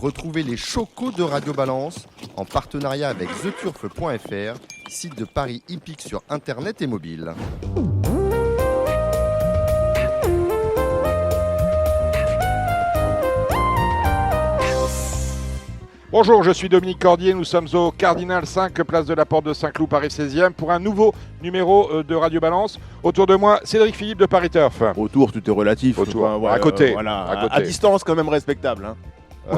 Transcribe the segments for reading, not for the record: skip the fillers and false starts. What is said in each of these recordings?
Retrouvez les chocos de Radio Balance en partenariat avec theturf.fr, site de paris hippique sur internet et mobile. Bonjour, je suis Dominique Cordier, nous sommes au Cardinal 5, place de la Porte de Saint-Cloud, Paris 16e, pour un nouveau numéro de Radio Balance. Autour de moi, Cédric Philippe de Paris Turf. Autour, tout est relatif. Autour, à côté. Voilà, à côté. À distance, quand même respectable. Hein.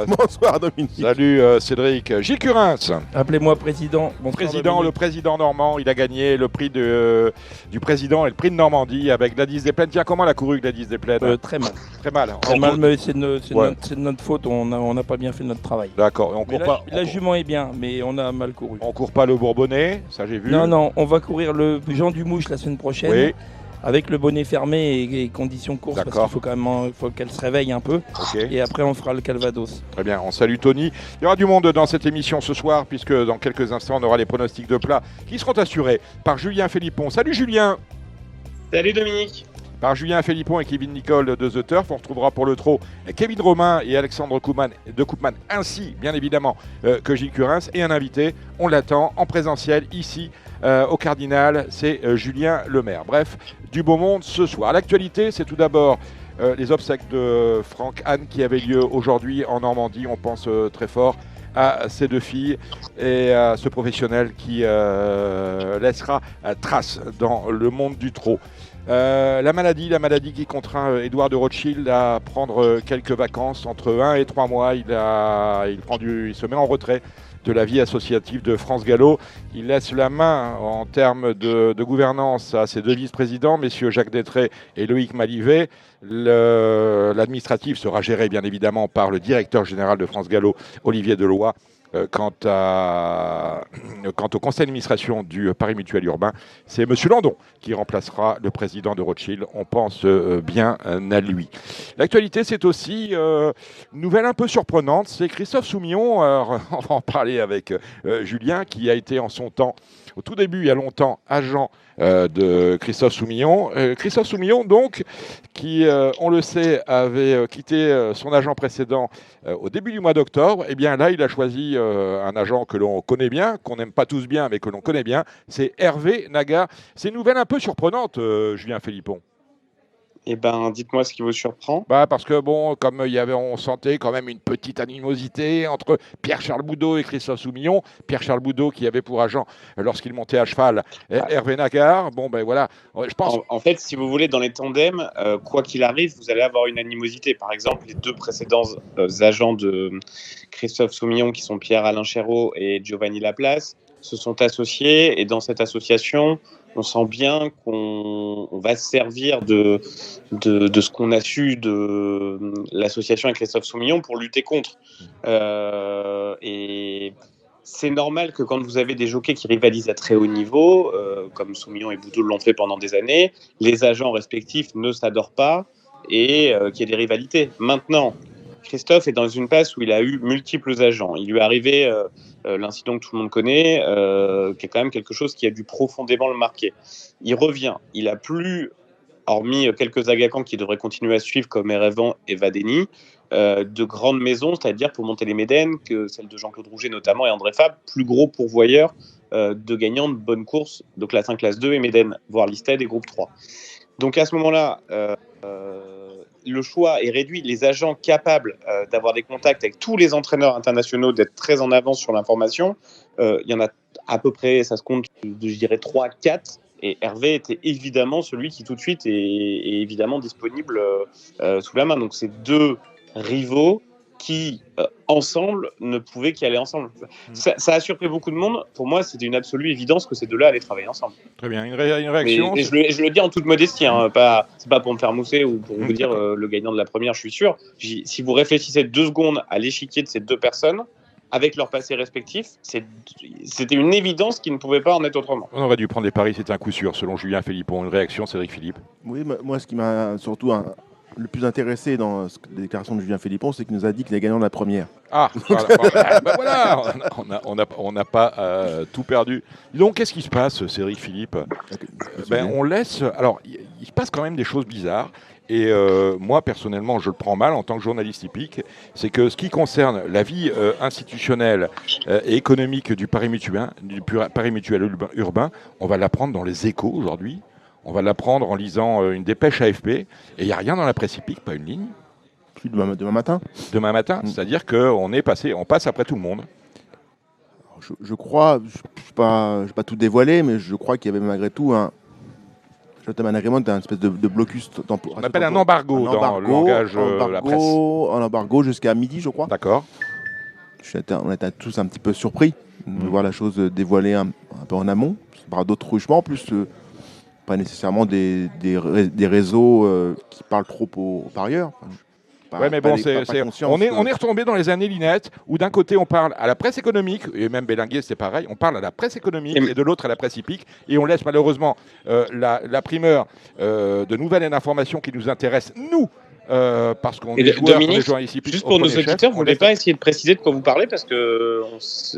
Bonsoir Dominique. Salut Cédric. Gilles Curins. Appelez-moi président. Le président normand, il a gagné le prix du président et le prix de Normandie avec Gladys Desplaines. Tiens, comment elle a couru Gladys Desplaines? Très mal. Très mal. Très mal, mais c'est de notre faute, on n'a pas bien fait notre travail. D'accord. On court pas. La jument est bien, mais on a mal couru. On court pas le Bourbonnais, ça j'ai vu. Non, on va courir le Jean Dumouche la semaine prochaine. Oui. Avec le bonnet fermé et conditions courses, parce qu'il faut quand même qu'elle se réveille un peu. Okay. Et après, on fera le Calvados. Très bien, on salue Tony. Il y aura du monde dans cette émission ce soir, puisque dans quelques instants, on aura les pronostics de plat qui seront assurés par Julien Philippon. Salut Julien. Salut Dominique. Par Julien Philippon et Kevin Nicole de The Turf. On retrouvera pour le trot Kevin Romain et Alexandre Koopman, ainsi bien évidemment que Gilles Curins. Et un invité, on l'attend en présentiel ici au Cardinal, c'est Julien Lemaire. Bref, du beau monde ce soir. L'actualité, c'est tout d'abord les obsèques de Franck Anne qui avaient lieu aujourd'hui en Normandie. On pense très fort à ces deux filles et à ce professionnel qui laissera trace dans le monde du trot. La maladie qui contraint Édouard de Rothschild à prendre quelques vacances entre 1 et 3 mois. Il se met en retrait de la vie associative de France Gallo. Il laisse la main en termes de gouvernance à ses deux vice-présidents, messieurs Jacques Détré et Loïc Malivet. L'administratif sera géré bien évidemment par le directeur général de France Gallo, Olivier Deloy. Quant au conseil d'administration du Paris Mutuel Urbain, c'est M. Landon qui remplacera le président de Rothschild. On pense bien à lui. L'actualité, c'est aussi une nouvelle un peu surprenante. C'est Christophe Soumillon, alors, on va en parler avec Julien, qui a été en son temps, au tout début, il y a longtemps, agent de Christophe Soumillon. Christophe Soumillon, donc, qui, on le sait, avait quitté son agent précédent au début du mois d'octobre. Eh bien là, il a choisi un agent que l'on connaît bien, qu'on n'aime pas tous bien, mais que l'on connaît bien. C'est Hervé Nagar. C'est une nouvelle un peu surprenante, Julien Philippon. Eh ben, dites-moi ce qui vous surprend. Parce que bon, comme on sentait quand même une petite animosité entre Pierre-Charles Boudot et Christophe Soumillon. Pierre-Charles Boudot qui avait pour agent, lorsqu'il montait à cheval, Hervé Nagar. Bon, ben voilà, je pense... En fait, si vous voulez, dans les tandems, quoi qu'il arrive, vous allez avoir une animosité. Par exemple, les deux précédents agents de Christophe Soumillon, qui sont Pierre-Alain Chéreau et Giovanni Laplace, se sont associés. Et dans cette association, on sent bien qu'on va se servir de ce qu'on a su de l'association avec Christophe Soumillon pour lutter contre. Et c'est normal que quand vous avez des jockeys qui rivalisent à très haut niveau, comme Soumillon et Boudot l'ont fait pendant des années, les agents respectifs ne s'adorent pas et qu'il y ait des rivalités. Maintenant, Christophe est dans une passe où il a eu multiples agents. Il lui est arrivé l'incident que tout le monde connaît, qui est quand même quelque chose qui a dû profondément le marquer. Il revient. Il n'a plus, hormis quelques agacans qui devraient continuer à suivre comme Erevan et Vadeni, de grandes maisons, c'est-à-dire pour monter les Médènes, que celle de Jean-Claude Rouget notamment et André Fabre, plus gros pourvoyeurs de gagnants de bonnes courses, de classe 1, classe 2 et Médène, voire Listed et groupe 3. Donc à ce moment-là, le choix est réduit. Les agents capables d'avoir des contacts avec tous les entraîneurs internationaux, d'être très en avance sur l'information, il y en a à peu près, ça se compte, je dirais 3, 4. Et Hervé était évidemment celui qui tout de suite est évidemment disponible sous la main. Donc c'est deux rivaux qui, ensemble, ne pouvaient qu'y aller ensemble. Ça a surpris beaucoup de monde. Pour moi, c'était une absolue évidence que ces deux-là allaient travailler ensemble. Très bien, une réaction. Mais je le dis en toute modestie, hein, c'est pas pour me faire mousser ou pour vous dire le gagnant de la première, je suis sûr. Si vous réfléchissez 2 secondes à l'échiquier de ces deux personnes, avec leur passé respectif, c'était une évidence qui ne pouvait pas en être autrement. On aurait dû prendre des paris, c'était un coup sûr, selon Julien Philippon. Une réaction, Cédric Philippe. Oui, moi, ce qui m'a surtout le plus intéressé dans la déclaration de Julien Philippon, c'est qu'il nous a dit qu'il est gagnant de la première. Ah, voilà, on n'a pas tout perdu. Donc, qu'est-ce qui se passe, Cédric Philippe? On laisse... Alors, il se passe quand même des choses bizarres. Et moi, personnellement, je le prends mal en tant que journaliste hippique. C'est que ce qui concerne la vie institutionnelle et économique du Paris Mutuel urbain, on va l'apprendre dans les Échos aujourd'hui. On va l'apprendre en lisant une dépêche AFP. Et il n'y a rien dans la presse hippique, pas une ligne. Demain matin. Demain matin, c'est-à-dire qu'on passe après tout le monde. Je crois, je ne vais pas tout dévoiler, mais je crois qu'il y avait malgré tout un agrément d'un espèce de blocus temporaire. On appelle un embargo dans le langage de la presse. Un embargo jusqu'à midi, je crois. D'accord. On était tous un petit peu surpris de voir la chose dévoilée un peu en amont, par d'autres truchements, en plus pas nécessairement des réseaux qui parlent trop aux parieurs. Ouais, mais bon, on est retombé dans les années Linette, où d'un côté on parle à la presse économique, et même Bélinguer c'est pareil, on parle à la presse économique et de l'autre à la presse hippique, et on laisse malheureusement la primeur de nouvelles informations qui nous intéressent, nous, parce qu'on est joueurs ici. Juste pour nos auditeurs, vous ne voulez pas essayer de préciser de quoi vous parlez, parce que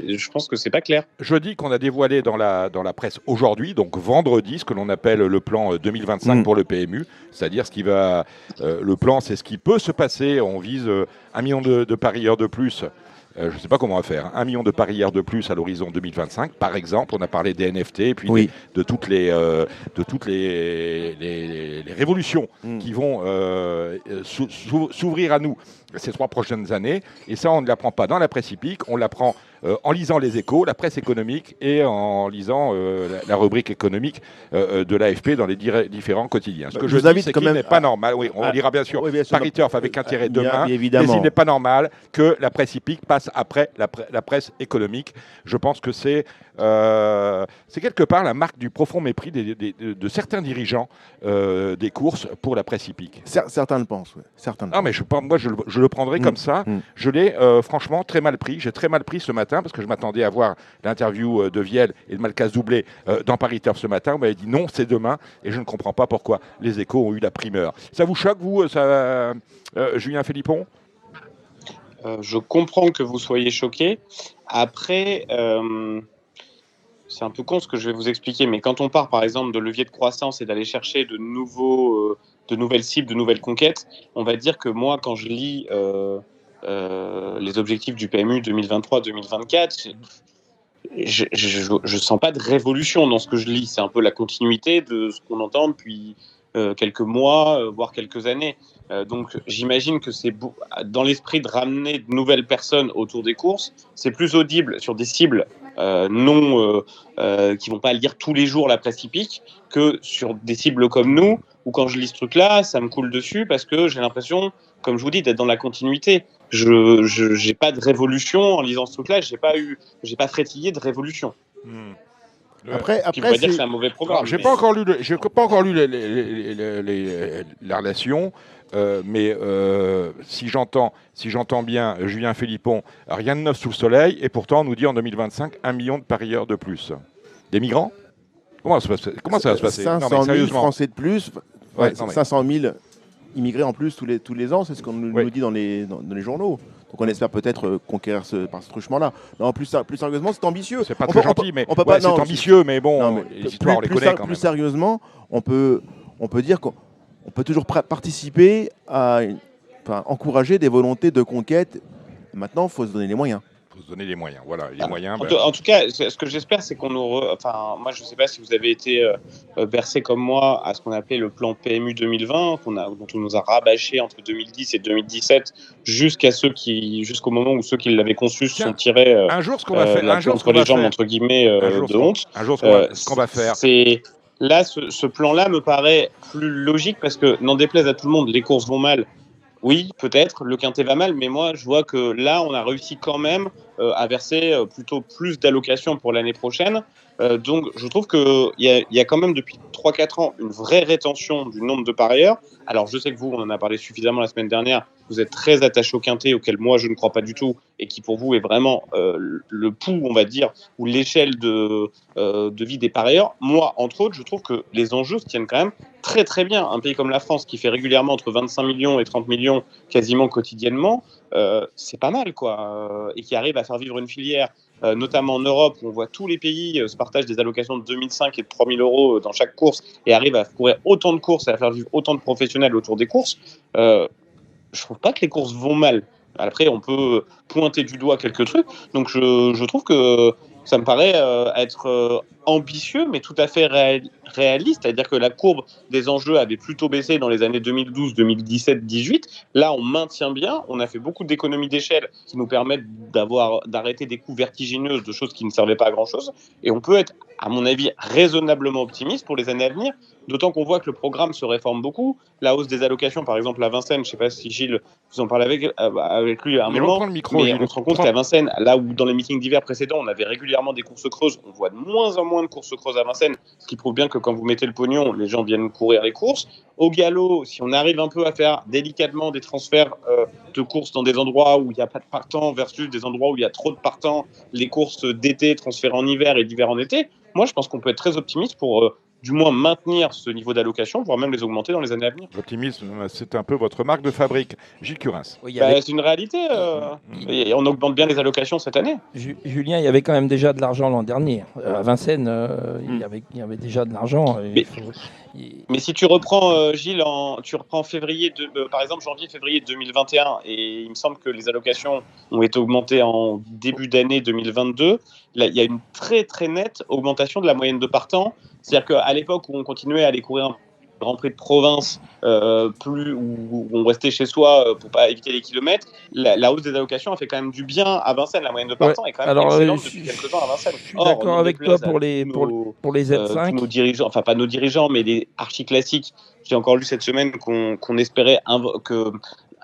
je pense que c'est pas clair. Je dis qu'on a dévoilé dans la presse aujourd'hui, donc vendredi, ce que l'on appelle le plan 2025 pour le PMU, c'est-à-dire ce qui va. Le plan, c'est ce qui peut se passer. On vise 1 million de parieurs de plus. Je ne sais pas comment on va faire. 1 million de parieurs de plus à l'horizon 2025. Par exemple, on a parlé des NFT et puis de toutes les révolutions qui vont s'ouvrir à nous ces 3 prochaines années. Et ça, on ne l'apprend pas dans la presse hippique. On l'apprend en lisant les Échos, la presse économique et en lisant la rubrique économique de l'AFP dans les différents quotidiens. Ce que je dis, c'est qu'il n'est pas normal. Oui, on lira bien sûr Paris Turf avec intérêt demain. Mais il n'est pas normal que la presse hippique passe après la presse économique. Je pense que c'est quelque part la marque du profond mépris de certains dirigeants des courses pour la presse hippique. Certains le pensent, oui. Ah, mais moi, je le prendrai comme ça. Je l'ai franchement très mal pris. J'ai très mal pris ce matin parce que je m'attendais à voir l'interview de Viel et de Malkas Doublé dans Paris Turf ce matin. On m'avait dit non, c'est demain. Et je ne comprends pas pourquoi les Échos ont eu la primeur. Ça vous choque, vous, Julien Philippon ? Je comprends que vous soyez choqué. Après, c'est un peu con ce que je vais vous expliquer, mais quand on part par exemple de levier de croissance et d'aller chercher de nouvelles cibles, de nouvelles conquêtes, on va dire que moi, quand je lis les objectifs du PMU 2023-2024, je sens pas de révolution dans ce que je lis. C'est un peu la continuité de ce qu'on entend depuis quelques mois, voire quelques années. Donc j'imagine que c'est dans l'esprit de ramener de nouvelles personnes autour des courses. C'est plus audible sur des cibles qui vont pas lire tous les jours la presse hippique que sur des cibles comme nous, où quand je lis ce truc-là, ça me coule dessus parce que j'ai l'impression, comme je vous dis, d'être dans la continuité. Je n'ai pas de révolution en lisant ce truc-là, j'ai pas frétillé de révolution. Après, qui veut pas dire que c'est un mauvais programme. J'ai pas encore lu la relation, mais si j'entends bien Julien Philippon, rien de neuf sous le soleil, et pourtant on nous dit en 2025 1 million de parieurs de plus. Des migrants ? Comment ça va se passer ? 500 000 Français de plus, 500 000 immigrés en plus tous les ans, c'est ce qu'on nous dit dans les journaux. Donc on espère peut-être conquérir par ce truchement-là. Non, plus sérieusement, c'est ambitieux. C'est pas très gentil, mais c'est ambitieux, mais bon, les histoires, on les connaît quand même. Plus sérieusement, on peut dire qu'on peut toujours participer à encourager des volontés de conquête. Maintenant, il faut se donner les moyens. Se donner les moyens, voilà. Les moyens, en tout cas, ce que j'espère, c'est qu'on nous... moi, je ne sais pas si vous avez été bercé comme moi à ce qu'on appelait le plan PMU 2020, dont on nous a rabâché entre 2010 et 2017, jusqu'au moment où ceux qui l'avaient conçu se sont tirés un jour, ce qu'on va faire, entre les jambes, entre guillemets, de honte. Un jour, ce qu'on va faire. Là, ce plan-là me paraît plus logique parce que, n'en déplaise à tout le monde, les courses vont mal. Oui, peut-être, le quintet va mal, mais moi, je vois que là, on a réussi quand même à verser plutôt plus d'allocations pour l'année prochaine. Donc, je trouve qu'il y a quand même depuis 3-4 ans une vraie rétention du nombre de parieurs. Alors, je sais que vous, on en a parlé suffisamment la semaine dernière, vous êtes très attaché au quintet, auquel moi, je ne crois pas du tout, et qui, pour vous, est vraiment le pouls, on va dire, ou l'échelle de vie des parieurs. Moi, entre autres, je trouve que les enjeux se tiennent quand même très, très bien. Un pays comme la France, qui fait régulièrement entre 25 millions et 30 millions quasiment quotidiennement, c'est pas mal, quoi, et qui arrive à faire vivre une filière, notamment en Europe, où on voit tous les pays se partagent des allocations de 2005 et de 3000 euros dans chaque course, et arrivent à courir autant de courses et à faire vivre autant de professionnels autour des courses. Je trouve pas que les courses vont mal. Après, on peut pointer du doigt quelques trucs. Donc, je trouve que ça me paraît être ambitieux, mais tout à fait réaliste. C'est-à-dire que la courbe des enjeux avait plutôt baissé dans les années 2012, 2017, 2018. Là, on maintient bien. On a fait beaucoup d'économies d'échelle qui nous permettent d'arrêter des coûts vertigineux de choses qui ne servaient pas à grand-chose. Et on peut être, à mon avis, raisonnablement optimiste pour les années à venir. D'autant qu'on voit que le programme se réforme beaucoup. La hausse des allocations, par exemple, à Vincennes, je ne sais pas si Gilles, vous en parlez avec lui à un moment, le micro, mais Gilles. on se rend compte qu'à Vincennes, là où dans les meetings d'hiver précédents, on avait régulièrement des courses creuses, on voit de moins en moins de courses creuses à Vincennes, ce qui prouve bien que quand vous mettez le pognon, les gens viennent courir les courses. Au galop, si on arrive un peu à faire délicatement des transferts de courses dans des endroits où il n'y a pas de partants versus des endroits où il y a trop de partants, les courses d'été transférées en hiver et d'hiver en été, moi je pense qu'on peut être très optimiste pour du moins maintenir ce niveau d'allocation, voire même les augmenter dans les années à venir. L'optimisme, c'est un peu votre marque de fabrique. Gilles Curins. Oui, c'est une réalité. Et on augmente bien les allocations cette année. Julien, il y avait quand même déjà de l'argent l'an dernier. À Vincennes, il y avait déjà de l'argent. Mais si tu reprends, Gilles, tu reprends par exemple janvier-février 2021, et il me semble que les allocations ont été augmentées en début d'année 2022, là, il y a une très très nette augmentation de la moyenne de partants. C'est-à-dire qu'à l'époque où on continuait à aller courir un Grand Prix de province, où on restait chez soi pour pas éviter les kilomètres, la hausse des allocations a fait quand même du bien à Vincennes. La moyenne de partants est quand même excellente depuis quelques temps à Vincennes. Je suis d'accord avec toi pour les Z5. Nos dirigeants, enfin pas nos dirigeants, mais les archi-classiques. J'ai encore lu cette semaine qu'on espérait que...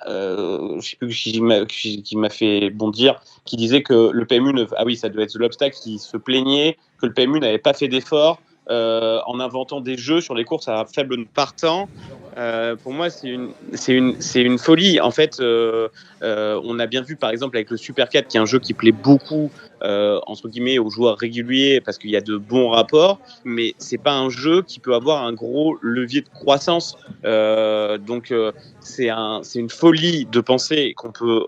je sais plus qui m'a fait bondir, qui disait que le PMU, ça devait être l'obstacle, qui se plaignait que le PMU n'avait pas fait d'efforts en inventant des jeux sur les courses à faible partant. Pour moi, c'est une folie. En fait, on a bien vu, par exemple, avec le Super 4, qui est un jeu qui plaît beaucoup, entre guillemets, aux joueurs réguliers, parce qu'il y a de bons rapports, mais c'est pas un jeu qui peut avoir un gros levier de croissance. Donc, c'est une folie de penser qu'on peut,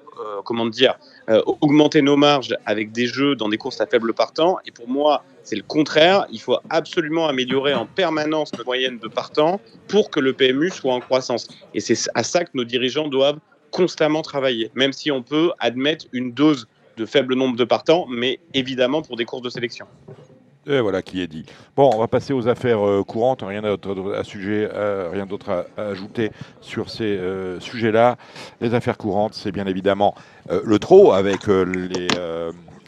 augmenter nos marges avec des jeux dans des courses à faible partant. Et pour moi, c'est le contraire. Il faut absolument améliorer en permanence notre moyenne de partant pour que le PMU soit en croissance. Et c'est à ça que nos dirigeants doivent constamment travailler, même si on peut admettre une dose de faible nombre de partants, mais évidemment pour des courses de sélection. Et voilà qui est dit. Bon, on va passer aux affaires courantes. Rien d'autre à ajouter sur ces sujets-là. Les affaires courantes, c'est bien évidemment le trot avec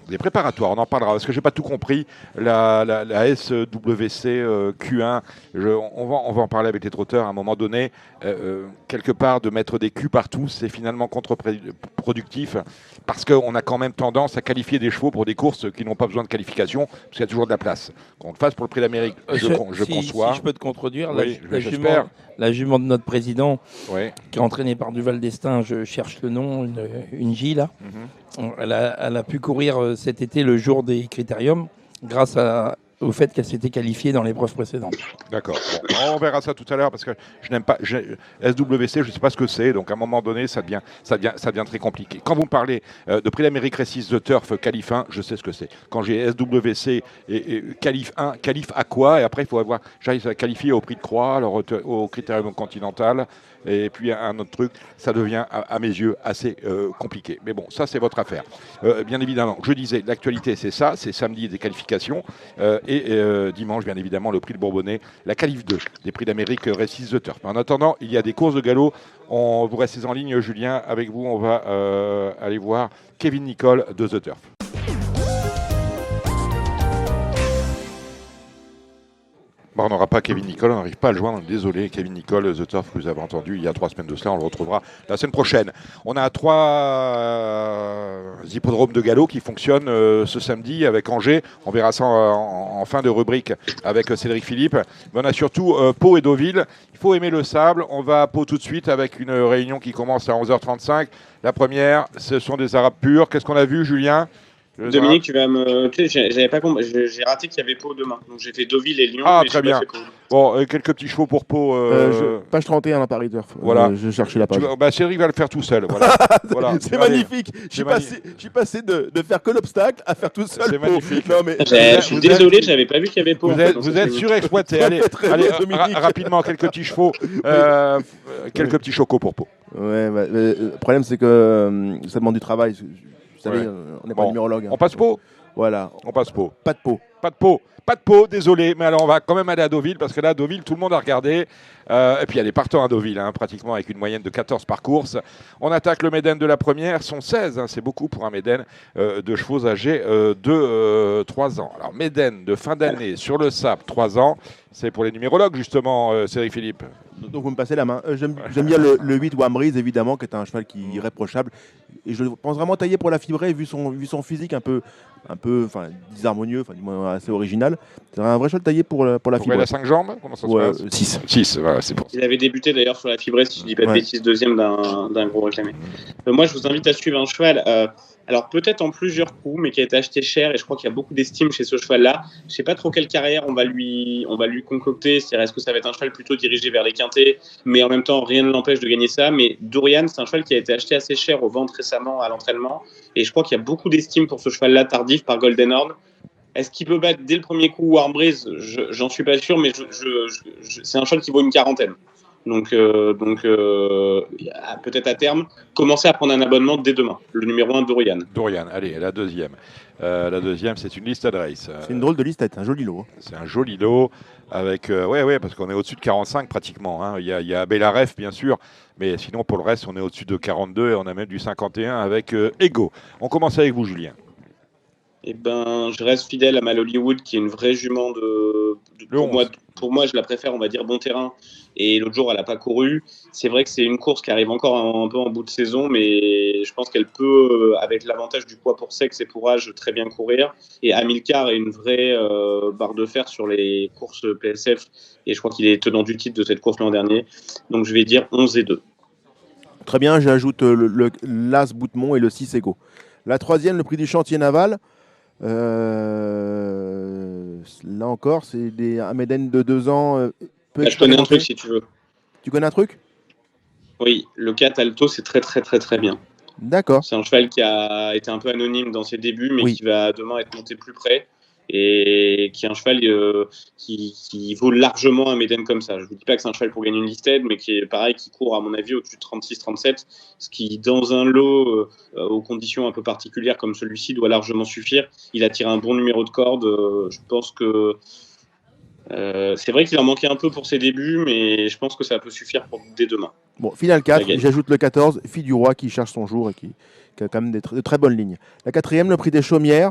les préparatoires. On en parlera parce que j'ai pas tout compris. La SWC Q1, on va en parler avec les trotteurs à un moment donné. Quelque part, de mettre des Q partout, c'est finalement contre-productif parce qu'on a quand même tendance à qualifier des chevaux pour des courses qui n'ont pas besoin de qualification parce qu'il y a toujours de la place. Qu'on le fasse pour le Prix d'Amérique, je conçois. Si je peux te contredire, oui, la jument de notre président, oui, qui est entraînée par Duval d'Estaing, je cherche le nom, une J là. Mm-hmm. Elle a pu courir cet été le jour des critériums grâce au fait qu'elle s'était qualifiée dans l'épreuve précédente. D'accord. Bon, on verra ça tout à l'heure parce que je n'aime pas SWC, je ne sais pas ce que c'est, donc à un moment donné, ça devient très compliqué. Quand vous me parlez de Prix d'Amérique Récise The Turf Qualif 1, je sais ce que c'est. Quand j'ai SWC et Qualif 1, Qualif à quoi? Et après, il faut j'arrive à qualifier au Prix de Croix, alors au Critérium Continental. Et puis un autre truc, ça devient à mes yeux assez compliqué. Mais bon, ça c'est votre affaire. Bien évidemment, je disais, l'actualité c'est ça, c'est samedi des qualifications et dimanche bien évidemment le prix de Bourbonnais, la qualif 2 des prix d'Amérique Récise The Turf. En attendant, il y a des courses de galop. Vous restez en ligne, Julien, avec vous, on va aller voir Kevin Nicol de The Turf. Bon, on n'aura pas Kevin Nicol, on n'arrive pas à le joindre. Désolé, Kevin Nicol, The Turf, que vous avez entendu il y a 3 semaines de cela, on le retrouvera la semaine prochaine. On a 3 hippodromes de galop qui fonctionnent ce samedi avec Angers. On verra ça en fin de rubrique avec Cédric Philippe. Mais on a surtout Pau et Deauville. Il faut aimer le sable. On va à Pau tout de suite avec une réunion qui commence à 11h35. La première, ce sont des Arabes purs. Qu'est-ce qu'on a vu, Julien ? Dominique, tu vas me. Tu sais, j'avais pas compris. J'ai raté qu'il y avait Pau demain. Donc j'ai fait Deauville et Lyon. Ah, mais très j'ai pas bien. fait Pau. Bon, quelques petits chevaux pour Pau. Page 31 à Paris Turf. Voilà. Je cherchais la page. Cédric va le faire tout seul. Voilà. Voilà. C'est Allez. magnifique. Je suis passé de faire que l'obstacle à faire tout seul. C'est magnifique. Non, mais Je suis désolé, j'avais pas vu qu'il y avait Pau. Vous êtes surexploité. Allez, Très bien, Dominique. rapidement, quelques petits chevaux. Quelques petits chocos pour Pau. Ouais, le problème c'est que ça demande du travail. Vous savez, Ouais. on n'est pas numérologue. On passe Pau. Voilà, On passe Pau. pas de peau. Pas de Pau. Pas de Pau, désolé, mais alors on va quand même aller à Deauville, parce que là, Deauville, tout le monde a regardé. Et puis il y a des partants à Deauville, pratiquement avec une moyenne de 14 par course. On attaque le Méden de la première, sont 16, c'est beaucoup pour un Méden de chevaux âgés de 3 ans. Alors Méden de fin d'année sur le sable, 3 ans, c'est pour les numérologues justement, Cédric Philippe. Donc vous me passez la main. J'aime bien le 8 Wambrise, évidemment, qui est un cheval qui est irréprochable. Et je le pense vraiment taillé pour la fibrée, vu son physique un peu disharmonieux, du moins assez original. C'est un vrai cheval taillé pour la Pourquoi fibrée. il a 5 jambes? Comment ça se passe? 6. 6, voilà, c'est pour ça. Il avait débuté d'ailleurs sur la fibrée, si je dis pas de Ouais. bêtises, deuxième d'un gros réclamé. Moi, je vous invite à suivre un cheval. Alors peut-être en plusieurs coups, mais qui a été acheté cher, et je crois qu'il y a beaucoup d'estime chez ce cheval-là. Je sais pas trop quelle carrière on va lui concocter. C'est-à-dire, est-ce que ça va être un cheval plutôt dirigé vers les quintés, mais en même temps rien ne l'empêche de gagner ça. Mais Dorian, c'est un cheval qui a été acheté assez cher au ventes récemment à l'entraînement, et je crois qu'il y a beaucoup d'estime pour ce cheval-là tardif par Golden Horn. Est-ce qu'il peut battre dès le premier coup Warbreeze? J'en suis pas sûr, mais c'est un cheval qui vaut une quarantaine. Donc peut-être à terme, commencer à prendre un abonnement dès demain. Le numéro 1, Dorian. Dorian, allez, la deuxième. La deuxième, c'est une liste de race. C'est une drôle de liste, c'est un joli lot. C'est un joli lot avec, parce qu'on est au-dessus de 45 pratiquement. Il y a Bellaref, bien sûr, mais sinon pour le reste, on est au-dessus de 42 et on a même du 51 avec Ego. On commence avec vous, Julien. Eh ben, je reste fidèle à Mal Hollywood, qui est une vraie jument pour moi, je la préfère, on va dire, bon terrain. Et l'autre jour, elle n'a pas couru. C'est vrai que c'est une course qui arrive encore un peu en bout de saison, mais je pense qu'elle peut, avec l'avantage du poids pour sexe et pour âge, très bien courir. Et Amilcar est une vraie barre de fer sur les courses PSF. Et je crois qu'il est tenant du titre de cette course l'an dernier. Donc je vais dire 11 et 2. Très bien, j'ajoute l'As Boutemont et le 6 Ego. La troisième, le prix du chantier naval. Là encore, c'est un Méden de 2 ans. Je connais un truc si tu veux. Tu connais un truc? Oui, le 4 Alto, c'est très très très très bien. D'accord. C'est un cheval qui a été un peu anonyme dans ses débuts, mais Oui. qui va demain être monté plus près. Et qui est un cheval qui vaut largement un Méden comme ça. Je ne vous dis pas que c'est un cheval pour gagner une listed, mais qui est pareil, qui court à mon avis au-dessus de 36-37, ce qui dans un lot aux conditions un peu particulières comme celui-ci doit largement suffire. Il a tiré un bon numéro de corde. Je pense que c'est vrai qu'il en manquait un peu pour ses débuts, mais je pense que ça peut suffire pour dès demain. Bon, finale 4, gagne. j'ajoute le 14, Fille du Roi, qui cherche son jour et qui a quand même de très bonnes lignes. La quatrième, le prix des Chaumières.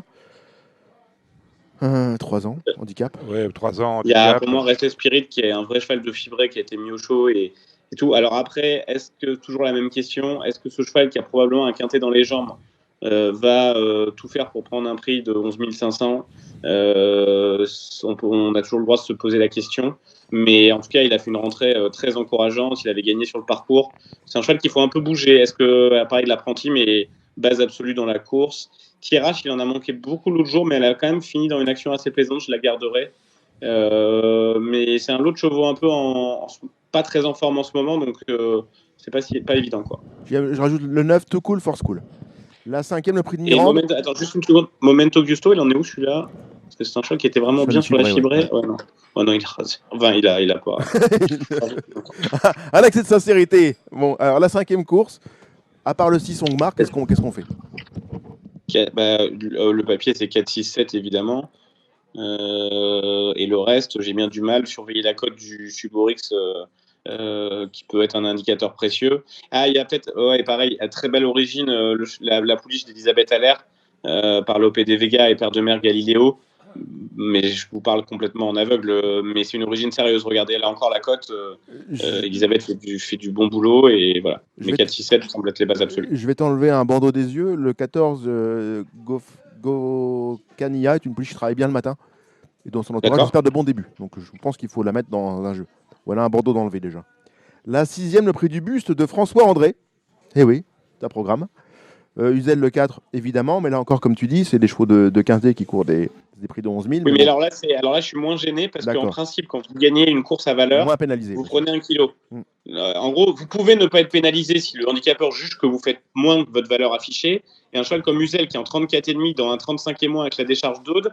3 ans, handicap. Oui, 3 ans. Il y a handicap. pour moi Restless Spirit qui est un vrai cheval de fibré qui a été mis au chaud et tout. Alors après, est-ce que, toujours la même question, est-ce que ce cheval qui a probablement un quintet dans les jambes va tout faire pour prendre un prix de 11 500 on a toujours le droit de se poser la question. Mais en tout cas, il a fait une rentrée très encourageante. Il avait gagné sur le parcours. C'est un cheval qu'il faut un peu bouger. Est-ce que, pareil, de l'apprenti, mais base absolue dans la course. Thierache, il en a manqué beaucoup l'autre jour, mais elle a quand même fini dans une action assez plaisante. Je la garderai. Mais c'est un lot de chevaux un peu pas très en forme en ce moment, donc c'est pas évident, quoi. Je rajoute le 9, Too Cool, Force Cool. La cinquième, le prix de Mirande. Attends, juste une seconde. Momento Gusto, il en est où celui-là? Parce que c'est un cheval qui était vraiment bien sur la fibrée. Ouais, non. Oh, non, il a rasé. Enfin, il a pas. Un accès de sincérité. Bon, alors la cinquième course, à part le 6 Ongmar, qu'est-ce qu'on fait? Le papier, c'est 4, 6, 7, évidemment. Et le reste, j'ai bien du mal. Surveiller la cote du Suborix, qui peut être un indicateur précieux. Ah, il y a peut-être, pareil, à très belle origine, la pouliche d'Elisabeth Allaire, par l'OPD Vega et Père de Mère Galiléo. Mais je vous parle complètement en aveugle, mais c'est une origine sérieuse. Regardez, là encore la cote. Elisabeth fait du bon boulot et voilà. Mais 4, 6, 7 semblent être les bases absolues. Je vais t'enlever un bandeau des yeux. Le 14, Gokania est une pouliche qui travaille bien le matin. Et dans son entourage, j'espère de bons débuts. Donc je pense qu'il faut la mettre dans un jeu. Voilà un bandeau d'enlever déjà. La sixième, le prix du buste de François André. Eh oui, c'est un programme. Uzel le 4, évidemment, mais là encore, comme tu dis, c'est des chevaux de 15D qui courent des prix de 11 000. Oui, mais alors là, je suis moins gêné parce qu'en D'accord. principe, quand vous gagnez une course à valeur, Moins pénalisé. vous prenez 1 kilo. Mm. En gros, vous pouvez ne pas être pénalisé si le handicapeur juge que vous faites moins que votre valeur affichée. Et un cheval comme Uzel qui est en 34,5 dans un 35e mois avec la décharge d'Aude,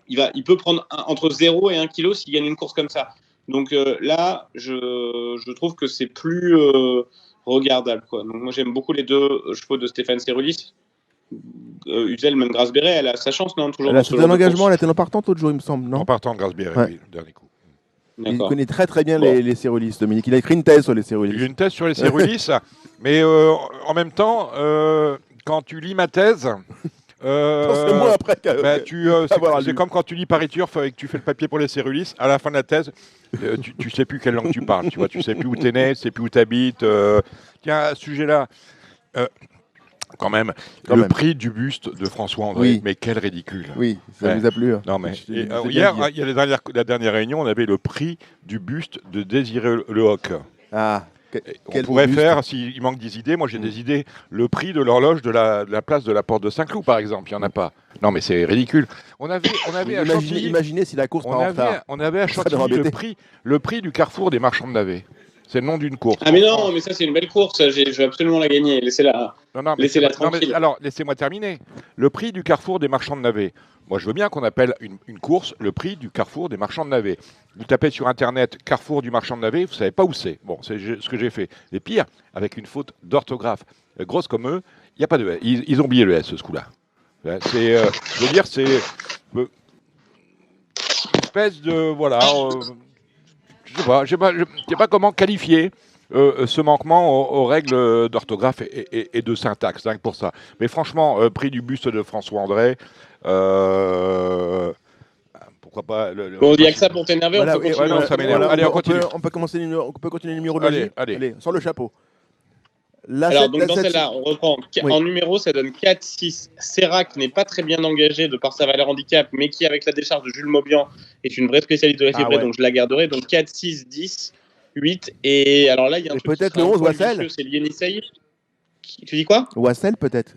il peut prendre entre 0 et 1 kilo s'il gagne une course comme ça. Donc là, je trouve que c'est plus regardable, quoi. Donc moi, j'aime beaucoup les deux chevaux de Stéphane Serrulis. Uzel, même Grace Béret, elle a sa chance, non? Toujours Elle a dans ce fait genre un de engagement, course. elle était en partante l'autre jour, il me semble, non? En partant de Grâce-Béret, Ouais. oui, le dernier coup. Il D'accord. connaît très très bien Bon. les Serrulis, Dominique. Il a écrit une thèse sur les Il y a Serrulis. une thèse sur les Serrulis, mais en même temps, quand tu lis ma thèse, C'est moi après. bah, avoir c'est lu. comme quand tu lis Paris Turf et que tu fais le papier pour les Serrulis, à la fin de la thèse, tu sais plus quelle langue tu parles, tu vois, tu sais plus où t'es né, tu sais plus où t'habites. Tiens, à ce sujet-là, quand même, prix du buste de François André, Oui. mais quel ridicule. Oui, ça Ouais. vous a plu. Hein. Non mais Je et, t'ai hier, bien dit. il y a la dernière réunion, on avait le prix du buste de Désiré Le Hoc. Ah, On quel pourrait buste. faire, s'il manque des idées, moi j'ai des idées, le prix de l'horloge de la place de la Porte de Saint-Cloud, par exemple, il n'y en a pas. Non mais c'est ridicule. On avait à Chantilly, Imaginez si la course part en retard. on avait à Ça doit Chantilly embêter. le prix du carrefour des marchands de navets. C'est le nom d'une course. Ah mais non, mais ça c'est une belle course, je vais absolument la gagner, laissez-la. Non, Laissez-la non, tranquille. alors, laissez-moi terminer. Le prix du carrefour des marchands de navets. Moi, je veux bien qu'on appelle une course le prix du carrefour des marchands de navets. Vous tapez sur Internet carrefour du marchand de navets, vous ne savez pas où c'est. Bon, c'est ce que j'ai fait. Et pire, avec une faute d'orthographe grosse comme eux, il n'y a pas de S. Ils ont oublié le S, ce coup-là. C'est, je veux dire, c'est une espèce de... Voilà. Je sais pas comment qualifier ce manquement aux règles d'orthographe et de syntaxe, dingue pour ça. Mais franchement, prix du buste de François André, pourquoi pas Bon, il n'y a que ça pour t'énerver, Voilà, on peut et continuer. non, ça m'énerve. Allez, on continue. On peut continuer le numérologie. Allez. Sans le chapeau. La Alors, sept- donc la dans sept- celle-là, on reprend. Oui. En numéro, ça donne 4-6. Serra, qui n'est pas très bien engagé de par sa valeur handicap, mais qui, avec la décharge de Jules Maubian, est une vraie spécialiste de la fibrée, ouais. donc je la garderai. Donc 4, 6, 10, 8. Et alors là, il y a un Et truc qui peut-être sera le un 11 poil Wassel. vicieux, c'est Lienissei. Tu dis quoi? Wassel peut-être.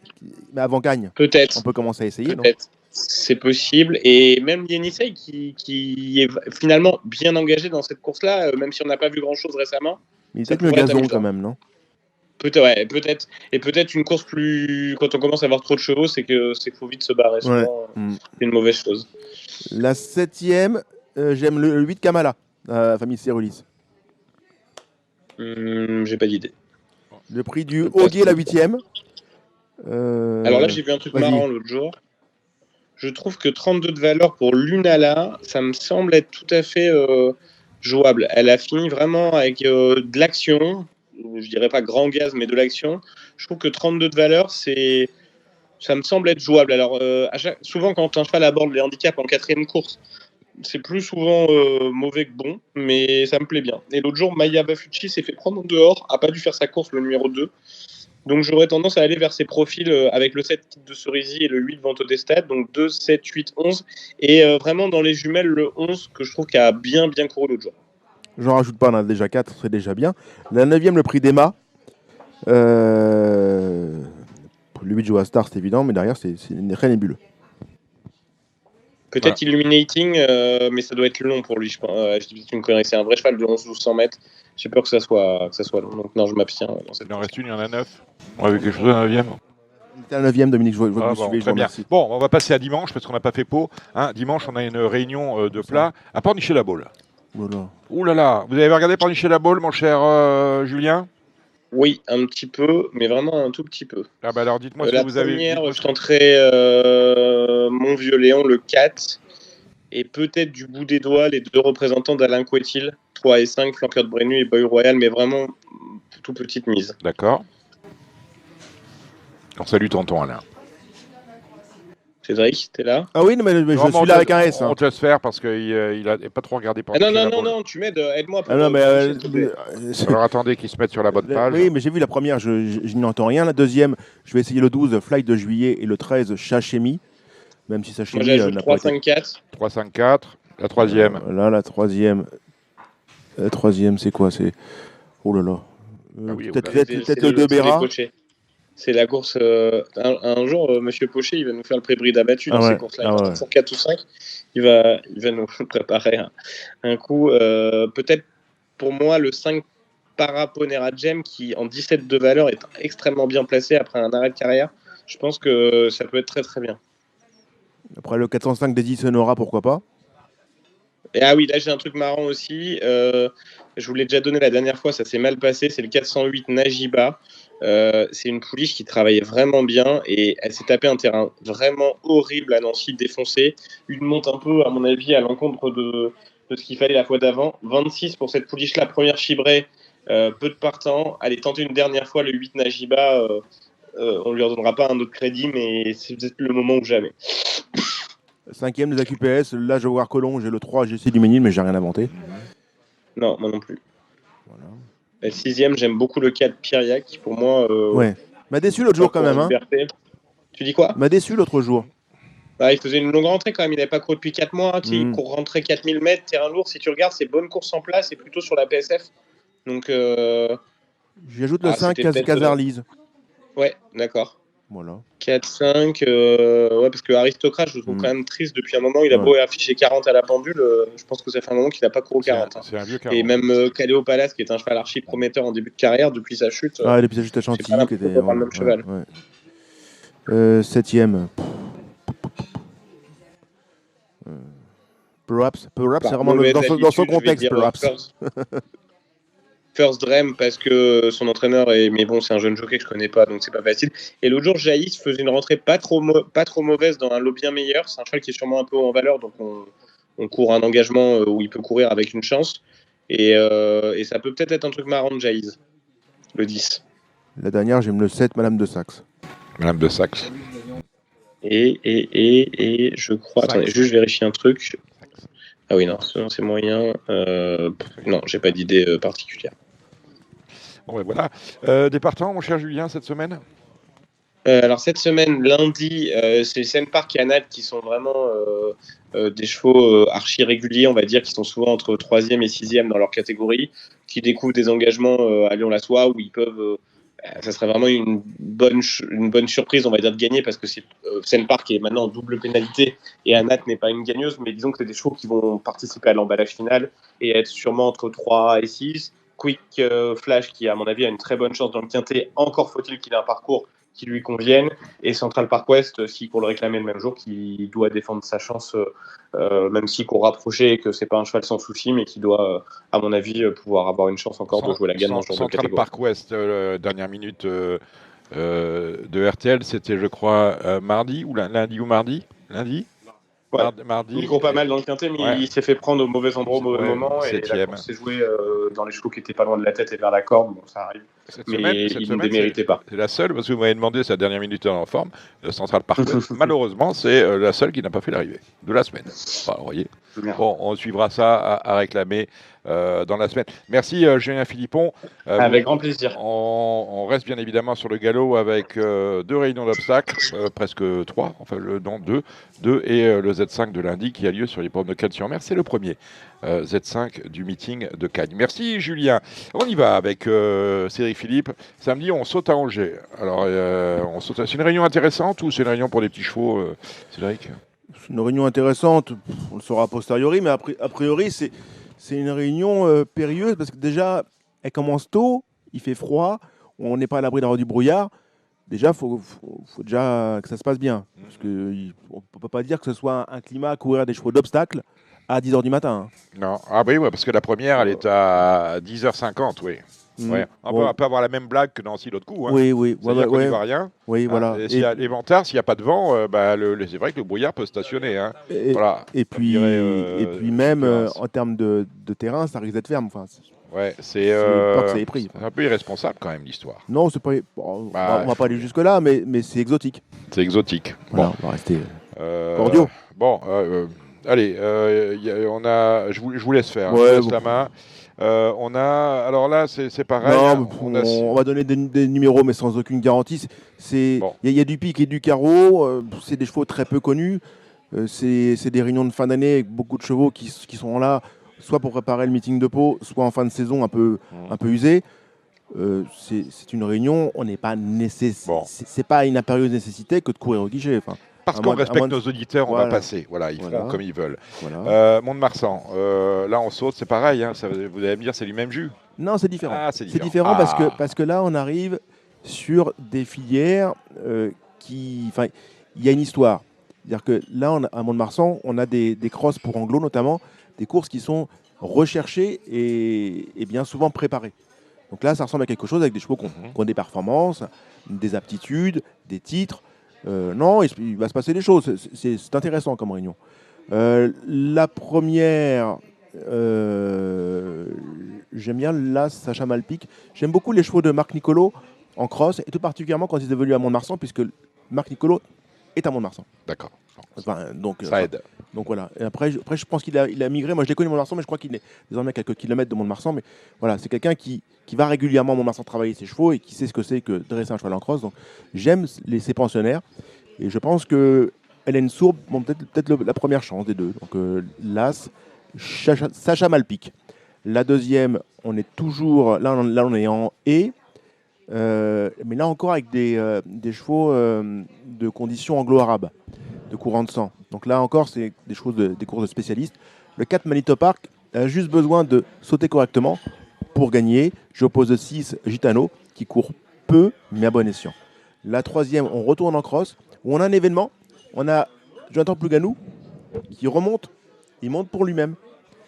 Mais avant gagne. Peut-être. On peut commencer à essayer, non? Peut-être. C'est possible. Et même Lienissei, qui est finalement bien engagé dans cette course-là, même si on n'a pas vu grand-chose récemment. Il est Ça peut-être le pourrait être gazon amusant. quand même, non? Peut-être, ouais, peut-être. Et peut-être une course plus. Quand on commence à avoir trop de chevaux, c'est qu'il faut vite se barrer. Souvent, Mm. c'est une mauvaise chose. La 7e, j'aime le 8 Kamala, famille Serrulis. J'ai pas d'idée. Le prix du Hoguet, la 8e. Alors là, j'ai vu un truc vas-y. marrant l'autre jour. Je trouve que 32 de valeur pour Lunala, ça me semble être tout à fait jouable. Elle a fini vraiment avec de l'action. Je dirais pas grand gaz, mais de l'action. Je trouve que 32 de valeur, ça me semble être jouable. Alors, souvent, quand un cheval aborde les handicaps en 4e course, c'est plus souvent mauvais que bon, mais ça me plaît bien. Et l'autre jour, Maya Bafucci s'est fait prendre en dehors, a pas dû faire sa course, le numéro 2. Donc j'aurais tendance à aller vers ces profils avec le 7 titre de Cerisy et le 8 Vento des Stades, donc 2, 7, 8, 11. Et vraiment dans les jumelles, le 11 que je trouve qu'il a bien couru l'autre jour. J'en rajoute pas, on en a déjà 4, c'est déjà bien. La 9e, le prix d'Emma. Le 8 Joe Star, c'est évident, mais derrière, c'est très nébuleux. Peut-être Illuminating, mais ça doit être long pour lui, je pense. Je dis peut-être une connerie, c'est un vrai cheval de 11-1200 mètres. J'ai peur que ça soit long, donc non, je m'abstiens. Dans cette Il en reste une, il y en a 9. On a vu quelque chose à la 9e. C'était la 9e, Dominique, je vois que Ah vous bon, suivez, je très vous bien. remercie. Bon, on va passer à dimanche parce qu'on n'a pas fait pot. Hein, dimanche, on a une réunion de plats à Pornichet-la-Baule. Voilà. Ouh là là, vous avez regardé Pornichet-la-Baule, mon cher Julien? Oui, un petit peu, mais vraiment un tout petit peu. Ah bah alors dites-moi ce La que vous avez vu. première, je tenterai Mon Vieux Léon, le 4, et peut-être du bout des doigts les deux représentants d'Alain Couetil, 3 et 5, Flanqueur de Brenu et Boy Royal, mais vraiment toute petite mise. D'accord. On salue tonton Alain. Cédric, t'es là? Ah oui, non, mais je Non, suis là avec un S. On Hein. te laisse faire parce qu'il n'a pas trop regardé Ah non, Pornichet-la-Baule. tu m'aides, aide-moi. Ah non, mais s'il te plaît. Alors attendez qu'il se mette sur la bonne page. oui, mais j'ai vu la première, je n'entends rien. La deuxième, je vais essayer le 12, Flight de juillet, et le 13, Chachemi. Même si Moi Chachemi j'ajoute n'a 3, pas été... 5, 4. 3, 5, 4. La troisième. Là, la troisième. La troisième, c'est quoi? C'est... Oh là là. Ah oui, Peut-être oula. peut-être le 2 Béra. C'est la course. Un jour, Monsieur Pochet, il va nous faire le pré-bride abattu dans ces courses-là. Pour 4 ou 5, il va nous préparer un coup. Peut-être pour moi, le 5 Paraponera Gem, qui en 17 de valeur est extrêmement bien placé après un arrêt de carrière. Je pense que ça peut être très très bien. Après le 405 d'Eddie Sonora, pourquoi pas? Et oui, là j'ai un truc marrant aussi. Je vous l'ai déjà donné la dernière fois, ça s'est mal passé. C'est le 408 Najiba. C'est une pouliche qui travaillait vraiment bien et elle s'est tapé un terrain vraiment horrible à Nancy, défoncé. Une monte un peu, à mon avis, à l'encontre de ce qu'il fallait la fois d'avant. 26 pour cette pouliche-là, première chibrée, peu de partants. Allez tenter une dernière fois le 8 Najiba. On ne lui redonnera pas un autre crédit, mais c'est peut-être le moment ou jamais. 5e des AQPS, là je vais voir Colomb, j'ai le 3 GC du Ménil, mais j'ai rien inventé. Non, moi non plus. Voilà. Le 6e, j'aime beaucoup le 4 Piriac, qui pour moi. Ouais. M'a déçu l'autre jour quand même. Hein. Tu dis quoi? M'a déçu l'autre jour. Il faisait une longue rentrée quand même, il n'avait pas couru depuis 4 mois. Il court rentrer 4000 mètres, terrain lourd. Si tu regardes, c'est bonne course en place et plutôt sur la PSF. Donc. J'ajoute le 5 Casarlise. Ouais, d'accord. Voilà. 4-5, ouais, parce que Aristocrate, je le trouve quand même triste depuis un moment. Il a beau afficher 40 à la pendule, je pense que ça fait un moment qu'il n'a pas couru 40. C'est un vieux 40. Et même Caléo Palace, qui est un cheval archi prometteur en début de carrière, depuis sa chute. Depuis sa chute à Chantilly, qui était. Pas le même cheval. 7e. Perhaps, c'est vraiment dans son contexte, Perhaps. First Dream, parce que son entraîneur est, mais bon, c'est un jeune jockey que je connais pas, donc c'est pas facile. Et l'autre jour, Jaïs faisait une rentrée pas trop mauvaise dans un lot bien meilleur. C'est un cheval qui est sûrement un peu en valeur, donc on court un engagement où il peut courir avec une chance. Et ça peut peut-être être un truc marrant de Jaïs, le 10. La dernière, j'aime le 7, Madame de Saxe. Madame de Saxe. Et je crois, attendez, juste vérifier un truc. Ah oui, non, c'est moyen. Non, j'ai pas d'idée particulière. Bon, ben voilà. Des partants, mon cher Julien, cette semaine? Alors, cette semaine, lundi, c'est Seine Park et Anat qui sont vraiment des chevaux archi réguliers, on va dire, qui sont souvent entre 3e et 6e dans leur catégorie, qui découvrent des engagements à Lyon-la-Soie où ils peuvent. Ça serait vraiment une bonne surprise, on va dire, de gagner, parce que c'est Seine Park qui est maintenant en double pénalité et Anat n'est pas une gagneuse, mais disons que c'est des chevaux qui vont participer à l'emballage final et être sûrement entre 3 et 6. Quick Flash qui, à mon avis, a une très bonne chance dans le quintet, encore faut-il qu'il ait un parcours qui lui convienne, et Central Park West, s'il court le réclamer le même jour, qui doit défendre sa chance, même s'il court rapproché et que c'est pas un cheval sans souci, mais qui doit, à mon avis, pouvoir avoir une chance encore de jouer la gagne dans ce genre de catégorie. Central Park West, dernière minute de RTL, c'était, je crois, mardi ou lundi ou mardi? Lundi. Ouais. Mardi. Il court pas mal dans le quintet, mais il s'est fait prendre au mauvais endroit au mauvais moment, et la course s'est jouée dans les chevaux qui étaient pas loin de la tête et vers la corde. Bon, ça arrive. Cette mais semaine, il ne déméritait pas. C'est la seule, parce que vous m'avez demandé sa dernière minute en forme, le Central Park West. Malheureusement, c'est la seule qui n'a pas fait l'arrivée de la semaine. Enfin, vous voyez. Bon, on suivra ça à réclamer dans la semaine. Merci Julien Philippon. Avec grand plaisir. On reste bien évidemment sur le galop avec 2 réunions d'obstacles, presque 3, enfin non, 2 et le Z5 de lundi qui a lieu sur les pommes de Cagnes-sur-Mer. C'est le premier Z5 du meeting de Cagnes. Merci Julien. On y va avec Cédric Philippe. Samedi, on saute à Angers. Alors, c'est une réunion intéressante ou c'est une réunion pour des petits chevaux, Cédric? C'est une réunion intéressante, on le saura a posteriori, mais a priori, c'est une réunion périlleuse parce que déjà, elle commence tôt, il fait froid, on n'est pas à l'abri d'avoir du brouillard. Déjà, il faut déjà que ça se passe bien. Parce qu'on ne peut pas dire que ce soit un climat à courir des chevaux d'obstacle à 10h du matin. Non, oui, parce que la première, elle est à 10h50, oui. Ouais. On peut avoir la même blague que Nancy l'autre coup. Hein. Oui. C'est-à-dire qu'on n'y voit rien. Oui, voilà. S'il y a les vantards, s'il n'y a pas de vent, c'est vrai que le brouillard peut stationner. Hein. Voilà. Et puis même en termes de terrain, ça risque d'être ferme. Enfin, c'est un peu irresponsable quand même l'histoire. Non, c'est pas. On va pas aller jusque là, mais c'est exotique. C'est exotique. Voilà, on va rester cordiaux. Bon, allez, je vous laisse faire. Je vous laisse la main. Alors là, c'est pareil. Non, on va donner des numéros, mais sans aucune garantie. Il y a du pic et du carreau. C'est des chevaux très peu connus. C'est des réunions de fin d'année avec beaucoup de chevaux qui sont là, soit pour préparer le meeting de Pau, soit en fin de saison un peu usés. c'est une réunion, on n'est pas Bon. c'est pas une impérieuse nécessité que de courir au guichet. Enfin, Parce à qu'on moins de- à respecte moins de- nos auditeurs, on va Voilà. passer. Voilà, ils feront Voilà. comme ils veulent. voilà. Mont-de-Marsan, là on saute, c'est pareil. Hein, vous allez me dire, c'est du même jus. Non, c'est différent. Ah, c'est C'est différent. différent Ah. parce que là, on arrive sur des filières enfin, il y a une histoire. C'est-à-dire que là, à Mont-de-Marsan, on a des crosses pour anglo notamment, des courses qui sont recherchées et bien souvent préparées. Donc là, ça ressemble à quelque chose avec des chevaux qui ont des performances, des aptitudes, des titres. Non, il va se passer des choses. C'est intéressant comme réunion. La première, j'aime bien là, Sacha Malpic. J'aime beaucoup les chevaux de Marc Nicolo en cross, et tout particulièrement quand ils évoluent à Mont-de-Marsan, puisque Marc Nicolo est à Mont-de-Marsan. D'accord. Enfin, donc, Ça aide. donc voilà. Et après, je pense qu'il a migré. Moi, je l'ai connu à Mont-de-Marsan, mais je crois qu'il est désormais à quelques kilomètres de Mont-de-Marsan. Mais voilà, c'est quelqu'un qui va régulièrement à Mont-de-Marsan travailler ses chevaux et qui sait ce que c'est que dresser un cheval en cross. Donc j'aime ces pensionnaires. Et je pense que Hélène Sourbe, bon, peut-être la première chance des deux. Donc l'As, Sacha Malpic. La deuxième, on est toujours. Là, on est en E. Mais là encore avec des chevaux de conditions anglo-arabes, de courant de sang. Donc là encore, c'est des courses de spécialistes. Le 4 Manito Park a juste besoin de sauter correctement pour gagner. J'oppose 6 Gitano qui court peu mais à bon escient. La troisième, on retourne en cross où on a un événement. On a Jonathan Plouganou qui remonte. Il monte pour lui-même.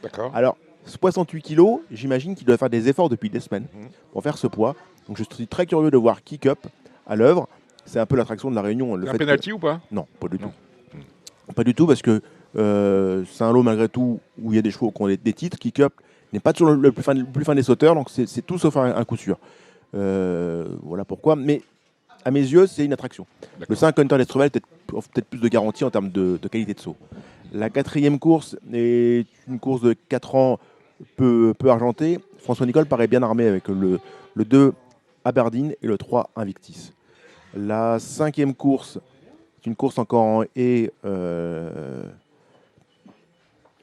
D'accord. Alors, 68 kilos, j'imagine qu'il doit faire des efforts depuis des semaines pour faire ce poids. Donc je suis très curieux de voir Kick Up à l'œuvre. C'est un peu l'attraction de la réunion. Un penalty ou pas? Non, pas du tout. Pas du tout, parce que c'est un lot malgré tout où il y a des chevaux qui ont des titres. Kick Up n'est pas toujours le plus fin des sauteurs, donc c'est tout sauf un coup sûr. Voilà pourquoi. Mais à mes yeux, c'est une attraction. Le 5 Hunter d'Estrevel offre peut-être plus de garantie en termes de qualité de saut. La quatrième course est une course de 4 ans peu argentée. François Nicole paraît bien armé avec le 2 Aberdeen et le 3 Invictis. La cinquième course, c'est une course encore en E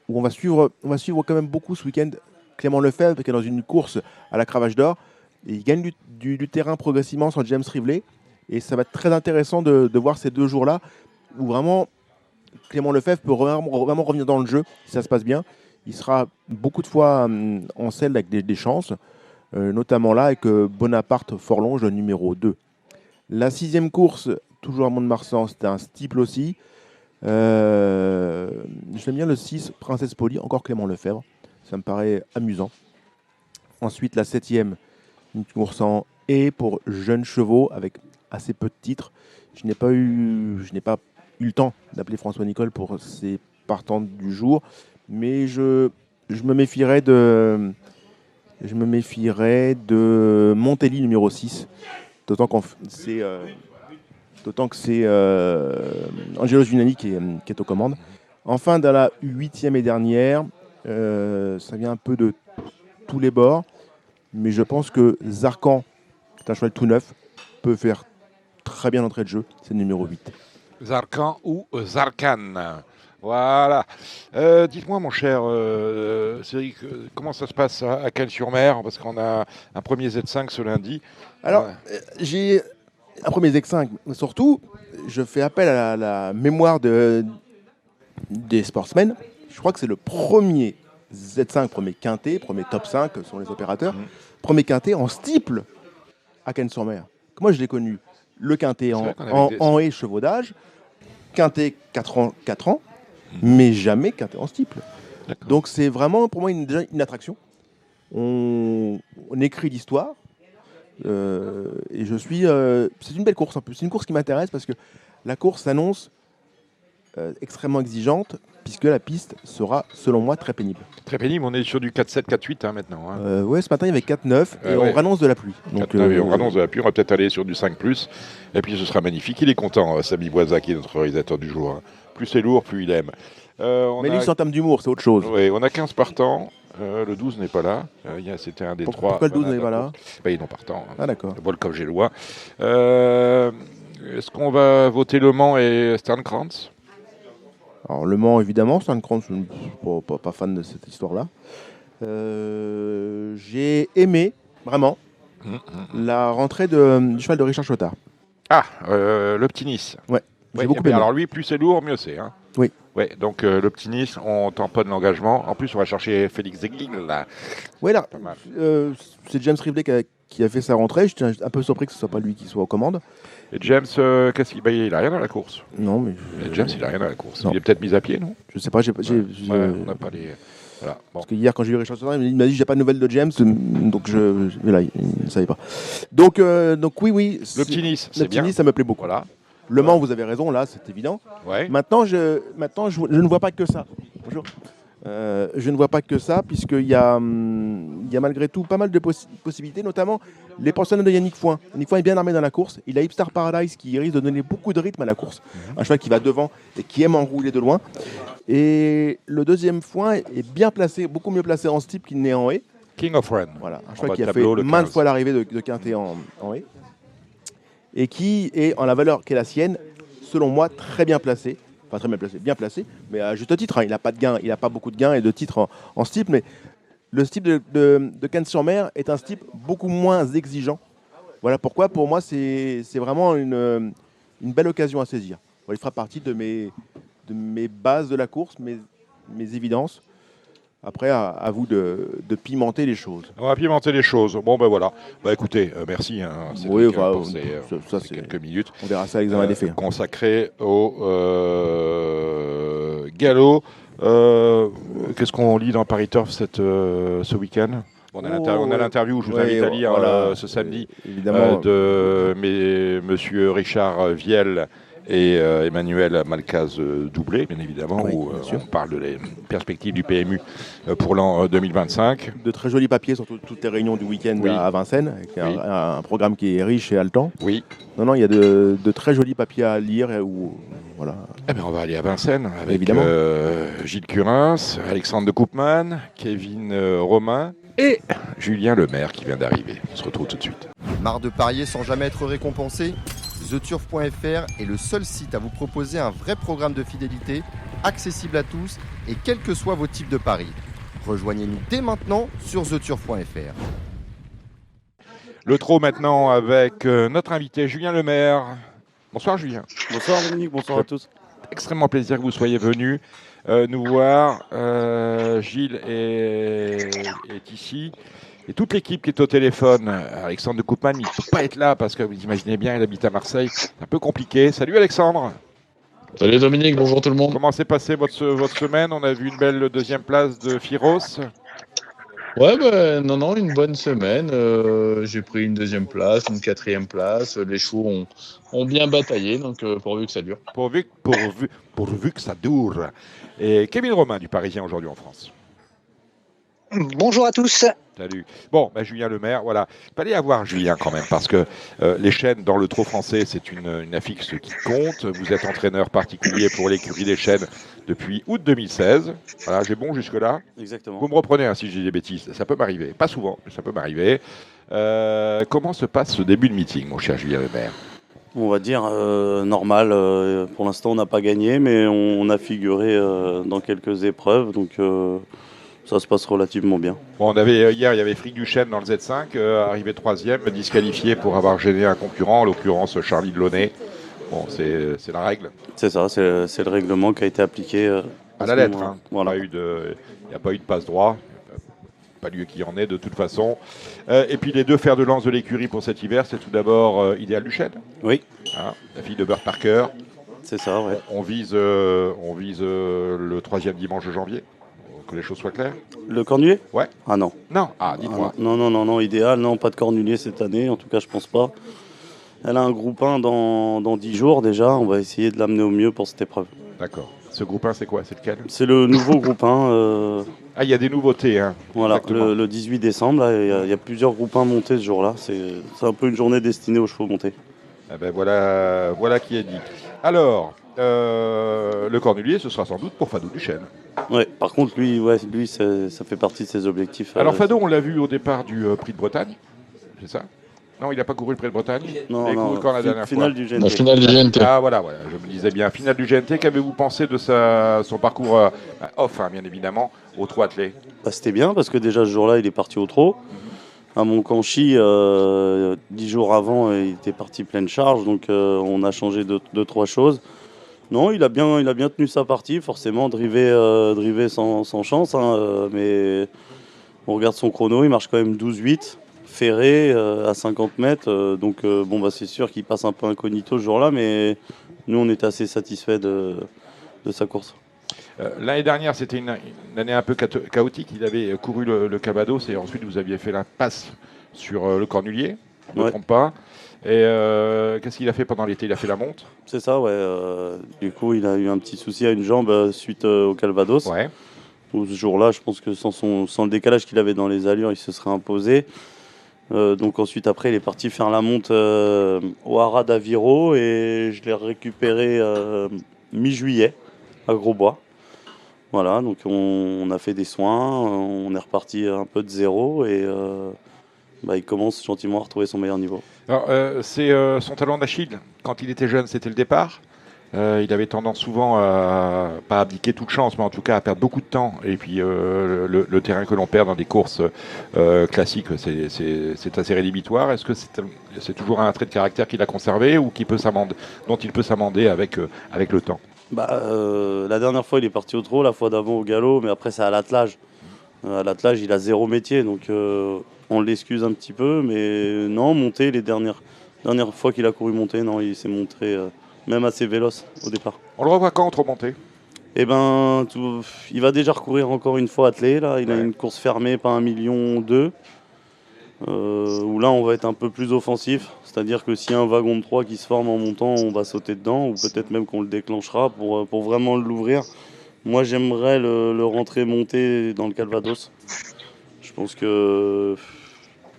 où on va suivre quand même beaucoup ce week-end Clément Lefebvre qui est dans une course à la Cravache d'Or. Et il gagne du terrain progressivement sur James Rivley. Et ça va être très intéressant de voir ces 2 jours-là où vraiment Clément Lefebvre peut vraiment revenir dans le jeu si ça se passe bien. Il sera beaucoup de fois en selle avec des chances, notamment là avec Bonaparte Forlonge, le numéro 2. La 6e course, toujours à Mont-de-Marsan, c'était un steeple aussi. J'aime bien le 6, Princesse Polly, encore Clément Lefebvre. Ça me paraît amusant. Ensuite, la 7e, une course en E pour jeunes chevaux avec assez peu de titres. Je n'ai pas eu le temps d'appeler François Nicole pour ces partants du jour, mais je me méfierais de Montelli numéro 6, d'autant que c'est Angelo Zunani qui est aux commandes. Enfin, dans la 8e et dernière, ça vient un peu de tous les bords, mais je pense que Zarkan, qui est un cheval tout neuf, peut faire très bien l'entrée de jeu. C'est le numéro 8. Zarkan ou Zarkan. Voilà. Dites-moi, mon cher Cédric, comment ça se passe à Cagnes-sur-Mer? Parce qu'on a un premier Z5 ce lundi. Alors, j'ai un premier Z5, mais surtout, je fais appel à la mémoire des sportsmen. Je crois que c'est le premier Z5, premier quintet, premier top 5, sont les opérateurs. Premier quintet en steeple à Cagnes-sur-Mer. Moi, je l'ai connu. Le quintet en haie chevaux d'âge, quintet 4 ans, mais jamais quintet en steeple. Donc c'est vraiment pour moi déjà une attraction. On écrit l'histoire et je suis. C'est une belle course en plus. C'est une course qui m'intéresse parce que la course s'annonce extrêmement exigeante puisque la piste sera, selon moi, très pénible. Très pénible, on est sur du 4-7, 4-8 hein, maintenant. Hein. Ouais, ce matin il y avait 4-9 et on rannonce de la pluie. Donc, on rannonce de la pluie, on va peut-être aller sur du 5+, et puis ce sera magnifique. Il est content, Samy Boisa, qui est notre réalisateur du jour. Hein. Plus c'est lourd, plus il aime. Mais lui, c'est en termes d'humour, c'est autre chose. Oui, on a 15 partants. Le 12 n'est pas là. C'était un des 3. Pourquoi le 12 n'est pas là? Il est non partant. Ah, d'accord. Volkov Gélois. Est-ce qu'on va voter Le Mans et Sternkrantz? Alors, Le Mans, évidemment, Sternkrantz, je ne suis pas fan de cette histoire-là. J'ai aimé, vraiment, la rentrée du cheval de Richard Chotard. Ah, le Petit Nice. Ouais, j'ai Ouais, beaucoup mais aimé. alors lui, plus c'est lourd, mieux c'est. Hein. Oui. Ouais, donc le Petit Nice, on tamponne l'engagement. En plus, on va chercher Félix Zegling, là. Ouais, là, Pas mal. c'est James Rivley qui a fait sa rentrée. Je suis un peu surpris que ce soit pas lui qui soit aux commandes. Et James, qu'est-ce qu'il il a rien dans la course. Non, mais Et James, il a rien dans la course. Non. Il est peut-être mis à pied, non je sais pas. Ouais, on n'a pas les. Voilà. Bon. Parce que hier, quand j'ai vu Richard Chotard, il m'a dit j'ai pas de nouvelles de James, donc voilà, il ne savait pas. Donc oui, Le Petit Nice, le c'est Petit bien. Nice, ça me plaît beaucoup. Voilà. Le Mans, vous avez raison, là, c'est évident. Ouais. Maintenant, je ne vois pas que ça. Bonjour. Je ne vois pas que ça, puisqu'il y a malgré tout pas mal de possibilités, notamment les pensionnaires de Yannick Foin. Yannick Foin est bien armé dans la course. Il a Hipstar Paradise qui risque de donner beaucoup de rythme à la course. Un cheval qui va devant et qui aime enrouler de loin. Et le deuxième Foin est bien placé, beaucoup mieux placé en steeple qu'il n'est en haie. King of Run. Voilà, un En cheval bas qui de a tableau, fait le maintes 15. fois l'arrivée de Quintet en haie. Et qui est en la valeur qu'est la sienne, selon moi, très bien placé. Enfin, très bien placé, mais à juste titre. Hein. Il n'a pas de gains, il n'a pas beaucoup de gains et de titres en steeple, mais le steeple de Cannes-sur-Mer est un steeple beaucoup moins exigeant. Voilà pourquoi, pour moi, c'est vraiment une belle occasion à saisir. Bon, il fera partie de mes bases de la course, mes évidences. Après, à vous de pimenter les choses. On va pimenter les choses. Bon, ben voilà. Bah écoutez, merci. Hein, Oui, Cédric, enfin, pour ça, ces c'est- quelques minutes. On verra ça à l'examen des faits. Consacré au galop. Qu'est-ce qu'on lit dans Paris Turf ce week-end? On a l'interview où je vous Oui, invite à lire voilà. ce samedi Évidemment. de monsieur Richard Viel et Emmanuel Malcaz doublé, bien évidemment, Oui, où bien sûr. on parle de les perspectives du PMU pour l'an 2025. De très jolis papiers sur toutes les réunions du week-end Oui. à Vincennes, avec Oui. un programme qui est riche et haletant. Oui. Non, il y a de très jolis papiers à lire. Voilà. Eh bien, on va aller à Vincennes avec Évidemment. Gilles Curins, Alexandre de Koopman, Kevin Romain et Julien Lemaire qui vient d'arriver. On se retrouve tout de suite. Marre de parier sans jamais être récompensé? TheTurf.fr est le seul site à vous proposer un vrai programme de fidélité, accessible à tous et quels que soient vos types de paris. Rejoignez-nous dès maintenant sur TheTurf.fr. Le trot maintenant avec notre invité Julien Lemaire. Bonsoir Julien. Bonsoir Dominique, bonsoir à tous. Extrêmement plaisir que vous soyez venu nous voir. Gilles est ici. Et toute l'équipe qui est au téléphone, Alexandre de Koopman, il ne peut pas être là parce que vous imaginez bien, il habite à Marseille. C'est un peu compliqué. Salut Alexandre. Salut Dominique, bonjour tout le monde. Comment s'est passée votre semaine? On a vu une belle deuxième place de Firos. Ouais, non, une bonne semaine. J'ai pris une deuxième place, une quatrième place. Les chevaux ont bien bataillé, donc pourvu que ça dure. Pourvu que ça dure. Et Kevin Romain du Parisien aujourd'hui en France. Bonjour à tous. Salut. Bon, Julien Lemaire, voilà. Il fallait avoir Julien quand même, parce que les chaînes dans le trot français, c'est une affixe qui compte. Vous êtes entraîneur particulier pour l'écurie des chaînes depuis août 2016. Voilà, j'ai bon jusque-là. Exactement. Vous me reprenez hein, si je dis des bêtises, ça peut m'arriver. Pas souvent, mais ça peut m'arriver. Comment se passe ce début de meeting, mon cher Julien Lemaire? On va dire normal. Pour l'instant, on n'a pas gagné, mais on a figuré dans quelques épreuves, donc ça se passe relativement bien. Bon, hier, il y avait Frick Duchesne dans le Z5, arrivé 3e, disqualifié pour avoir gêné un concurrent, en l'occurrence Charlie Delaunay. Bon, c'est la règle. C'est ça, c'est le règlement qui a été appliqué. À la lettre, hein. Voilà. Il n'y a pas eu de passe-droit. Pas lieu qu'il y en ait de toute façon. Et puis les deux fers de lance de l'écurie pour cet hiver, c'est tout d'abord Idéal Duchesne. Oui. Hein, la fille de Burt Parker. C'est ça, ouais. On vise le 3e dimanche de janvier. Que les choses soient claires. Le cornulier ? Ouais. Ah non. Non. Ah, dites-moi. Non, idéal, non, pas de cornulier cette année, en tout cas je pense pas. Elle a un groupe 1 dans 10 jours déjà, on va essayer de l'amener au mieux pour cette épreuve. D'accord. Ce groupe 1, c'est quoi? C'est lequel? C'est le nouveau groupe 1. Ah, il y a des nouveautés. Hein. Voilà, le 18 décembre, là, il y a plusieurs groupes 1 montés ce jour-là. C'est un peu une journée destinée aux chevaux montés. Eh ben voilà qui est dit. Alors, le cornulier, ce sera sans doute pour Fado Duchesne. Ouais, par contre, lui ça fait partie de ses objectifs. Alors Fado, on l'a vu au départ du Prix de Bretagne, c'est ça? Non, il n'a pas couru le Prix de Bretagne. Non, Il a couru quand la dernière finale fois du GNT. La finale du GNT. Ah voilà, je me disais bien. Finale du GNT, qu'avez-vous pensé de son parcours off, hein, bien évidemment, au trot attelé? Bah, c'était bien parce que déjà ce jour-là, il est parti au trot. à Montcanchy, 10 jours avant, il était parti pleine charge, donc on a changé deux, trois choses. Non, il a bien tenu sa partie, forcément, drivé sans chance, hein, mais on regarde son chrono, il marche quand même 12,8, ferré à 50 mètres, donc bon, bah, c'est sûr qu'il passe un peu incognito ce jour-là, mais nous, on était assez satisfaits de sa course. L'année dernière, c'était une année un peu chaotique. Il avait couru le Calvados et ensuite vous aviez fait l'impasse sur le Cornulier, je ne me trompe pas. Et qu'est-ce qu'il a fait pendant l'été? Il a fait la monte? C'est ça, ouais. Du coup, il a eu un petit souci à une jambe suite au Calvados. Ouais. Où ce jour-là, je pense que sans le décalage qu'il avait dans les allures, il se serait imposé. Donc ensuite, après, il est parti faire la monte au Haras d'Aviro et je l'ai récupéré mi-juillet à Grosbois. Voilà, donc on a fait des soins, on est reparti un peu de zéro et il commence gentiment à retrouver son meilleur niveau. Alors, c'est son talent d'Achille. Quand il était jeune, c'était le départ. Il avait tendance souvent à pas abdiquer toute chance, mais en tout cas à perdre beaucoup de temps. Et puis le terrain que l'on perd dans des courses classiques, c'est assez rédhibitoire. Est-ce que c'est toujours un trait de caractère qu'il a conservé ou dont il peut s'amender avec le temps? La dernière fois, il est parti au trot, la fois d'avant au galop, mais après, c'est à l'attelage. À l'attelage, il a zéro métier, donc on l'excuse un petit peu. Mais non, monter, les dernières fois qu'il a couru monter, non, il s'est montré même assez véloce au départ. On le revoit quand entre montée? Il va déjà recourir encore une fois attelé. Là. Il a une course fermée, pas 1,2 million. Où là, on va être un peu plus offensif. C'est-à-dire que s'il y a un wagon de 3 qui se forme en montant, on va sauter dedans, ou peut-être même qu'on le déclenchera pour vraiment l'ouvrir. Moi, j'aimerais le rentrer monter dans le Calvados. Je pense que,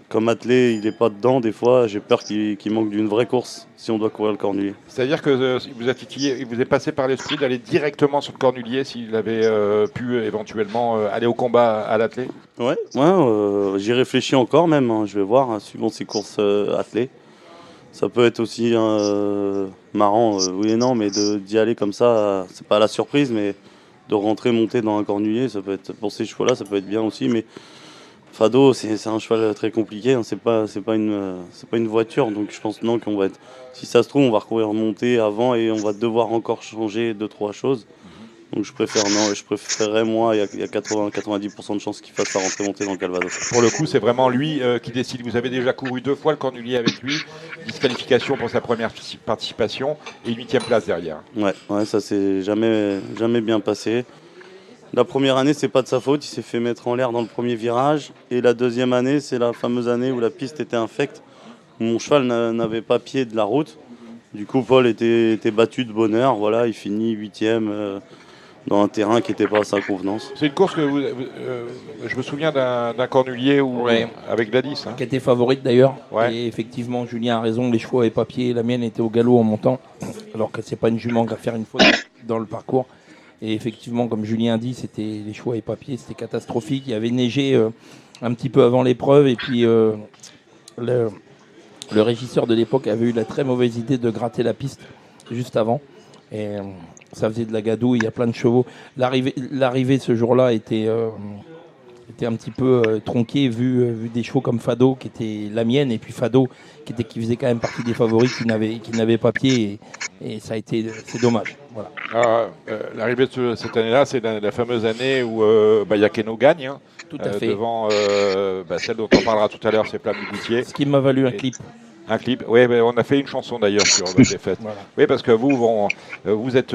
comme attelé, il n'est pas dedans. Des fois, j'ai peur qu'il manque d'une vraie course si on doit courir le Cornulier. C'est-à-dire que il vous est passé par l'esprit d'aller directement sur le Cornulier s'il avait pu éventuellement aller au combat à l'attelé? Ouais, j'y réfléchis encore même. Hein, je vais voir, hein, suivant ces courses attelées. Ça peut être aussi marrant, oui et non, mais d'y aller comme ça, c'est pas la surprise, mais de rentrer, monter dans un Cornulier, ça peut être, pour ces chevaux-là, ça peut être bien aussi. Mais Fado, c'est un cheval très compliqué, hein, c'est pas une voiture, donc je pense non qu'on va être. Si ça se trouve, on va recourir monter avant et on va devoir encore changer 2-3 choses. Donc je préférerais moi, il y a 80-90% de chances qu'il fasse sa rentrée montée dans le Calvados. Pour le coup, c'est vraiment lui qui décide. Vous avez déjà couru 2 fois le Cornulier avec lui, disqualification pour sa première participation et 8e place derrière. Ouais, ça s'est jamais bien passé. La première année, c'est pas de sa faute, il s'est fait mettre en l'air dans le premier virage. Et la deuxième année, c'est la fameuse année où la piste était infecte, où mon cheval n'avait pas pied de la route. Du coup, Paul était battu de bonheur. Voilà, il finit 8e dans un terrain qui n'était pas à sa convenance. C'est une course que je me souviens d'un Cornulier avec Gladys. Hein. Qui était favorite d'ailleurs. Ouais. Et effectivement, Julien a raison, les chevaux avaient pas pied. La mienne était au galop en montant, alors que c'est pas une jument qui va faire une faute dans le parcours. Et effectivement, comme Julien dit, les chevaux avaient pas pied, c'était catastrophique. Il y avait neigé un petit peu avant l'épreuve et puis le régisseur de l'époque avait eu la très mauvaise idée de gratter la piste juste avant. Et ça faisait de la gadouille, il y a plein de chevaux. L'arrivée ce jour-là était un petit peu tronquée vu des chevaux comme Fado qui était la mienne et puis Fado qui faisait quand même partie des favoris qui n'avaient pas pied et ça a été c'est dommage. Voilà. L'arrivée de cette année-là, c'est la fameuse année où Yakeno gagne. Hein, tout à fait. Devant celle dont on parlera tout à l'heure, c'est Plat-Goutier. Ce qui m'a valu un clip. Un clip, oui, on a fait une chanson d'ailleurs sur votre défaite. Voilà. Oui, parce que vous êtes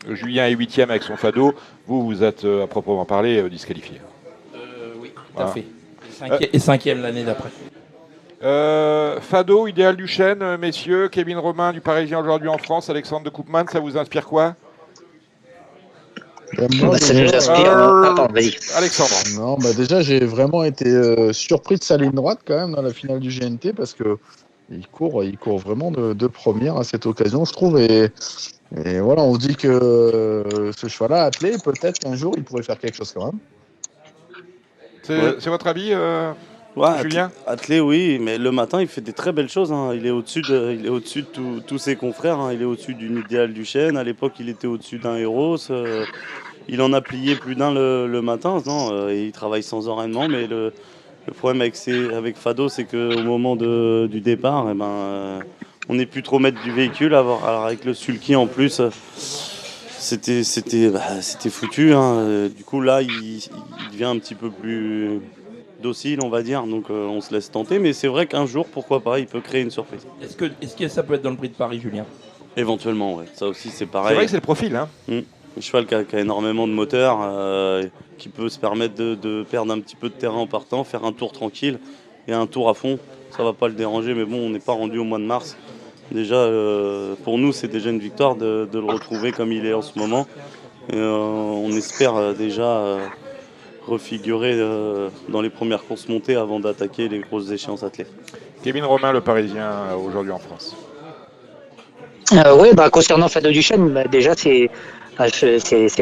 Julien est 8e avec son Fado, vous êtes à proprement parler disqualifié. Oui, tout à fait. Et 5e l'année d'après. Fado, idéal du chêne, messieurs, Kevin Romain du Parisien aujourd'hui en France, Alexandre de Koopman, ça vous inspire quoi? Ça nous inspire. Alexandre. Non, déjà j'ai vraiment été surpris de sa ligne droite quand même dans la finale du GNT parce que il court vraiment de première à cette occasion, je trouve. Et voilà, on se dit que ce cheval-là, attelé, peut-être qu'un jour il pourrait faire quelque chose quand même. C'est votre avis, Julien? Attelé, oui, mais le matin il fait des très belles choses. Hein. Il est au-dessus de tous ses confrères. Hein. Il est au-dessus d'une idéale du chêne. À l'époque, il était au-dessus d'un héros. Il en a plié plus d'un le matin, non, et il travaille sans enraînement, mais Le problème avec Fado, c'est qu'au moment du départ, on n'est plus trop maître du véhicule. Alors avec le sulky en plus, c'était foutu. Hein. Du coup là, il devient un petit peu plus docile, on va dire. Donc on se laisse tenter. Mais c'est vrai qu'un jour, pourquoi pas, il peut créer une surprise. Est-ce que ça peut être dans le prix de Paris, Julien? Éventuellement, ouais. Ça aussi, c'est pareil. C'est vrai que c'est le profil. Hein. Un cheval qui a énormément de moteur, qui peut se permettre de perdre un petit peu de terrain en partant, faire un tour tranquille et un tour à fond. Ça va pas le déranger, mais bon, on n'est pas rendu au mois de mars. Déjà, pour nous, c'est déjà une victoire de le retrouver comme il est en ce moment. Et, on espère déjà refigurer dans les premières courses montées avant d'attaquer les grosses échéances attelées. Kevin Romain, le Parisien, aujourd'hui en France. Oui, concernant Fado Duchesne, déjà c'est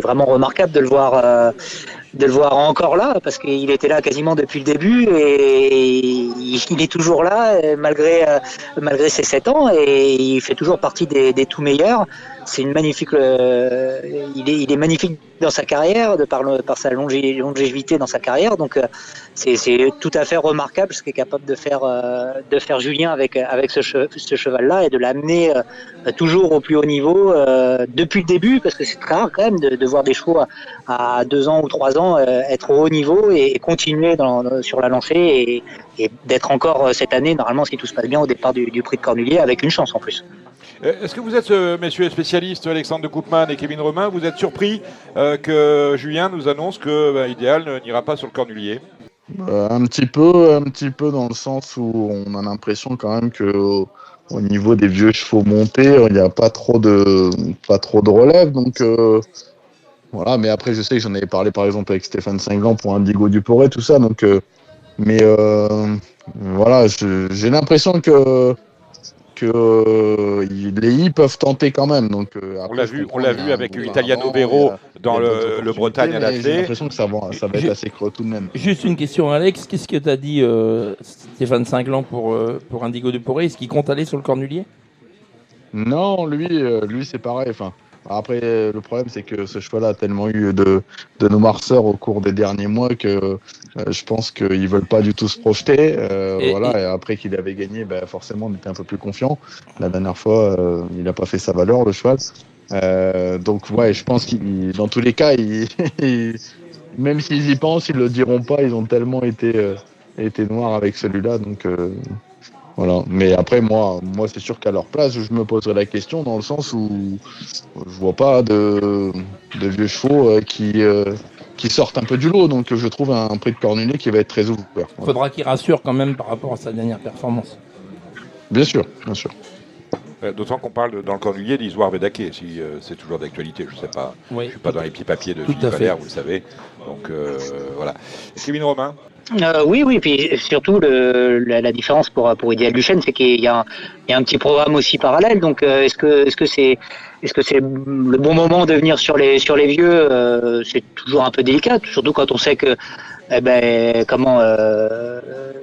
vraiment remarquable de le voir encore là, parce qu'il était là quasiment depuis le début et il est toujours là malgré ses 7 ans et il fait toujours partie des tout meilleurs. C'est une magnifique, il est magnifique dans sa carrière, par sa longévité dans sa carrière. Donc c'est tout à fait remarquable ce qu'est capable de faire Julien avec ce cheval-là et de l'amener toujours au plus haut niveau depuis le début, parce que c'est très rare quand même de voir des chevaux à 2 ans ou 3 ans être au haut niveau et continuer sur la lancée et d'être encore cette année, normalement, si tout se passe bien, au départ du prix de Cornulier, avec une chance en plus. Est-ce que vous êtes, messieurs spécialistes, Alexandre de Koopman et Kevin Romain, vous êtes surpris que Julien nous annonce que Idéal n'ira pas sur le Cornulier? Un petit peu dans le sens où on a l'impression quand même que au niveau des vieux chevaux montés, il n'y a pas trop de relève. Donc voilà, mais après je sais que j'en avais parlé par exemple avec Stéphane Singlan pour Indigo Duporé, tout ça. Donc voilà, j'ai l'impression que les I peuvent tenter quand même. Donc, après, on l'a vu avec Italiano Vero dans le Bretagne à l'athlée. J'ai l'impression que ça va être assez creux tout de même. Juste une question, Alex. Qu'est-ce que tu as dit Stéphane Singlan pour Indigo Duporé? Est-ce qu'il compte aller sur le Cornulier? Non, lui c'est pareil. Enfin, après, le problème, c'est que ce cheval a tellement eu de noirceurs au cours des derniers mois que je pense qu'ils ne veulent pas du tout se projeter. Et après qu'il avait gagné, forcément, on était un peu plus confiant. La dernière fois, il n'a pas fait sa valeur, le cheval. Donc, ouais, je pense que dans tous les cas, même s'ils y pensent, ils ne le diront pas. Ils ont tellement été noirs avec celui-là. Donc, voilà. Mais après, moi, c'est sûr qu'à leur place, je me poserais la question dans le sens où je vois pas de vieux chevaux qui sortent un peu du lot. Donc, je trouve un prix de Cornulier qui va être très ouvert. Voilà. Il faudra qu'il rassure quand même par rapport à sa dernière performance. Bien sûr, bien sûr. D'autant qu'on parle dans le Cornulier d'Isoire Védaké, si c'est toujours d'actualité, je ne sais pas. Oui. Je ne suis pas dans les petits papiers de Philippe Valère, vous le savez. Donc, voilà. Kevin Romain. Oui, puis surtout la différence pour Idéal Duchesne, c'est qu'il y a un petit programme aussi parallèle. Donc est-ce que c'est le bon moment de venir sur les vieux? C'est toujours un peu délicat, surtout quand on sait que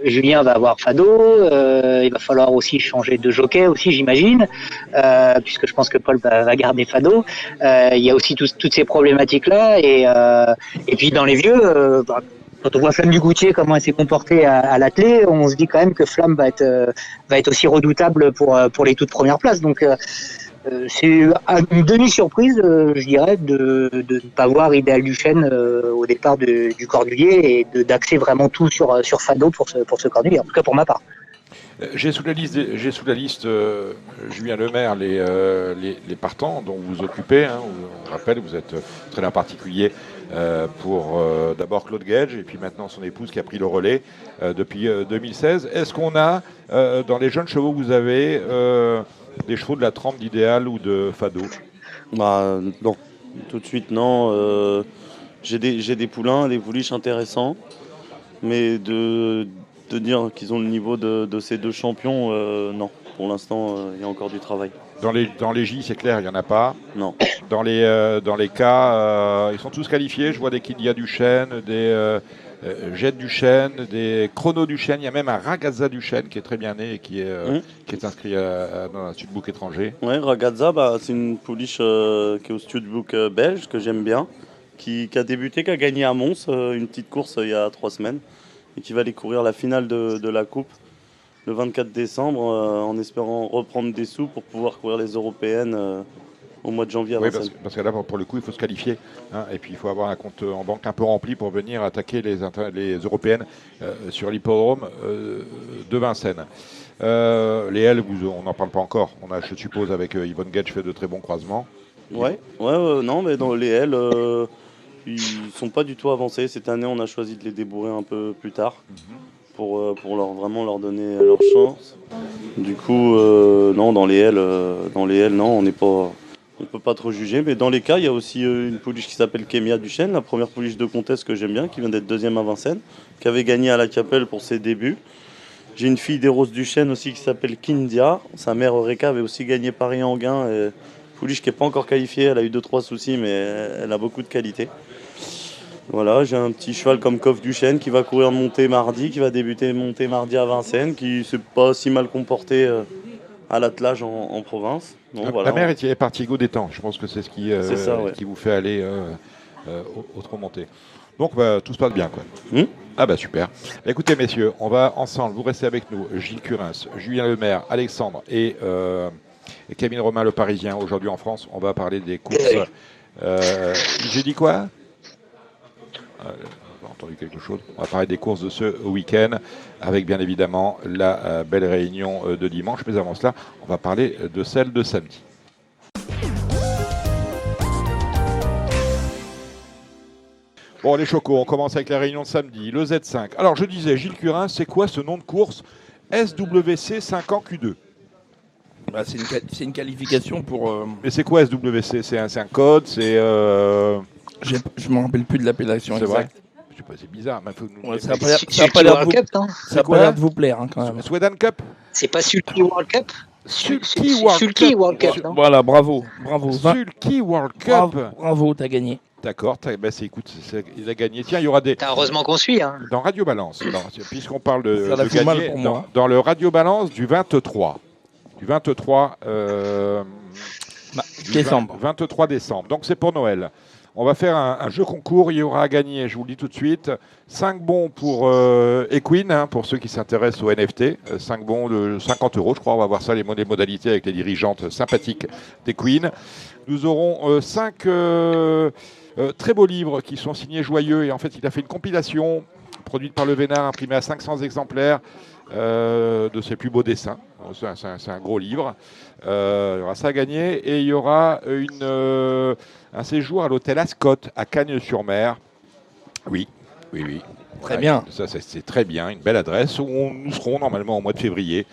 Julien va avoir Fado, il va falloir aussi changer de jockey aussi, j'imagine, puisque je pense que Paul va garder Fado. Il y a aussi toutes ces problématiques là et puis dans les vieux. Quand on voit Flamme du Goutier, comment elle s'est comportée à l'attelé, on se dit quand même que Flamme va être aussi redoutable pour les toutes premières places. Donc c'est une demi-surprise, je dirais, de ne pas voir Idéal Duchesne au départ du Cornulier et d'axer vraiment tout sur Fado pour ce Cornulier, en tout cas pour ma part. J'ai sous la liste Julien Lemaire les partants dont vous vous occupez. Hein, on rappelle, vous êtes entraîneur particulier pour d'abord Claude Gage et puis maintenant son épouse qui a pris le relais depuis 2016. Est-ce qu'on a dans les jeunes chevaux que vous avez des chevaux de la trempe d'Idéal ou de Fado? Non, tout de suite non. J'ai des poulains, des pouliches intéressants, mais de dire qu'ils ont le niveau de ces deux champions, non. Pour l'instant, il y a encore du travail. Dans les J, c'est clair, il n'y en a pas. Non. Dans les K, ils sont tous qualifiés. Je vois des Kydia Duchesne, des Jet Duchesne, des Chrono Duchesne. Il y a même un Ragazza Duchesne qui est très bien né et qui est inscrit dans un studbook étranger. Oui, Ragazza, c'est une pouliche qui est au studbook belge, que j'aime bien, qui a débuté, qui a gagné à Mons, une petite course il y a 3 semaines. et qui va aller courir la finale de la Coupe le 24 décembre en espérant reprendre des sous pour pouvoir courir les européennes au mois de janvier à Oui, Vincennes. parce que là, pour le coup, il faut se qualifier. Hein, et puis, il faut avoir un compte en banque un peu rempli pour venir attaquer les européennes sur l'hippodrome de Vincennes. Les L, on n'en parle pas encore. On a, je suppose, avec Yvonne Getsch, fait de très bons croisements. Non, mais dans les L, ils sont pas du tout avancés. Cette année, on a choisi de les débourrer un peu plus tard pour vraiment leur donner leur chance. Du coup, non, dans les L, non, on peut pas trop juger. Mais dans les cas, il y a aussi une pouliche qui s'appelle Kémia Duchesne, la première pouliche de Comtesse que j'aime bien, qui vient d'être deuxième à Vincennes, qui avait gagné à la Capelle pour ses débuts. J'ai une fille des Roses Duchesne aussi qui s'appelle Kindia. Sa mère Eureka avait aussi gagné Paris-Anguin. Pouliche qui n'est pas encore qualifiée, elle a eu 2-3 soucis, mais elle a beaucoup de qualité. Voilà, j'ai un petit cheval comme Coff Duchesne qui va courir montée mardi, qui va débuter montée mardi à Vincennes, qui s'est pas si mal comporté à l'attelage en province. Donc, La mère est partie go des temps. Je pense que c'est ce qui vous fait aller trop monter. Donc tout se passe bien, quoi. Ah bah super. Écoutez messieurs, on va ensemble, vous restez avec nous, Gilles Curins, Julien Lemaire, Alexandre et Camille Romain le Parisien. Aujourd'hui en France, on va parler des courses. J'ai dit quoi? J'ai entendu quelque chose. On va parler des courses de ce week-end avec bien évidemment la belle réunion de dimanche. Mais avant cela, on va parler de celle de samedi. Bon, les chocos, on commence avec la réunion de samedi, le Z5. Alors, je disais, Gilles Curins, c'est quoi ce nom de course SWC 5 ans Q2? Bah, c'est une qualification pour... Mais c'est quoi SWC? C'est un code? C'est... Je ne me rappelle plus de l'appellation exacte. Je sais pas, c'est bizarre. Mais ça n'a pas l'air de vous plaire, hein, quand même. Sweden Cup? C'est pas Sulky World Cup? Sulky World Cup, non? Voilà, bravo. Sulky World Cup. Bravo, t'as gagné. D'accord, écoute, il a gagné. Tiens, il y aura des... Heureusement qu'on suit. Hein. Dans Radio Balance, puisqu'on parle de gagner, mal pour moi. Dans le Radio Balance du 23. Du 23 décembre. 23 décembre. Donc c'est pour Noël. On va faire un jeu concours. Il y aura à gagner, je vous le dis tout de suite, 5 bons pour Equine, hein, pour ceux qui s'intéressent aux NFT. 5 bons de 50 €, je crois. On va voir ça, les modalités avec les dirigeantes sympathiques d'Equine. Nous aurons 5 très beaux livres qui sont signés Joyeux. Et en fait, il a fait une compilation produite par Le Vénard, imprimée à 500 exemplaires de ses plus beaux dessins. C'est un gros livre. Il y aura ça à gagner. Et il y aura un séjour à l'hôtel Ascot à Cagnes-sur-Mer. Oui. Très bien. Ça, c'est très bien. Une belle adresse où nous serons normalement au mois de février.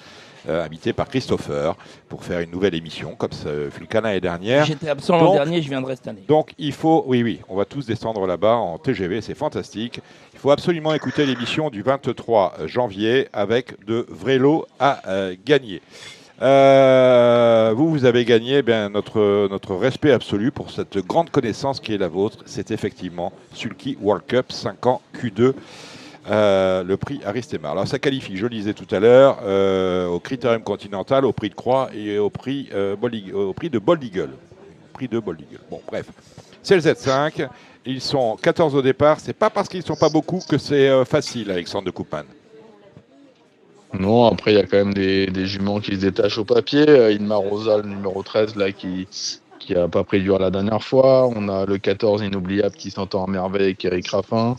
Invité par Christopher pour faire une nouvelle émission, comme ça fut le cas l'année dernière. J'étais absent l'an dernier, je viendrai cette année. Donc il faut, oui, on va tous descendre là-bas en TGV, c'est fantastique. Il faut absolument écouter l'émission du 23 janvier avec de vrais lots à gagner. Vous avez gagné notre respect absolu pour cette grande connaissance qui est la vôtre. C'est effectivement Sulky World Cup 5 ans Q2. Le prix Aristemar. Alors ça qualifie, je le disais tout à l'heure, au Critérium Continental, au prix de Croix et au prix de Bold Eagle. Bon, bref. C'est le Z5. Ils sont 14 au départ. C'est pas parce qu'ils ne sont pas beaucoup que c'est facile, Alexandre de Koopman. Non, après, il y a quand même des juments qui se détachent au papier. Inma Rosa, le numéro 13, là, qui n'a pas pris dur la dernière fois. On a le 14 Inoubliable qui s'entend à merveille avec Eric Raffin.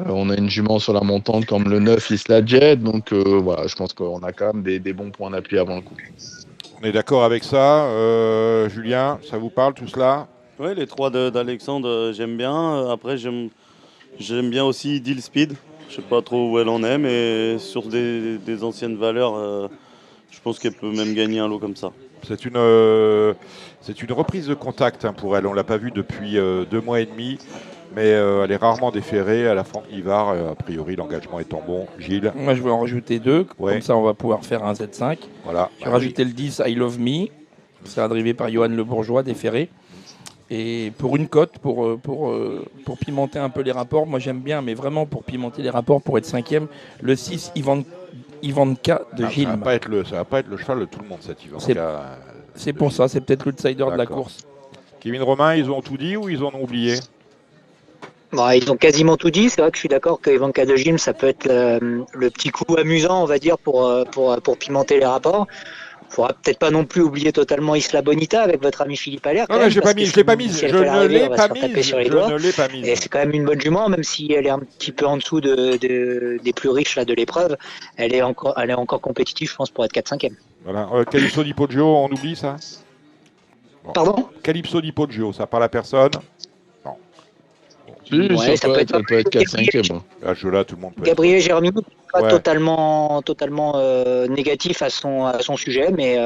On a une jument sur la montante comme le 9 Isla Jet. Donc voilà, je pense qu'on a quand même des bons points d'appui avant le coup. On est d'accord avec ça. Julien, ça vous parle tout cela? Oui, les 3 d'Alexandre, j'aime bien. Après, j'aime bien aussi Deal Speed. Je ne sais pas trop où elle en est, mais sur des anciennes valeurs, je pense qu'elle peut même gagner un lot comme ça. C'est une reprise de contact pour elle. On ne l'a pas vue depuis 2 mois et demi. Mais elle est rarement déférée à la Franck Nivard. A priori, l'engagement étant bon. Gilles? Moi, je vais en rajouter 2. Ouais. Comme ça, on va pouvoir faire un Z5. Voilà. Je vais rajouter le 10 I Love Me. C'est drivé par Johan Le Bourgeois, déféré. Et pour une cote, pour pimenter un peu les rapports, moi j'aime bien, mais vraiment pour pimenter les rapports, pour être 5e, le 6 Ivanka de Gilles. Ça va pas être le cheval de tout le monde, cet Ivanka. C'est pour ça, c'est peut-être l'outsider de la course. Kevin Romain, ils ont tout dit ou ils en ont oublié? Bon, ils ont quasiment tout dit. C'est vrai que je suis d'accord que Ivanka de Gym, ça peut être le petit coup amusant, on va dire, pour pimenter les rapports. Il faudra peut-être pas non plus oublier totalement Isla Bonita avec votre ami Philippe Allaire. Non, mais je l'ai pas mise. Je ne l'ai pas mise. Je ne l'ai pas mise. Et c'est quand même une bonne jument, même si elle est un petit peu en dessous des plus riches là, de l'épreuve. Elle est encore compétitive, je pense, pour être 4-5e. Voilà. Calypso di Poggio, on oublie ça? Bon. Pardon? Calypso di Poggio, ça parle à personne? Non. Ouais, ça peut être 4-5e. À ce jeu-là, tout le monde peut. Gabriel Germini, pas totalement négatif à son sujet, mais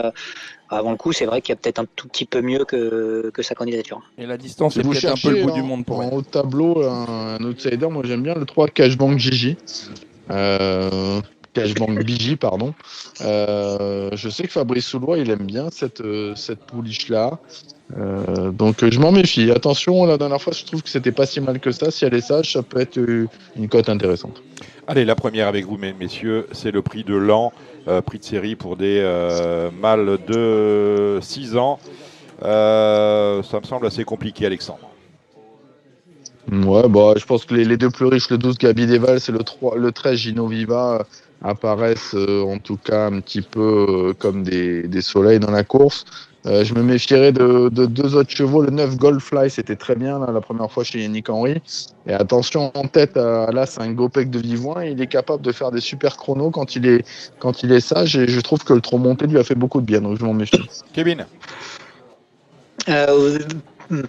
avant le coup, c'est vrai qu'il y a peut-être un tout petit peu mieux que sa candidature. Et la distance, c'est Vous peut-être un peu cherchez le bout du monde pour elle. en haut de tableau un outsider, moi j'aime bien le 3 Cashbank Gigi. Cashbank Bigi, pardon. Je sais que Fabrice Soulois, il aime bien cette pouliche-là. Donc je m'en méfie. Attention, la dernière fois, je trouve que c'était pas si mal que ça. Si elle est sage, ça peut être une cote intéressante. Allez, la première avec vous, messieurs, c'est le prix de l'an, prix de série pour des mâles de 6 ans. Ça me semble assez compliqué, Alexandre. Ouais, bah, je pense que les deux plus riches, le 12 Gabi Deval et le 13 Gino Viva, apparaissent en tout cas un petit peu comme des soleils dans la course. Je me méfierais de deux autres chevaux. Le 9 Goldfly, c'était très bien là, la première fois chez Yannick Henry. Et attention en tête, là c'est un Gopek de Vivoin. Il est capable de faire des super chronos quand il est sage. Et je trouve que le trop monté lui a fait beaucoup de bien. Donc je m'en méfie. Kevin.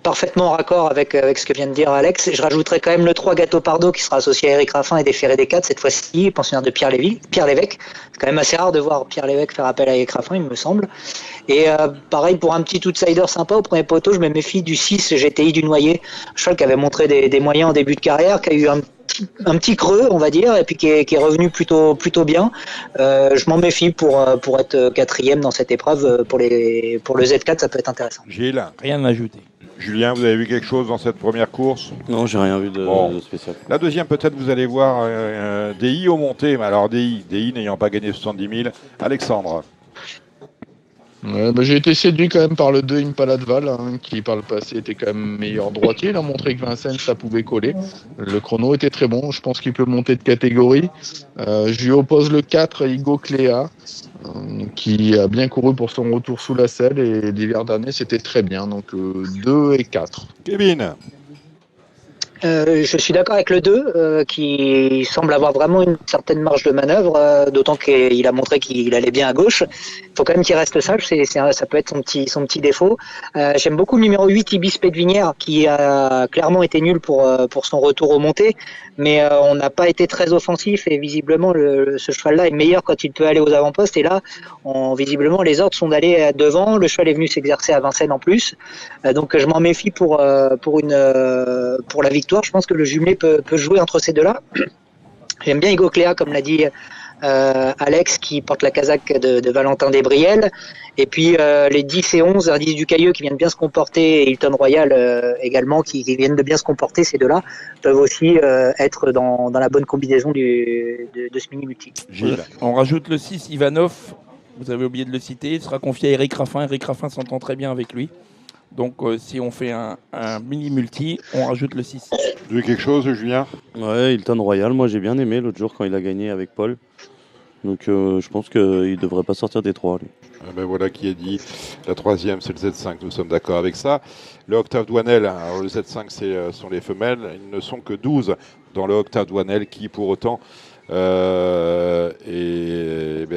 Parfaitement en raccord avec ce que vient de dire Alex. Je rajouterais quand même le 3 Gâteau Pardo qui sera associé à Eric Raffin et déféré des 4 cette fois-ci, pensionnaire de Pierre Lévesque. C'est quand même assez rare de voir Pierre Lévesque faire appel à Eric Raffin, il me semble. Et pareil, pour un petit outsider sympa au premier poteau, je me méfie du 6 GTI du Noyer, un cheval qui avait montré des moyens en début de carrière, qui a eu un petit creux, on va dire, et puis qui est revenu plutôt bien. Je m'en méfie pour être 4e dans cette épreuve. Pour le Z4, ça peut être intéressant. Gilles. Rien à ajouter. Julien, vous avez vu quelque chose dans cette première course? Non, j'ai rien vu de spécial. La deuxième, peut-être vous allez voir DI au monté. Mais alors DI n'ayant pas gagné 70 000. Alexandre. Ouais, bah, j'ai été séduit quand même par le 2 Impala de Val, qui par le passé était quand même meilleur droitier. Il a montré que Vincennes, ça pouvait coller. Le chrono était très bon. Je pense qu'il peut monter de catégorie. Je lui oppose le 4 Igo Cléa, qui a bien couru pour son retour sous la selle. Et l'hiver dernier, c'était très bien. Donc 2 et 4. Kevin. Je suis d'accord avec le 2 qui semble avoir vraiment une certaine marge de manœuvre, d'autant qu'il a montré qu'il allait bien à gauche. Il faut quand même qu'il reste sage, ça peut être son petit défaut. J'aime beaucoup le numéro 8 Ibis Pédvinière qui a clairement été nul pour son retour au monté, mais on n'a pas été très offensif et visiblement ce cheval-là est meilleur quand il peut aller aux avant-postes et là visiblement les ordres sont d'aller devant. Le cheval est venu s'exercer à Vincennes en plus, donc je m'en méfie pour la victoire. Je pense que le jumelé peut jouer entre ces deux-là. J'aime bien Igo Cléa, comme l'a dit Alex, qui porte la casaque de Valentin Desbriel. Et puis les 10 et 11, Indice du Cailleux, qui viennent bien se comporter, et Hilton Royal également, qui viennent de bien se comporter, ces deux-là, peuvent aussi être dans la bonne combinaison de ce mini-multi. On rajoute le 6 Ivanov, vous avez oublié de le citer, il sera confié à Eric Raffin. Eric Raffin s'entend très bien avec lui. Donc si on fait un mini-multi, on rajoute le 6. Vous avez quelque chose, Julien? Ouais, Hilton Royal, moi j'ai bien aimé l'autre jour quand il a gagné avec Paul. Donc je pense qu'il ne devrait pas sortir des 3. Lui. Ben voilà qui est dit. La troisième, c'est le Z5, nous sommes d'accord avec ça. Le Octave Douanel, alors le Z5, sont les femelles. Ils ne sont que 12 dans le Octave Douanel qui, pour autant, est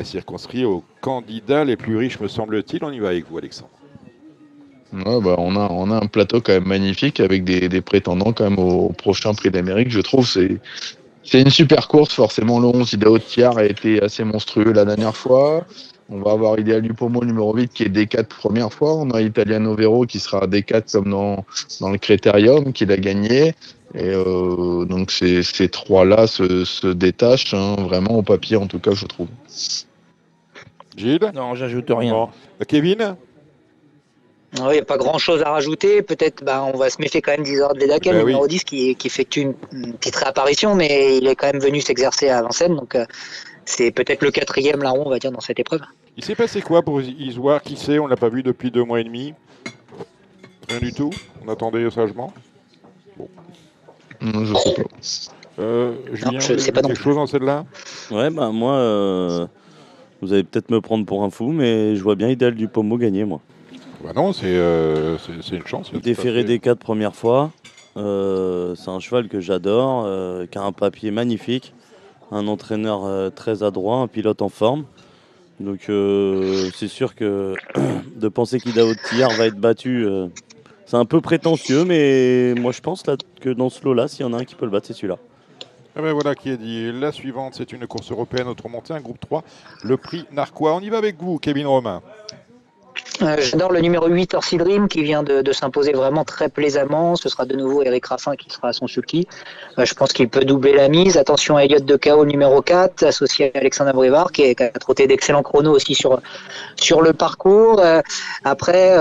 circonscrit aux candidats les plus riches, me semble-t-il. On y va avec vous, Alexandre. Ouais, bah, on a un plateau quand même magnifique avec des prétendants quand même au prochain prix d'Amérique. Je trouve c'est une super course. Forcément, le 11 Idaho Tiar a été assez monstrueux la dernière fois. On va avoir Ideal du Pomo numéro 8 qui est D4 première fois. On a Italiano Vero qui sera D4 comme dans le Critérium qu'il a gagné. Et donc ces trois-là se détachent vraiment au papier en tout cas je trouve. Gilles? Non, j'ajoute rien. Bon. Kevin? Il n'y a pas grand-chose à rajouter. Peut-être on va se méfier quand même d'Isidore de Ledakel, le numéro 10, qui effectue une petite réapparition, mais il est quand même venu s'exercer à Vincennes. Donc c'est peut-être le 4e larron, on va dire, dans cette épreuve. Il s'est passé quoi pour Isoire? Qui sait? On ne l'a pas vu depuis 2 mois et demi. Rien du tout? On attendait sagement. Bon. Je sais pas. Julien, je sais pas non quelque chose dans celle-là? Ouais, bah moi, vous allez peut-être me prendre pour un fou, mais je vois bien Idéal du Pommeau gagner, moi. Bah non, c'est une chance. Déféré des 4 premières fois. C'est un cheval que j'adore, qui a un papier magnifique, un entraîneur très adroit, un pilote en forme. Donc c'est sûr que de penser qu'Idaho Tillard va être battu, c'est un peu prétentieux, mais moi je pense là, que dans ce lot-là, s'il y en a un qui peut le battre, c'est celui-là. Ah ben voilà qui est dit. La suivante, c'est une course européenne autrement un groupe 3, le prix Narquois. On y va avec vous, Kevin Romain. J'adore le numéro 8, Orsi Dream, qui vient de s'imposer vraiment très plaisamment. Ce sera de nouveau Eric Raffin qui sera à son sulky. Je pense qu'il peut doubler la mise. Attention à Elliott de KO, numéro 4, associé à Alexandre Brivard, qui a trotté d'excellents chronos aussi sur le parcours. Après,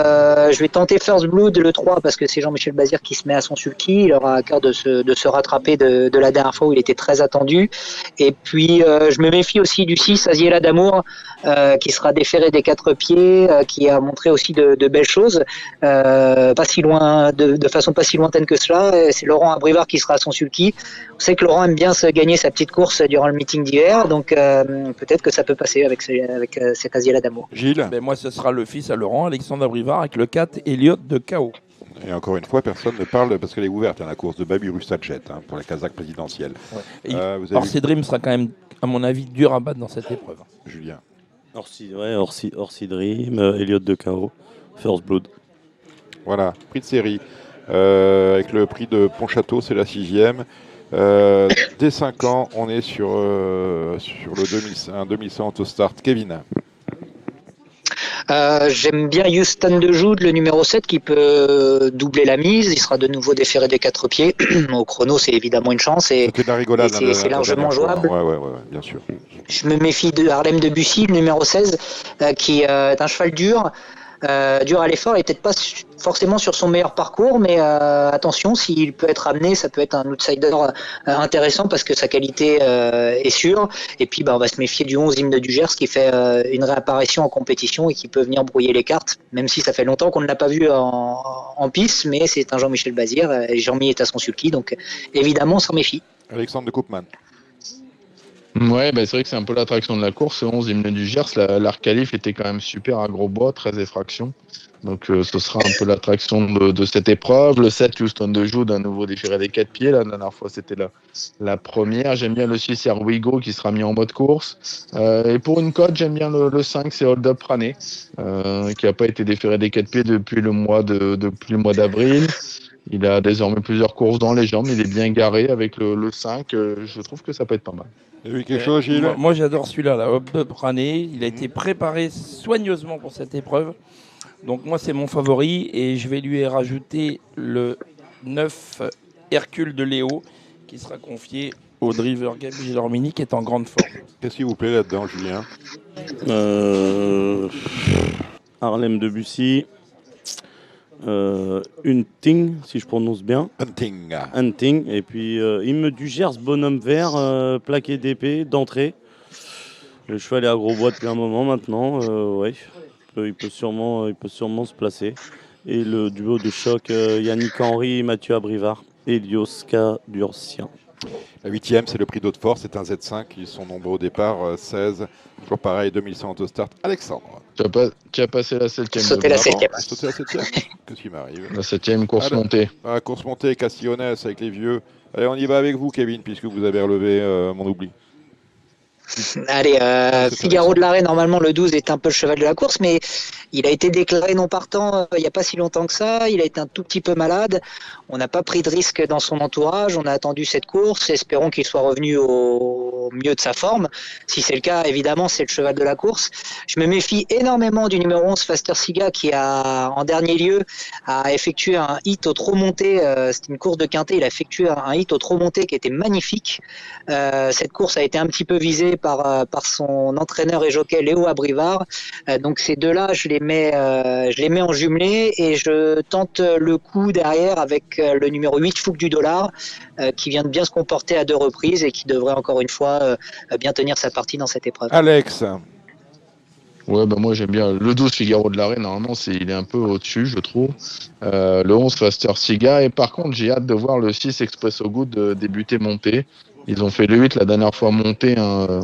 je vais tenter First Blood, le 3, parce que c'est Jean-Michel Bazir qui se met à son sulky. Il aura à cœur de se rattraper de la dernière fois où il était très attendu. Et puis, je me méfie aussi du 6, Aziela d'Amour, qui sera déféré des 4 pieds, qui a montré aussi de belles choses, pas si loin, de façon pas si lointaine que cela. C'est Laurent Abrivard qui sera à son sulky. On sait que Laurent aime bien se gagner sa petite course durant le meeting d'hiver, donc peut-être que ça peut passer avec cet Aziela d'amour. Gilles. Ben moi, ce sera le fils à Laurent, Alexandre Abrivard, avec le 4, Elliott de KO. Et encore une fois, personne ne parle parce qu'elle est ouverte, la course de Babiru Sadjet pour la Kazakh présidentielle. Ouais. Orsi Dream sera quand même, à mon avis, dur à battre dans cette épreuve. Julien. Orsi Dream, Elliott de KO, First Blood. Voilà, prix de série. Avec le prix de Pontchâteau, c'est la 6e. Dès 5 ans, on est sur un 2100 au start. Kevin. J'aime bien Houston de Jude, le numéro 7, qui peut doubler la mise. Il sera de nouveau déféré des 4 pieds. Au chrono, c'est évidemment une chance. C'était de la rigolade. C'est largement jouable. Ouais, bien sûr. Je me méfie de Harlem de Bussy, le numéro 16, qui est un cheval dur. Dur à l'effort, il n'est peut-être pas forcément sur son meilleur parcours, mais attention, s'il peut être amené, ça peut être un outsider intéressant parce que sa qualité est sûre. Et puis on va se méfier du 11 Hymne du Gers qui fait une réapparition en compétition et qui peut venir brouiller les cartes, même si ça fait longtemps qu'on ne l'a pas vu en piste, mais c'est un Jean-Michel Bazir, et Jean-Mi est à son sulky, donc évidemment on s'en méfie. Alexandre de Koopman. Ouais, c'est vrai que c'est un peu l'attraction de la course. 11 Hymne du Gers, l'Arc Calif était quand même super à gros bois, 13 effractions. Donc ce sera un peu l'attraction de cette épreuve. Le 7, Houston de Jude, un nouveau déféré des 4 pieds. La dernière fois, c'était la première. J'aime bien le 6, Erwigo, qui sera mis en mode course. Et pour une cote, j'aime bien le 5, c'est Hold Up Prané, qui n'a pas été déféré des 4 pieds depuis le mois d'avril. Il a désormais plusieurs courses dans les jambes. Il est bien garé avec le 5. Je trouve que ça peut être pas mal. Il y a eu quelque chose, Gilles? Moi, j'adore celui-là, la Hop de Prané. Il a été préparé soigneusement pour cette épreuve. Donc moi, c'est mon favori. Et je vais lui rajouter le 9 Hercule de Léo, qui sera confié au driver Gabi Gilormini, qui est en grande forme. Qu'est-ce qui vous plaît là-dedans, Julien? Harlem de Bussy. Hunting, si je prononce bien. Hunting. Et puis Hymne du Gers, bonhomme vert, plaqué d'épée, d'entrée. Le cheval est à gros bois depuis un moment maintenant. Ouais, il peut sûrement se placer. Et le duo de choc, Yannick Henry, Mathieu Abrivard, Elioska Durcien. La 8e, c'est le prix d'Haute-Fort, c'est un Z5. Ils sont nombreux au départ, 16. Toujours pareil, 2100 au start. Alexandre. Tu as passé la 7e. Sauté la 7e. Sauté la 7e. Qu'est-ce qui m'arrive? La 7e course montée. Course montée, Castillonnès avec les vieux. Allez, on y va avec vous, Kevin, puisque vous avez relevé mon oubli. Allez, Figaro de l'Arrêt, normalement le 12 est un peu le cheval de la course, mais il a été déclaré non partant il n'y a pas si longtemps que ça. Il a été un tout petit peu malade. On n'a pas pris de risque dans son entourage. On a attendu cette course. Espérons qu'il soit revenu au mieux de sa forme. Si c'est le cas, évidemment, c'est le cheval de la course. Je me méfie énormément du numéro 11, Faster Siga, qui en dernier lieu, a effectué un hit au trot monté. C'était une course de quintet. Il a effectué un hit au trot monté qui était magnifique. Cette course a été un petit peu visée par son entraîneur et jockey Léo Abrivard. Donc ces deux-là, je les mets en jumelé et je tente le coup derrière avec le numéro 8, Fouque du Dollar, qui vient de bien se comporter à 2 reprises et qui devrait encore une fois bien tenir sa partie dans cette épreuve. Alex. Ouais, bah moi j'aime bien le 12 Figaro de l'Arrêt, normalement il est un peu au-dessus, je trouve. Le 11 Faster Siga, et par contre j'ai hâte de voir le 6 Expresso Good débuter monté. Ils ont fait le 8 la dernière fois monté avant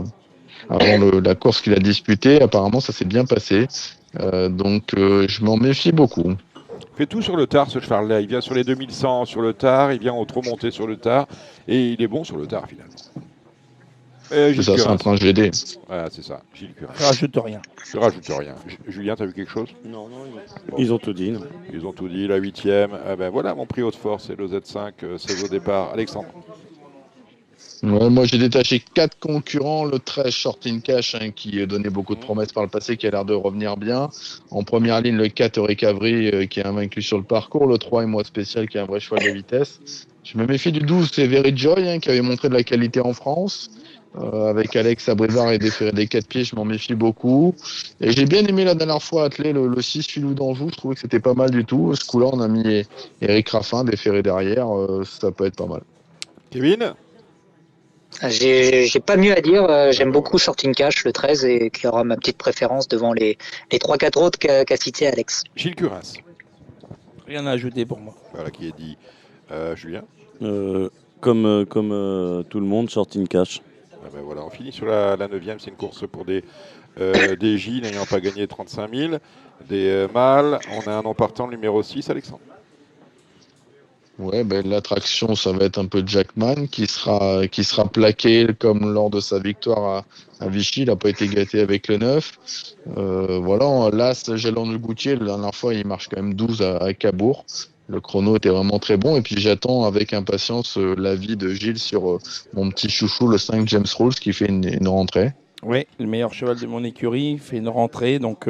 la course qu'il a disputée, apparemment ça s'est bien passé. Donc je m'en méfie beaucoup. Il fait tout sur le tard, ce cheval-là. Il vient sur les 2100 sur le tard, il vient au trop monté sur le tard, et il est bon sur le tard finalement. C'est ça, c'est un train GD. Voilà, c'est ça, Gilles Curin. Je rajoute rien. Je rajoute rien. Julien, t'as vu quelque chose? Non, ils ont tout dit. Non. Ils ont tout dit, la 8e. Ben voilà, mon prix haute force, c'est le Z5, 16 au départ. Alexandre. Ouais, moi j'ai détaché 4 concurrents, le 13 Short in Cash qui donnait beaucoup de promesses par le passé, qui a l'air de revenir bien. En première ligne, le 4 Recavry qui est invaincu sur le parcours, le 3 et moi spécial qui est un vrai cheval de vitesse. Je me méfie du 12, c'est Very Joy qui avait montré de la qualité en France. Avec Alex Abrivard et des 4 pieds, je m'en méfie beaucoup. Et j'ai bien aimé la dernière fois atteler le 6 Filou d'Anjou, je trouvais que c'était pas mal du tout. Ce coup-là, on a mis Eric Raffin déféré derrière, ça peut être pas mal. Kevin? J'ai pas mieux à dire. J'aime beaucoup Short in Cash, le 13, et qui aura ma petite préférence devant les 3-4 autres qu'a cité Alex. Gilles Curin. Rien à ajouter pour moi. Voilà qui est dit. Julien? Comme tout le monde, Short in Cash. Ah ben voilà, on finit sur la 9e. C'est une course pour des J n'ayant pas gagné 35 000. Des mâles. On a un nom partant, le numéro 6, Alexandre. Ouais, l'attraction, ça va être un peu Jackman qui sera plaqué comme lors de sa victoire à Vichy. Il n'a pas été gâté avec le 9. Voilà, l'As Jalon de Goutier, la dernière fois, il marche quand même 12 à Cabourg. Le chrono était vraiment très bon. Et puis j'attends avec impatience l'avis de Gilles sur mon petit chouchou, le 5 James Rules, qui fait une rentrée. Oui, le meilleur cheval de mon écurie fait une rentrée. Donc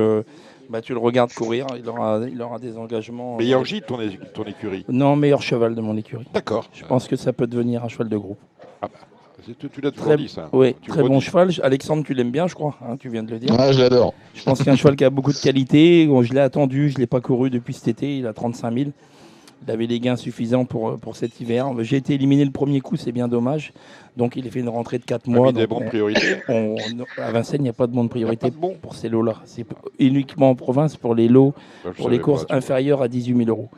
tu le regardes courir, il aura des engagements. Meilleur Gilles de ton écurie? Non, meilleur cheval de mon écurie. D'accord. Je pense que ça peut devenir un cheval de groupe. Ah bah, tu l'as toujours dit ça. Oui, très bon cheval. Alexandre, tu l'aimes bien, je crois, tu viens de le dire. Ouais, je l'adore. Je pense qu'il y a un cheval qui a beaucoup de qualité. Bon, je l'ai attendu, je ne l'ai pas couru depuis cet été, il a 35 000. Il avait les gains suffisants pour cet hiver. J'ai été éliminé le premier coup, c'est bien dommage. Donc il a fait une rentrée de 4 mois. Des bons de priorité. À Vincennes, il n'y a pas de bons de priorité pour ces lots-là. C'est uniquement en province pour les lots, pour les courses inférieures à 18 000 euros.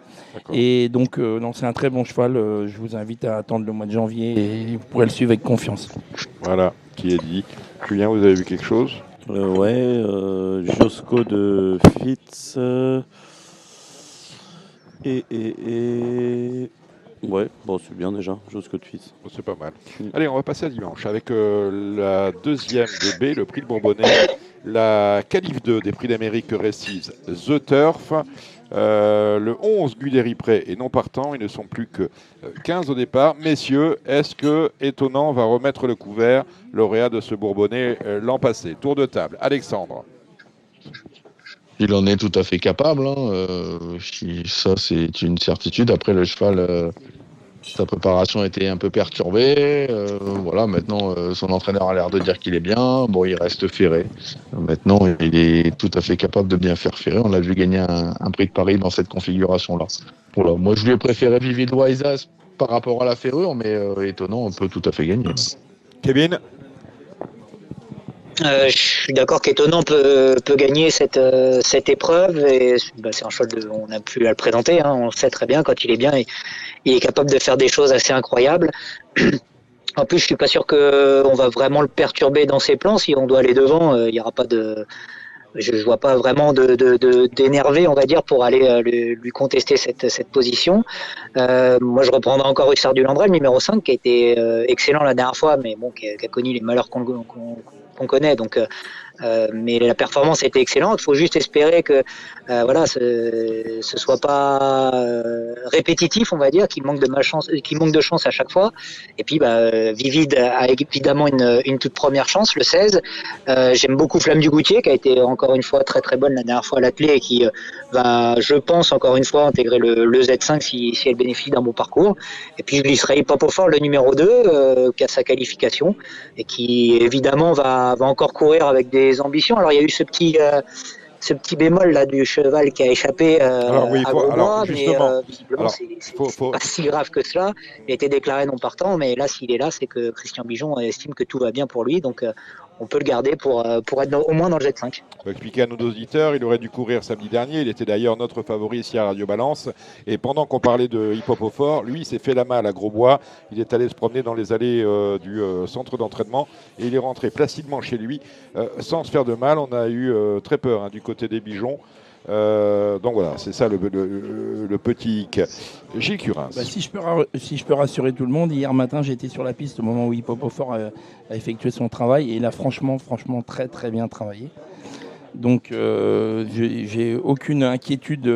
Et donc, c'est un très bon cheval. Je vous invite à attendre le mois de janvier et vous pourrez le suivre avec confiance. Voilà, qui est dit. Julien, vous avez vu quelque chose? Josco de Fitz. Ouais, bon, c'est bien déjà, Josco de Fitz. Bon, c'est pas mal. Allez, on va passer à dimanche avec la 2e de B, le prix de Bourbonnais, la Qualif 2 des prix d'Amérique Récise, The Turf, le 11 Guderi Pré et non partant. Ils ne sont plus que 15 au départ. Messieurs, est-ce que Étonnant va remettre le couvert, lauréat de ce Bourbonnais l'an passé? Tour de table. Alexandre. Il en est tout à fait capable. Ça, c'est une certitude. Après, le cheval, sa préparation a été un peu perturbée. Voilà, maintenant, son entraîneur a l'air de dire qu'il est bien. Bon, il reste ferré. Maintenant, il est tout à fait capable de bien faire ferrer. On l'a vu gagner un prix de Paris dans cette configuration-là. Voilà. Moi, je lui ai préféré Vivid Loisas par rapport à la ferrure, mais Étonnant, on peut tout à fait gagner. Kevin? Je suis d'accord qu'Étonnant peut gagner cette épreuve, et c'est un cheval on n'a plus à le présenter, on le sait très bien, quand il est bien, il est capable de faire des choses assez incroyables. En plus, je suis pas sûr qu'on va vraiment le perturber dans ses plans. Si on doit aller devant, il y aura pas de... Je vois pas vraiment d'énerver, on va dire, pour aller lui contester cette position. Moi, je reprendrai encore Hussard du Landré, le numéro 5, qui a été excellent la dernière fois, mais bon, qui a connu les malheurs qu'on connaît. Donc, mais la performance était excellente. Il faut juste espérer que ce soit pas répétitif, on va dire, qu'il manque de chance à chaque fois. Et puis, Vivid a évidemment une toute première chance, le 16. J'aime beaucoup Flamme du Goutier, qui a été encore une fois très très bonne la dernière fois à l'attelé, et qui va, je pense, encore une fois intégrer le Z5 si elle bénéficie d'un bon parcours. Et puis, je glisserai Pop au Fort, le numéro 2, qui a sa qualification et qui évidemment va encore courir avec des ambitions. Alors, il y a eu ce petit bémol là du cheval qui a échappé à Grosbois, mais visiblement c'est pas si grave que cela. Il a été déclaré non partant, mais là, s'il est là, c'est que Christian Bijon estime que tout va bien pour lui. Donc on peut le garder pour être au moins dans le Jet5. Pour expliquer à nos auditeurs, il aurait dû courir samedi dernier. Il était d'ailleurs notre favori ici à Radio Balance. Et pendant qu'on parlait de hip-hop au fort, lui, il s'est fait la malle à Grosbois. Il est allé se promener dans les allées du centre d'entraînement et il est rentré placidement chez lui sans se faire de mal. On a eu très peur du côté des Bijons. Donc voilà, c'est ça le petit hic. Gilles Curins. Si je peux rassurer tout le monde, hier matin j'étais sur la piste au moment où Hip Hop au Fort a effectué son travail et il a franchement très très bien travaillé. Donc j'ai aucune inquiétude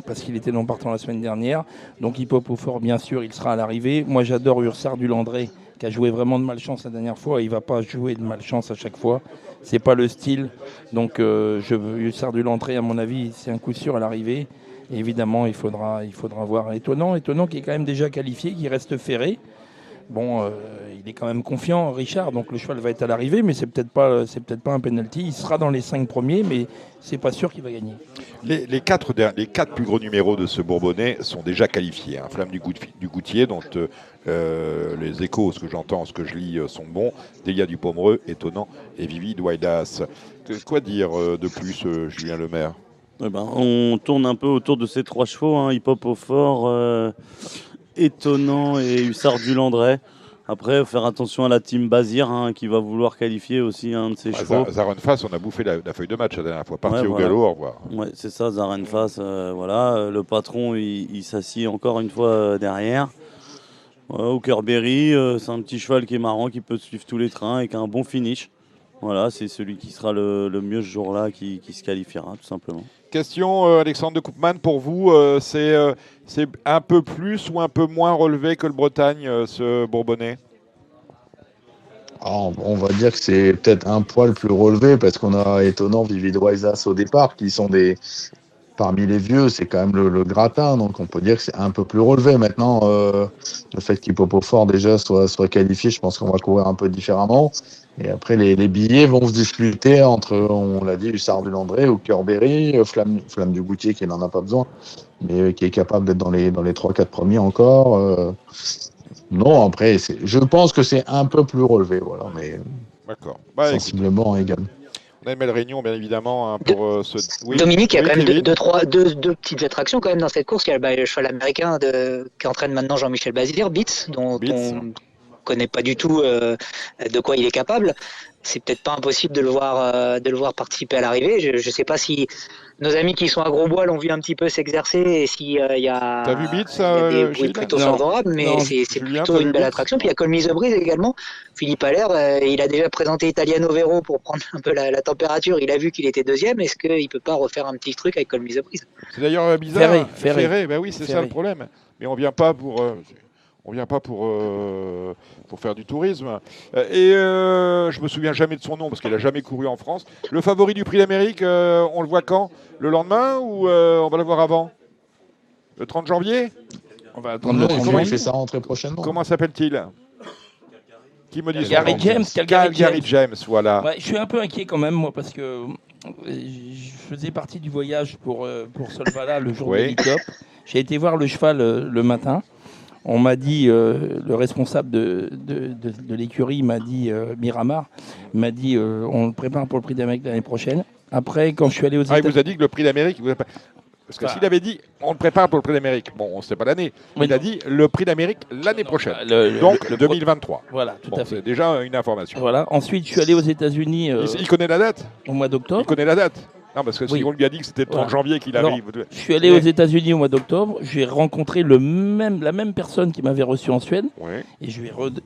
parce qu'il était non partant la semaine dernière. Donc Hip Hop au Fort, bien sûr, il sera à l'arrivée. Moi j'adore Ursard du Landré qui a joué vraiment de malchance la dernière fois. Il ne va pas jouer de malchance à chaque fois. C'est pas le style. Donc Ursard du Landré, à mon avis, c'est un coup sûr à l'arrivée. Et évidemment, il faudra voir Étonnant qui est quand même déjà qualifié, qui reste ferré. Bon, il est quand même confiant, Richard, donc le cheval va être à l'arrivée, mais c'est peut-être pas un penalty. Il sera dans les 5 premiers, mais c'est pas sûr qu'il va gagner. Les quatre plus gros numéros de ce Bourbonnais sont déjà qualifiés. Flamme du Goutier, dont les échos, ce que j'entends, ce que je lis, sont bons. Delia du Pomereux, Étonnant, et Vivi Douaidas. Quoi dire de plus, Julien Lemaire? On tourne un peu autour de ces 3 chevaux, Hip Hop au Fort, Étonnant et Hussard du Landré. Après, il faut faire attention à la team Bazir qui va vouloir qualifier aussi un de ses chevaux. Zarenfass, on a bouffé la feuille de match la dernière fois. Parti au galop, au revoir. Ouais, c'est ça, Zarenfass. Voilà. Le patron, il s'assied encore une fois derrière. Hookerberry, c'est un petit cheval qui est marrant, qui peut suivre tous les trains et qui a un bon finish. Voilà, c'est celui qui sera le mieux ce jour-là qui se qualifiera, tout simplement. Question, Alexandre de Koopman, pour vous, c'est un peu plus ou un peu moins relevé que le Bretagne, ce Bourbonnais? On va dire que c'est peut-être un poil plus relevé parce qu'on a Étonnant, Vivid Waisas au départ, qui sont parmi les vieux, c'est quand même le gratin, donc on peut dire que c'est un peu plus relevé. Maintenant, le fait qu'Hip Hop au Fort déjà soit qualifié, je pense qu'on va courir un peu différemment. Et après, les billets vont se disputer entre, on l'a dit, Hussard du Landré, Hookerberry, Flamme du Goutier, qui n'en a pas besoin, mais qui est capable d'être dans les 3-4 premiers encore. Non, après, je pense que c'est un peu plus relevé, voilà, mais sensiblement égal. On a une belle réunion, bien évidemment, pour ce... Oui. Dominique, il y a quand même deux petites attractions quand même dans cette course. Il y a le cheval américain qui entraîne maintenant Jean-Michel Bazir, Beats, dont on connaît pas du tout de quoi il est capable. C'est peut-être pas impossible de le voir participer à l'arrivée. Je sais pas si nos amis qui sont à Grosbois l'ont vu un petit peu s'exercer et s'il y a, T'as vu Beats, des bruits plutôt favorables, mais c'est plutôt une belle attraction. Puis il y a Colmise Brise également. Philippe Allaire, il a déjà présenté Italiano Vero pour prendre un peu la température. Il a vu qu'il était deuxième. Est-ce qu'il peut pas refaire un petit truc avec Colmise Brise? C'est d'ailleurs bizarre. Ferré. Ben oui, c'est ça le problème. Mais on vient pas pour... On vient pas pour faire du tourisme. Je me souviens jamais de son nom parce qu'il a jamais couru en France. Le favori du Prix d'Amérique, on le voit quand? Le lendemain ou on va le voir avant? Le 30 janvier? On va attendre le 30 janvier. Il fait ça rentrer prochainement. Comment s'appelle-t-il? Qui me dit Calgary James, voilà. Ouais, je suis un peu inquiet quand même, moi, parce que je faisais partie du voyage pour Solvala le jour de l'E-Top. J'ai été voir le cheval le matin. On m'a dit, le responsable de l'écurie m'a dit, Miramar, m'a dit, on le prépare pour le Prix d'Amérique l'année prochaine. Après, quand je suis allé aux États-Unis... il vous a dit que le Prix d'Amérique... Parce que s'il avait dit, on le prépare pour le Prix d'Amérique, bon, on ne sait pas l'année. Il a dit le Prix d'Amérique l'année prochaine. Donc 2023. Voilà, tout à fait. C'est déjà une information. Voilà. Ensuite, je suis allé aux États-unis... il connaît la date? Au mois d'octobre. Il connaît la date? Non, parce que si on lui a dit que c'était le 30 janvier qu'il arrive... Je suis allé aux États-Unis au mois d'octobre. J'ai rencontré la même personne qui m'avait reçu en Suède. Ouais. Et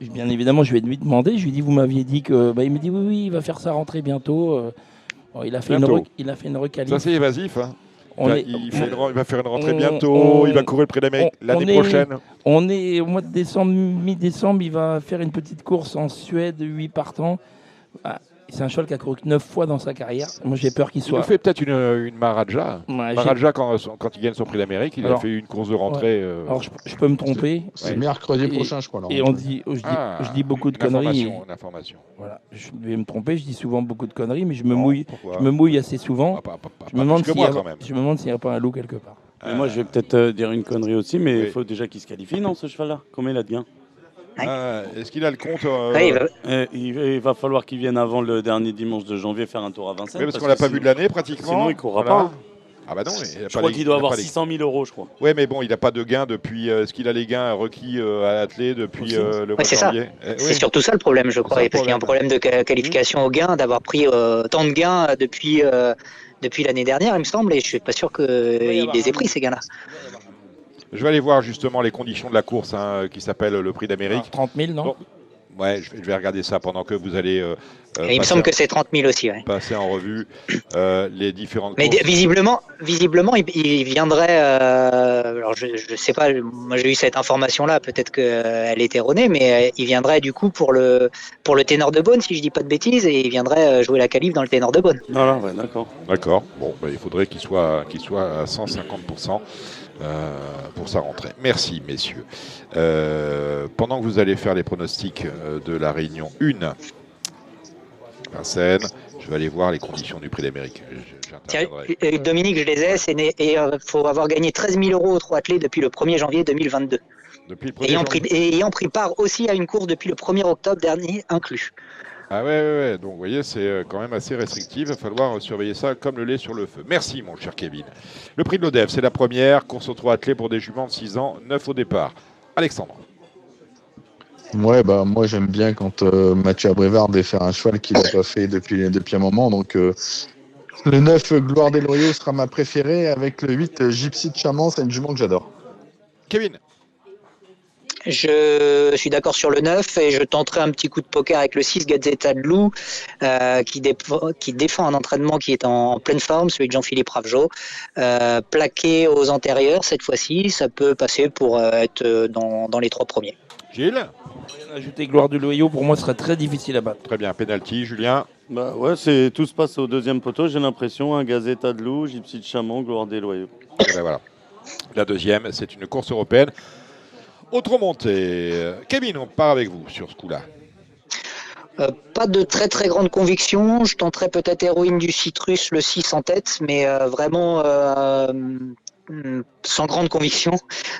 bien évidemment, je vais lui demander. Je lui ai dit, vous m'aviez dit que... il me dit, oui, il va faire sa rentrée bientôt. Il a fait une requalif. Ça, c'est évasif, il va faire une rentrée bientôt, il va courir le Prix d'Amérique l'année prochaine. On est au mois de décembre, mi-décembre, il va faire une petite course en Suède, 8 partants. C'est un cheval qui a couru 9 fois dans sa carrière. Moi, j'ai peur qu'il soit... Il nous fait peut-être une Maharaja. Maharaja, quand il gagne son Prix d'Amérique, il a fait une course de rentrée. Alors, je peux me tromper. C'est mercredi prochain, je crois. Et je dis beaucoup de conneries. Une information. Voilà. Je vais me tromper, je dis souvent beaucoup de conneries, mais je me mouille assez souvent. Je me demande s'il n'y a pas un loup quelque part. Moi, je vais peut-être dire une connerie aussi, mais il faut déjà qu'il se qualifie, non, ce cheval-là? Combien il a de gains? Est-ce qu'il a le compte Ouais, Il va falloir qu'il vienne avant le dernier dimanche de janvier faire un tour à Vincennes. Oui, parce qu'on l'a pas vu de l'année pratiquement. Sinon, il ne courra pas. Ah bah non, Je crois qu'il doit avoir 600 000 euros, je crois. Oui, mais bon, il n'a pas de gains depuis. Est-ce qu'il a les gains requis à l'athlée depuis le mois de janvier? C'est surtout ça le problème, je crois. Parce qu'il y a un problème de qualification au gain, d'avoir pris tant de gains depuis l'année dernière, il me semble, et je suis pas sûr qu'il les ait pris, ces gains-là. Je vais aller voir justement les conditions de la course qui s'appelle le Prix d'Amérique. 30 000, non? Bon. Ouais, je vais regarder ça pendant que vous allez. Et il me semble que c'est 30 000 aussi. Ouais. Passer en revue les différentes Mais courses. visiblement, il viendrait. Alors je sais pas. Moi j'ai eu cette information-là. Peut-être qu'elle est erronée, mais il viendrait du coup pour le ténor de Beaune, si je dis pas de bêtises, et il viendrait jouer la qualif dans le ténor de Beaune. Voilà, ouais, d'accord. D'accord. Bon, il faudrait qu'il soit à 150%. Pour sa rentrée. Merci, messieurs. Pendant que vous allez faire les pronostics de la réunion 1, Vincennes, je vais aller voir les conditions du Prix d'Amérique. Tiens, Dominique, je les ai, et il faut avoir gagné 13 000 euros au trot attelé depuis le 1er janvier 2022. Depuis le 1er janvier. Ayant pris part aussi à une course depuis le 1er octobre dernier inclus. Ah ouais. Donc vous voyez, c'est quand même assez restrictif. Il va falloir surveiller ça comme le lait sur le feu. Merci, mon cher Kevin. Le prix de l'ODEV, c'est la première course au trot attelé pour des juments de 6 ans, 9 au départ. Alexandre. Ouais, moi j'aime bien quand Mathieu Abrévard fait un cheval qu'il n'a pas fait depuis un moment. Donc le 9 Gloire des Loyaux sera ma préférée, avec le 8 Gypsy de Chamans, c'est une jument que j'adore. Kevin. Je suis d'accord sur le 9 et je tenterai un petit coup de poker avec le 6 Gazzetta de Loup qui défend un entraînement qui est en pleine forme, celui de Jean-Philippe Ravgeot. Plaqué aux antérieurs cette fois-ci, ça peut passer pour être dans les 3 premiers. Gilles. Ajouter Gloire du Loyau, pour moi, serait très difficile à battre. Très bien, penalty, Julien. Ouais, tout se passe au deuxième poteau, j'ai l'impression. Un Gazzetta de Loup, Gypsy de Chamans, Gloire des Loyaux. Et ben voilà. La deuxième, c'est une course européenne. Autre montée. Kevin, on part avec vous sur ce coup-là. Pas de très très grande conviction. Je tenterai peut-être Héroïne du Citrus, le 6 en tête, mais vraiment sans grande conviction.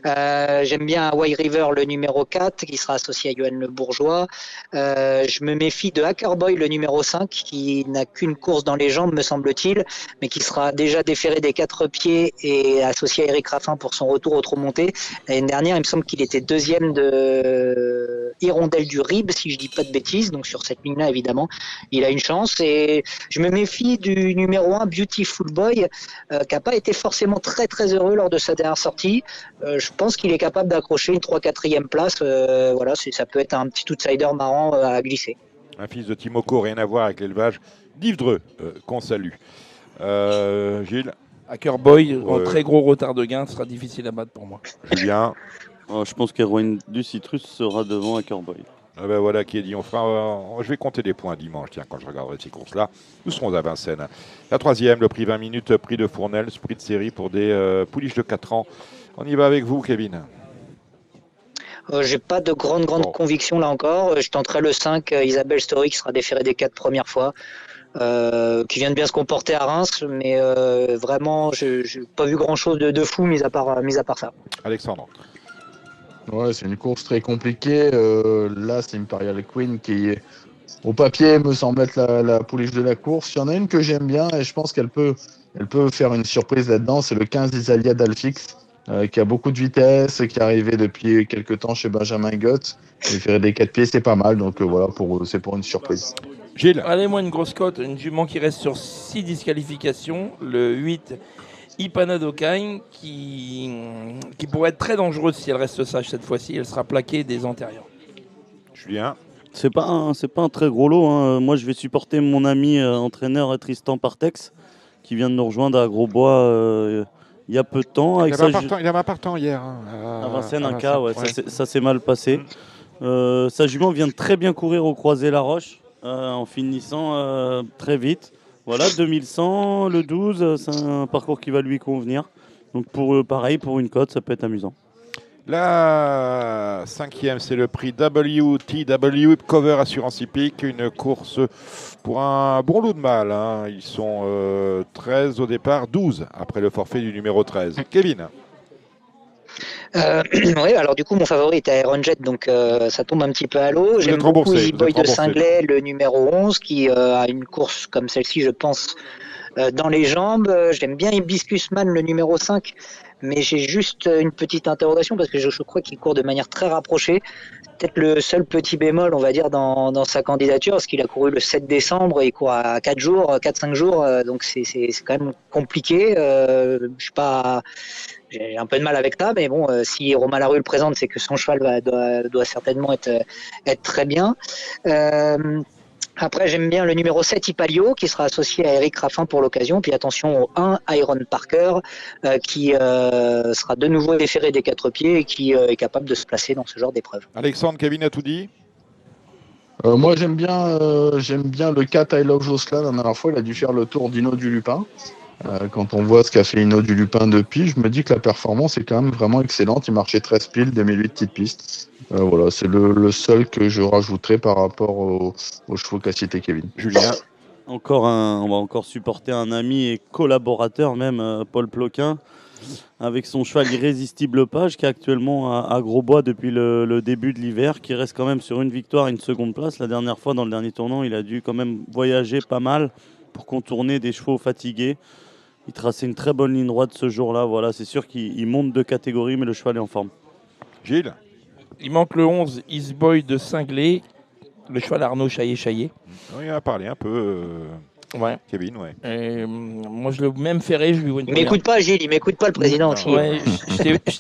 J'aime bien Hawaii River, le numéro 4, qui sera associé à Johan Le Bourgeois. Je me méfie de Hackerboy, le numéro 5, qui n'a qu'une course dans les jambes, me semble-t-il, mais qui sera déjà déféré des 4 pieds et associé à Eric Raffin pour son retour au trot monté. L'année dernière, il me semble qu'il était deuxième de Hirondelle du Rib, si je dis pas de bêtises. Donc sur cette ligne-là, évidemment, il a une chance. Et je me méfie du numéro 1, Beautiful Boy, qui n'a pas été forcément très très heureux lors de sa dernière sortie. Je pense qu'il est capable d'accrocher une 3-4e place. Voilà, ça peut être un petit outsider marrant à glisser. Un fils de Timoko, rien à voir avec l'élevage d'Yves Dreux, qu'on salue. Gilles. Hackerboy, en très gros retard de gain, sera difficile à battre pour moi. Julien. Je pense qu'Héroïne du Citrus sera devant Hackerboy. Voilà qui est dit. Je vais compter des points dimanche, quand je regarderai ces courses-là. Nous serons à Vincennes. La troisième, le prix 20 minutes, prix de Fournel, prix de série pour des pouliches de 4 ans. On y va avec vous, Kevin. J'ai pas de grande conviction là encore. Je tenterai le 5, Isabelle Story, qui sera déférée des 4 premières fois. Qui vient de bien se comporter à Reims, mais vraiment, je n'ai pas vu grand-chose de fou, mis à part ça. Alexandre. Ouais, c'est une course très compliquée. Là, c'est Imperial Queen qui, au papier, me semble être la pouliche de la course. Il y en a une que j'aime bien et je pense qu'elle peut faire une surprise là-dedans. C'est le 15 Isalia d'Alfix, qui a beaucoup de vitesse, qui est arrivé depuis quelques temps chez Benjamin Gott. Il fait des 4 pieds, c'est pas mal. Donc voilà, c'est pour une surprise. Gilles. Allez, moi, une grosse cote, une jument qui reste sur 6 disqualifications. Le 8. Ipana Dokain qui pourrait être très dangereuse si elle reste sage cette fois-ci. Elle sera plaquée des antérieurs. Julien. C'est pas un très gros lot. Hein. Moi, je vais supporter mon ami entraîneur Tristan Partex qui vient de nous rejoindre à Grosbois il y a peu de temps. Il avait un partant hier. À Vincennes, un cas, ouais. Ça s'est mal passé. Sa jument vient de très bien courir au Croisé-la-Roche en finissant très vite. Voilà, 2100, le 12, c'est un parcours qui va lui convenir. Donc pareil, pour une cote, ça peut être amusant. La cinquième, c'est le prix WTW Cover Assurance Hippique, une course pour un bon lot de mâles. Hein. Ils sont 13 au départ, 12 après le forfait du numéro 13. Kevin. Oui, alors du coup, mon favori était Iron Jet, donc ça tombe un petit peu à l'eau. J'aime êtes beaucoup remboursé, Easy vous Boy êtes de remboursé. Singlet, le numéro 11, qui a une course comme celle-ci, je pense, dans les jambes. J'aime bien Hibiscus Man, le numéro 5, mais j'ai juste une petite interrogation parce que je crois qu'il court de manière très rapprochée. Peut-être le seul petit bémol, on va dire, dans sa candidature, parce qu'il a couru le 7 décembre, il court à 4 jours, 4-5 jours, donc c'est quand même compliqué. Je suis pas, j'ai un peu de mal avec ça, mais bon, si Romain Larue le présente, c'est que son cheval doit certainement être très bien. Après, j'aime bien le numéro 7, Ipalio, qui sera associé à Eric Raffin pour l'occasion. Puis attention au 1, Iron Parker, qui sera de nouveau déféré des 4 pieds et qui est capable de se placer dans ce genre d'épreuve. Alexandre, Kevin a tout dit. Moi, j'aime bien le 4 I Love Josselin. La dernière fois, il a dû faire le tour d'Ino du Lupin. Quand on voit ce qu'a fait Ino du Lupin depuis, je me dis que la performance est quand même vraiment excellente. Il marchait 13 piles, 2008 petites pistes. Voilà, c'est le seul que je rajouterai par rapport aux chevaux qu'a cité Kevin. Julien. On va encore supporter un ami et collaborateur même, Paul Ploquin, avec son cheval Irrésistible Page, qui est actuellement à Grosbois depuis le début de l'hiver, qui reste quand même sur une victoire et une seconde place. La dernière fois, dans le dernier tournant, il a dû quand même voyager pas mal pour contourner des chevaux fatigués. Il traçait une très bonne ligne droite ce jour-là. Voilà, c'est sûr qu'il monte de catégorie, mais le cheval est en forme. Gilles. Il manque le 11, Eastboy de Singlet, le cheval Arnaud Chaillet. Oui, on a parlé un peu. Ouais. Kevin, ouais. Moi, je l'ai même ferré, je lui vois une Il m'écoute pas, Gilles, il m'écoute pas le président aussi. Ouais, je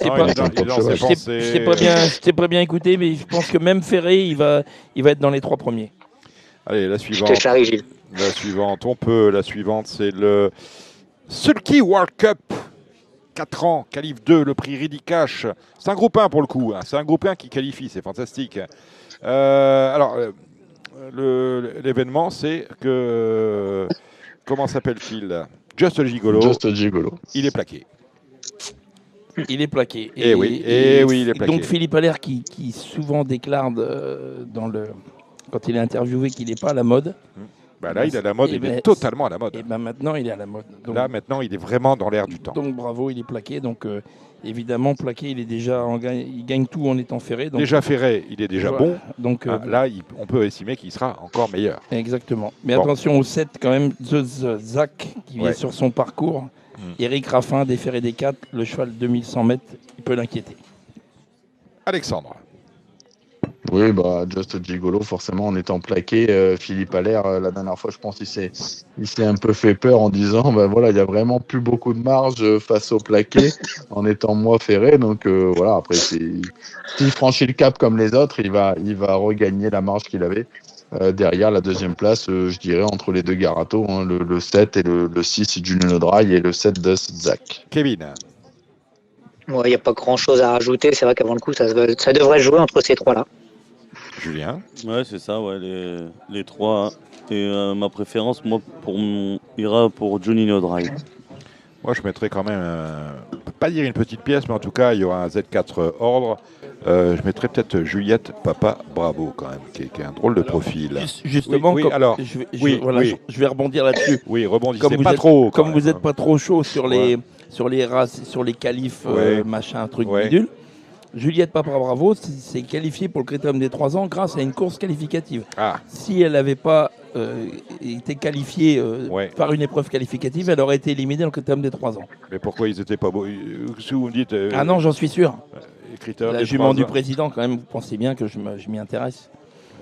t'ai pas bien écouté, mais je pense que même ferré, il va être dans les 3 premiers. Allez, la Je suivante. te charrie, Gilles. La suivante, c'est le Sulky World Cup. 4 ans, qualif 2, le prix Ridicash. C'est un groupe 1 pour le coup. Hein. C'est un groupe 1 qui qualifie, c'est fantastique. L'événement, c'est que. Comment s'appelle-t-il? Just Gigolo. Just Gigolo. Il est plaqué. Il est plaqué. Et oui, il est plaqué. Donc Philippe Allaire, qui souvent déclare quand il est interviewé qu'il n'est pas à la mode. Bah là, il est à la mode, il est totalement à la mode. Et ben maintenant, il est à la mode. Donc, là, maintenant, il est vraiment dans l'air du temps. Donc bravo, il est plaqué. Donc évidemment, plaqué, il est déjà il gagne tout en étant ferré. Donc, déjà ferré, il est déjà bon. Donc là, on peut estimer qu'il sera encore meilleur. Exactement. Mais attention au 7 quand même, The Zach, qui vient sur son parcours. Eric Raffin, déféré des 4, le cheval 2100 mètres, il peut l'inquiéter. Alexandre. Oui, Just Gigolo, forcément, en étant plaqué, Philippe Allaire, la dernière fois, je pense qu'il s'est un peu fait peur en disant, voilà, il n'y a vraiment plus beaucoup de marge face au plaqué, en étant moins ferré. Donc voilà, après, s'il franchit le cap comme les autres, il va regagner la marge qu'il avait. Derrière la deuxième place, je dirais, entre les deux Garato, hein, le 7 et le 6 Juno Dry et le 7 de Zach. Kevin. Il n'y a pas grand-chose à rajouter. C'est vrai qu'avant le coup, ça devrait jouer entre ces trois-là. Julien. Ouais, c'est ça, les 3. Et ma préférence, moi, ira pour Juninho Drive. Moi, je mettrais quand même, on ne peut pas dire une petite pièce, mais en tout cas, il y aura un Z4 ordre. Je mettrais peut-être Juliette Papa Bravo, quand même, qui est un drôle de profil. Justement, je vais rebondir là-dessus. Oui, rebondissez pas trop. Comme vous n'êtes pas trop chaud sur les races, sur les qualifs, machin, truc bidule. Juliette Papa Bravo s'est qualifiée pour le Critérium des 3 ans grâce à une course qualificative. Si elle n'avait pas été qualifiée par une épreuve qualificative, elle aurait été éliminée dans le Critérium des 3 ans. Mais pourquoi ils n'étaient pas beaux? Si vous me dites, ah non, j'en suis sûr. La jument du président, quand même, vous pensez bien que je m'y intéresse.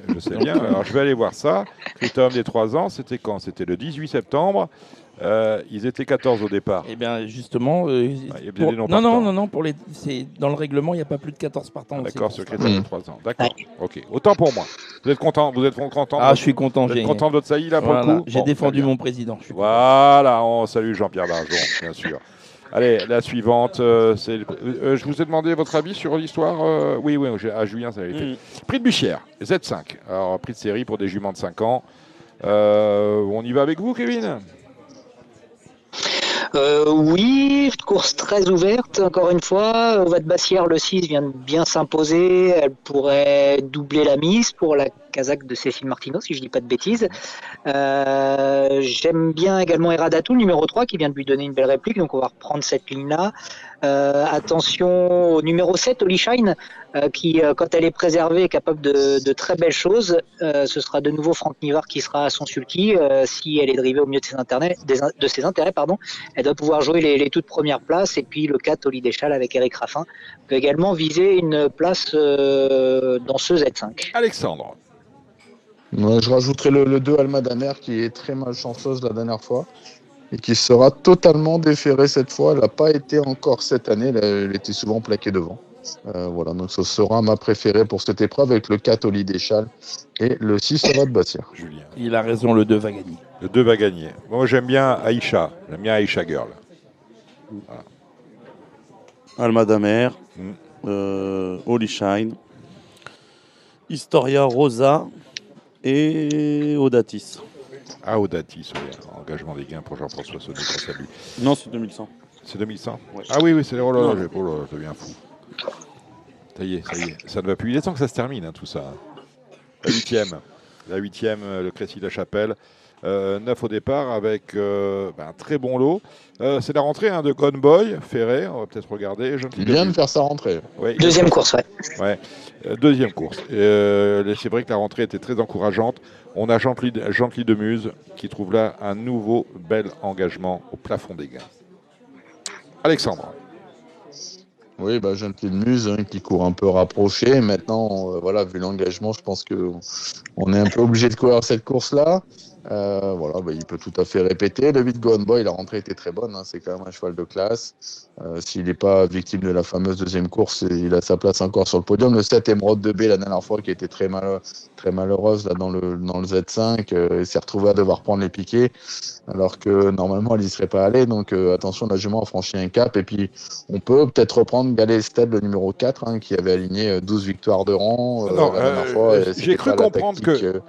Je sais bien. Alors, je vais aller voir ça. Critérium des 3 ans, c'était quand? C'était le 18 septembre. Ils étaient 14 au départ. Eh bien, justement. Non. Dans le règlement, il n'y a pas plus de 14 partants. D'accord, sur le critère de 3 ans. D'accord. Ok. Autant pour moi. Vous êtes content? Je suis content. Vous êtes content de votre saillie, là, pour le coup? J'ai défendu mon président. Voilà, on salue Jean-Pierre Barjon, bien sûr. Allez, la suivante. Je vous ai demandé votre avis sur l'histoire. Oui, à Julien, ça avait été. Prix de Buchière, Z5. Alors, prix de série pour des juments de 5 ans. On y va avec vous, Kevin? Oui, course très ouverte, encore une fois. Au Vat Bassière, le 6 vient de bien s'imposer. Elle pourrait doubler la mise pour la Kazakh de Cécile Martineau, si je dis pas de bêtises. J'aime bien également Eradatou, le numéro 3, qui vient de lui donner une belle réplique, donc on va reprendre cette ligne-là. Attention au numéro 7, Holy Shine, qui, quand elle est préservée, est capable de très belles choses. Ce sera de nouveau Franck Nivard qui sera à son sulky. Si elle est drivée au mieux de ses intérêts, elle doit pouvoir jouer les toutes premières places. Et puis le 4, Oli Deschal avec Eric Raffin, peut également viser une place dans ce Z5. Alexandre. Ouais, je rajouterai le 2 Alma Damer qui est très malchanceuse la dernière fois et qui sera totalement déférée cette fois. Elle n'a pas été encore cette année, elle était souvent plaquée devant. Voilà, donc ce sera ma préférée pour cette épreuve avec le 4 Oli Deschal et le 6 Vat Bassière. Julien. Il a raison, le 2 va gagner. Le 2 va gagner. Moi, j'aime bien Aïcha. J'aime bien Aïcha Girl. Voilà. Alma Damer, Holy Shine, Historia Rosa et Audatis. Ah, Audatis, oui. Engagement des gains pour Jean-François Sonnet, qu'on salue. Non, c'est 2100. C'est 2100 Ouais. Ah oui, c'est oh là là, je deviens fou. Ça y est, ça ne va plus. Il est temps que ça se termine, hein, tout ça. La huitième, le Crécy-la-Chapelle. 9 au départ avec un très bon lot. C'est la rentrée de Gone Boy, Ferré, on va peut-être regarder. Il vient de faire sa rentrée. Ouais, Deuxième course, ouais. Deuxième course. C'est vrai que la rentrée était très encourageante. On a Gently de Muse qui trouve là un nouveau bel engagement au plafond des gains. Alexandre. Oui, Gently de Muse qui court un peu rapproché. Maintenant, voilà, vu l'engagement, je pense qu'on est un peu obligé de courir cette course-là. Il peut tout à fait répéter. Le 8 Gone Boy, la rentrée était très bonne. C'est quand même un cheval de classe. S'il n'est pas victime de la fameuse deuxième course, il a sa place encore sur le podium. Le 7 Emeraude de B, la dernière fois, qui était très malheureuse là, dans le Z5, il s'est retrouvé à devoir prendre les piquets, alors que normalement, elle n'y serait pas allée. Donc attention, la jument a franchi un cap. Et puis, on peut peut-être reprendre Galet Stade, le numéro 4, qui avait aligné 12 victoires de rang la dernière fois. J'ai cru comprendre que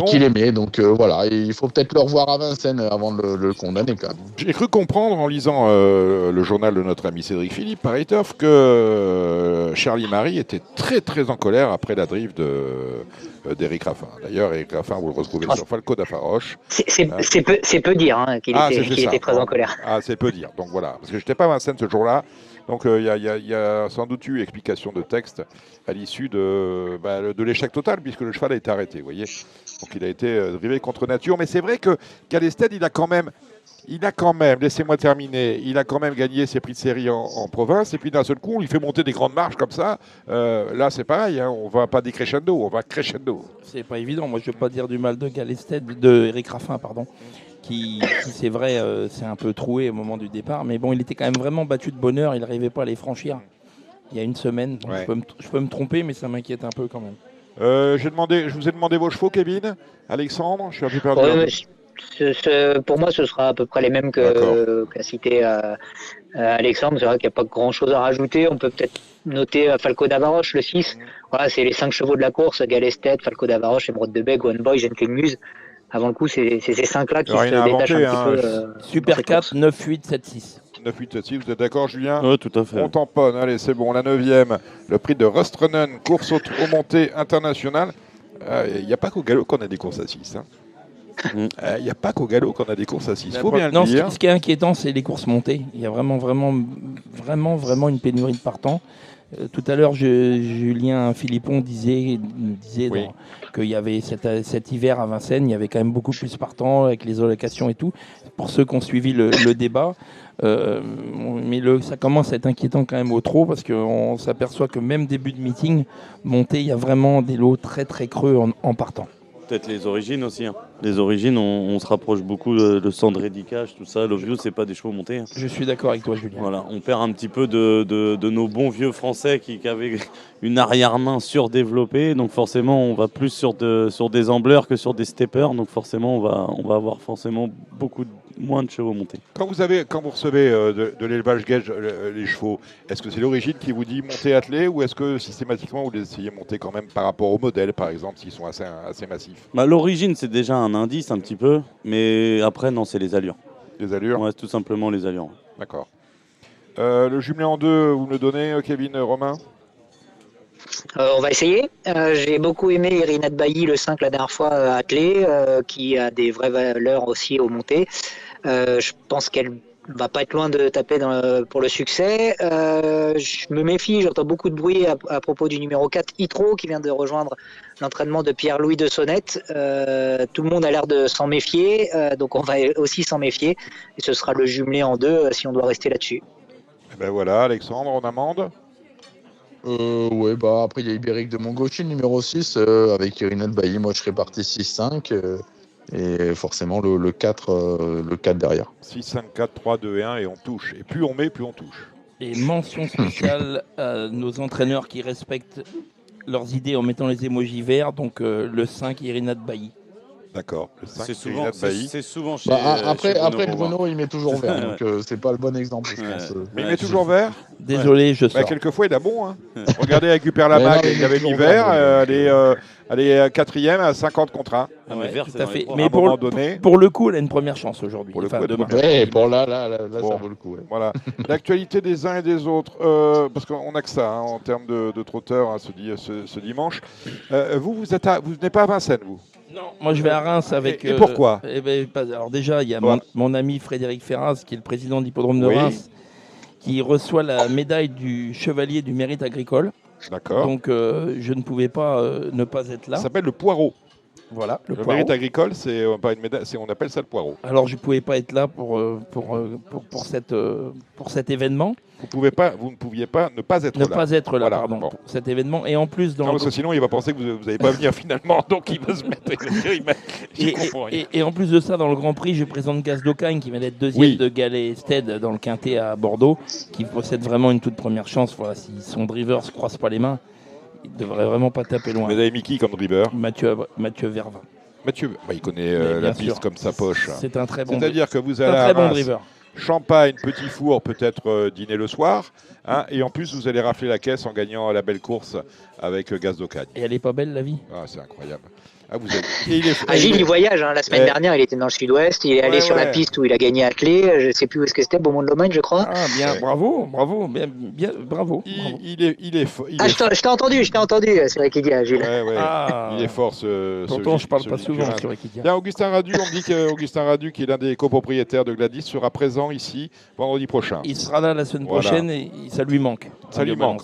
qu'il aimait. Donc voilà, il faut peut-être le revoir à Vincennes avant de le condamner quand même. J'ai cru comprendre en lisant le journal de notre ami Cédric Philippe, par Eitoff, que Charlie Marie était très très en colère après la drive d'Éric Raffin. D'ailleurs, Éric Raffin, vous le retrouvez sur Falco d'Afaroche. C'est peu dire qu'il était très en colère. Ah, c'est peu dire. Donc voilà, parce que je n'étais pas à Vincennes ce jour-là. Donc il y a sans doute eu explication de texte à l'issue de l'échec total, puisque le cheval a été arrêté, vous voyez. Donc il a été drivé contre nature. Mais c'est vrai que Calested, il a quand même, laissez-moi terminer, il a quand même gagné ses prix de série en province. Et puis d'un seul coup, il fait monter des grandes marches comme ça. Là, c'est pareil, on va pas décrescendo, on va crescendo. C'est pas évident. Moi, je ne veux pas dire du mal de de Eric Raffin, pardon. Qui c'est vrai, c'est un peu troué au moment du départ. Mais bon, il était quand même vraiment battu de bonheur. Il n'arrivait pas à les franchir il y a une semaine. Donc je peux me tromper, mais ça m'inquiète un peu quand même. Je vous ai demandé vos chevaux, Kevin. Alexandre, je suis un peu perdu. Pour moi, ce sera à peu près les mêmes qu'a cité Alexandre. C'est vrai qu'il n'y a pas grand-chose à rajouter. On peut peut-être noter Falco d'Avaroche, le 6. Voilà, c'est les 5 chevaux de la course. Galested, Falco d'Avaroche, Emeraude de Bec, One Boy, Gently Muse. Avant le coup, c'est ces 5-là qui se détachent un petit peu. Super 4, 9, 8, 7, 6. 9, 8, 7, 6, vous êtes d'accord, Julien? Oui, tout à fait. On tamponne, allez, c'est bon. La 9e, le prix de Rustrennen, course aux montées internationale. Il n'y a pas qu'au galop qu'on a des courses à 6. Il n'y a pas qu'au galop qu'on a des courses à 6. Il faut bien le dire. Ce qui est inquiétant, c'est les courses montées. Il y a vraiment une pénurie de partants. Tout à l'heure, Julien Philippon disait qu'il y avait cet hiver à Vincennes, il y avait quand même beaucoup plus partants avec les allocations et tout. Pour ceux qui ont suivi le débat, mais ça commence à être inquiétant quand même au trot parce qu'on s'aperçoit que même début de meeting, monté, il y a vraiment des lots très très creux en partant. Peut-être les origines aussi. Les origines, on se rapproche beaucoup de Sandré Dicage, tout ça. L'Obvious, c'est pas des chevaux montés. Je suis d'accord avec toi, Julien. Voilà, on perd un petit peu de nos bons vieux Français qui avaient une arrière-main surdéveloppée. Donc forcément, on va plus sur des ambleurs que sur des steppers. Donc forcément, on va avoir forcément beaucoup moins de chevaux montés. Quand vous recevez de l'élevage gage les chevaux, est-ce que c'est l'origine qui vous dit monter attelé ou est-ce que systématiquement vous les essayez monter quand même par rapport au modèle, par exemple, s'ils sont assez massifs? L'origine, c'est déjà un indice un petit peu, mais après, non, c'est les allures. Les allures. Ouais, tout simplement les allures. D'accord. Le jumelé en deux, vous me le donnez, Kevin, Romain? On va essayer. J'ai beaucoup aimé Irina Bailly, le 5 la dernière fois attelé, qui a des vraies valeurs aussi au monté. Je pense qu'elle va pas être loin de taper pour le succès. Je me méfie, j'entends beaucoup de bruit à propos du numéro 4, Itro, qui vient de rejoindre l'entraînement de Pierre-Louis de Sonnette. Tout le monde a l'air de s'en méfier, donc on va aussi s'en méfier. Et ce sera le jumelé en deux si on doit rester là-dessus. Eh ben voilà, Alexandre, on amende. Ouais, bah après il y a Ibéric de Montgauchy, le numéro 6, avec Irina Bailly. Moi je serais parti 6-5 et forcément le 4 derrière. 6, 5, 4, 3, 2 et 1 et on touche. Et plus on met, plus on touche. Et mention spéciale à nos entraîneurs qui respectent leurs idées en mettant les émojis verts. Donc le 5, Irina Bailly. D'accord. Le 5, C'est souvent chez, Après Bruno. Bruno il met toujours vert, donc c'est pas le bon exemple je pense. Mais il met toujours vert. Désolé, je sors. Quelquefois, il a bon. Hein. Regardez, récupère la Mais mag, non, il avait mis vert. Elle est quatrième à 50 contre 1. Ah, mais vert, Tout c'est à dans les fait. trois. Mais À un moment donné. pour le coup, elle a une première chance aujourd'hui. Pour le Enfin, coup, demain. Ouais, pour là Bon. ça vaut le coup. Ouais. Voilà. L'actualité des uns et des autres, parce qu'on n'a que ça hein, en termes de trotteurs hein, ce dimanche. Vous n'êtes pas à Vincennes, vous? Non, moi je vais à Reims avec. Et pourquoi Alors déjà, il y a Ouais. mon ami Frédéric Ferraz, qui est le président de l'hippodrome de Oui. Reims, qui reçoit la médaille du chevalier du mérite agricole. D'accord. Donc je ne pouvais pas ne pas être là. Ça s'appelle le poireau. Voilà, le Le poireau. mérite agricole, c'est pas une médaille, on appelle ça le poireau. Alors je ne pouvais pas être là pour cet événement. Vous ne pouviez pas ne pas être Ne là. pas être là, Voilà, pardon, bon. pour cet événement. Et en plus, Non, parce que sinon, il va penser que vous n'allez pas venir finalement, donc il va se mettre. J'y comprends rien. Et en plus de ça, dans le Grand Prix, je présente Gaz d'Ocagne qui vient d'être deuxième Oui. de Galet Stead dans le Quintet à Bordeaux, qui possède vraiment une toute première chance. Voilà, si son driver ne se croise pas les mains, il ne devrait vraiment pas taper loin. Vous avez Mickey comme driver. Mathieu Vervin. Mathieu, il connaît Mais la bien piste sûr, comme sa poche. C'est un très bon C'est-à-dire que vous c'est un allez à très bon Reims, driver. Champagne, petit four, peut-être dîner le soir. Hein, et en plus, vous allez rafler la caisse en gagnant la belle course avec Gaz d'Ocagne. Et elle est pas belle, la vie? Ah, c'est incroyable. Ah, vous êtes... et il est... Gilles, il voyage. La semaine dernière, il était dans le sud-ouest. Il est allé sur la piste où il a gagné à clé. Je ne sais plus où est-ce que c'était, Beaumont-de-Lomagne, je crois. Ah, bien, bravo, bravo. Il est fort. Je t'ai entendu, c'est vrai qu'il dit, Gilles. Ouais. Ah. Il est fort, ce Pourtant, je parle ce pas Gilles souvent Curins. sur Equidia. Bien, Augustin Radu, on me dit qu'Augustin Radu, qui est l'un des copropriétaires de Gladys, sera présent ici vendredi prochain. Il sera là la semaine Voilà. prochaine et ça lui manque. Ça lui manque.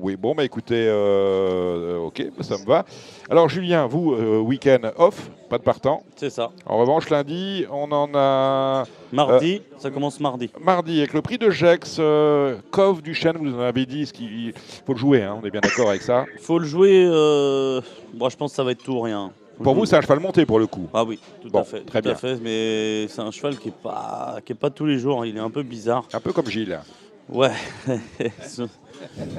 Oui, bon, écoutez, ok, ça me va. Alors, Julien, vous, week-end off, pas de partant. C'est ça. En revanche, lundi, on en a. Mardi, ça commence mardi. Mardi, avec le prix de Gex, Cove du Chêne, vous en avez dit, il faut le jouer, hein, on est bien d'accord avec ça. Il faut le jouer, je pense que ça va être tout ou rien. Pour vous, c'est un cheval monté pour le coup. Ah oui, tout Bon, à fait. très tout à bien. fait, mais c'est un cheval qui est pas tous les jours, il est un peu bizarre. Un peu comme Gilles. Ouais.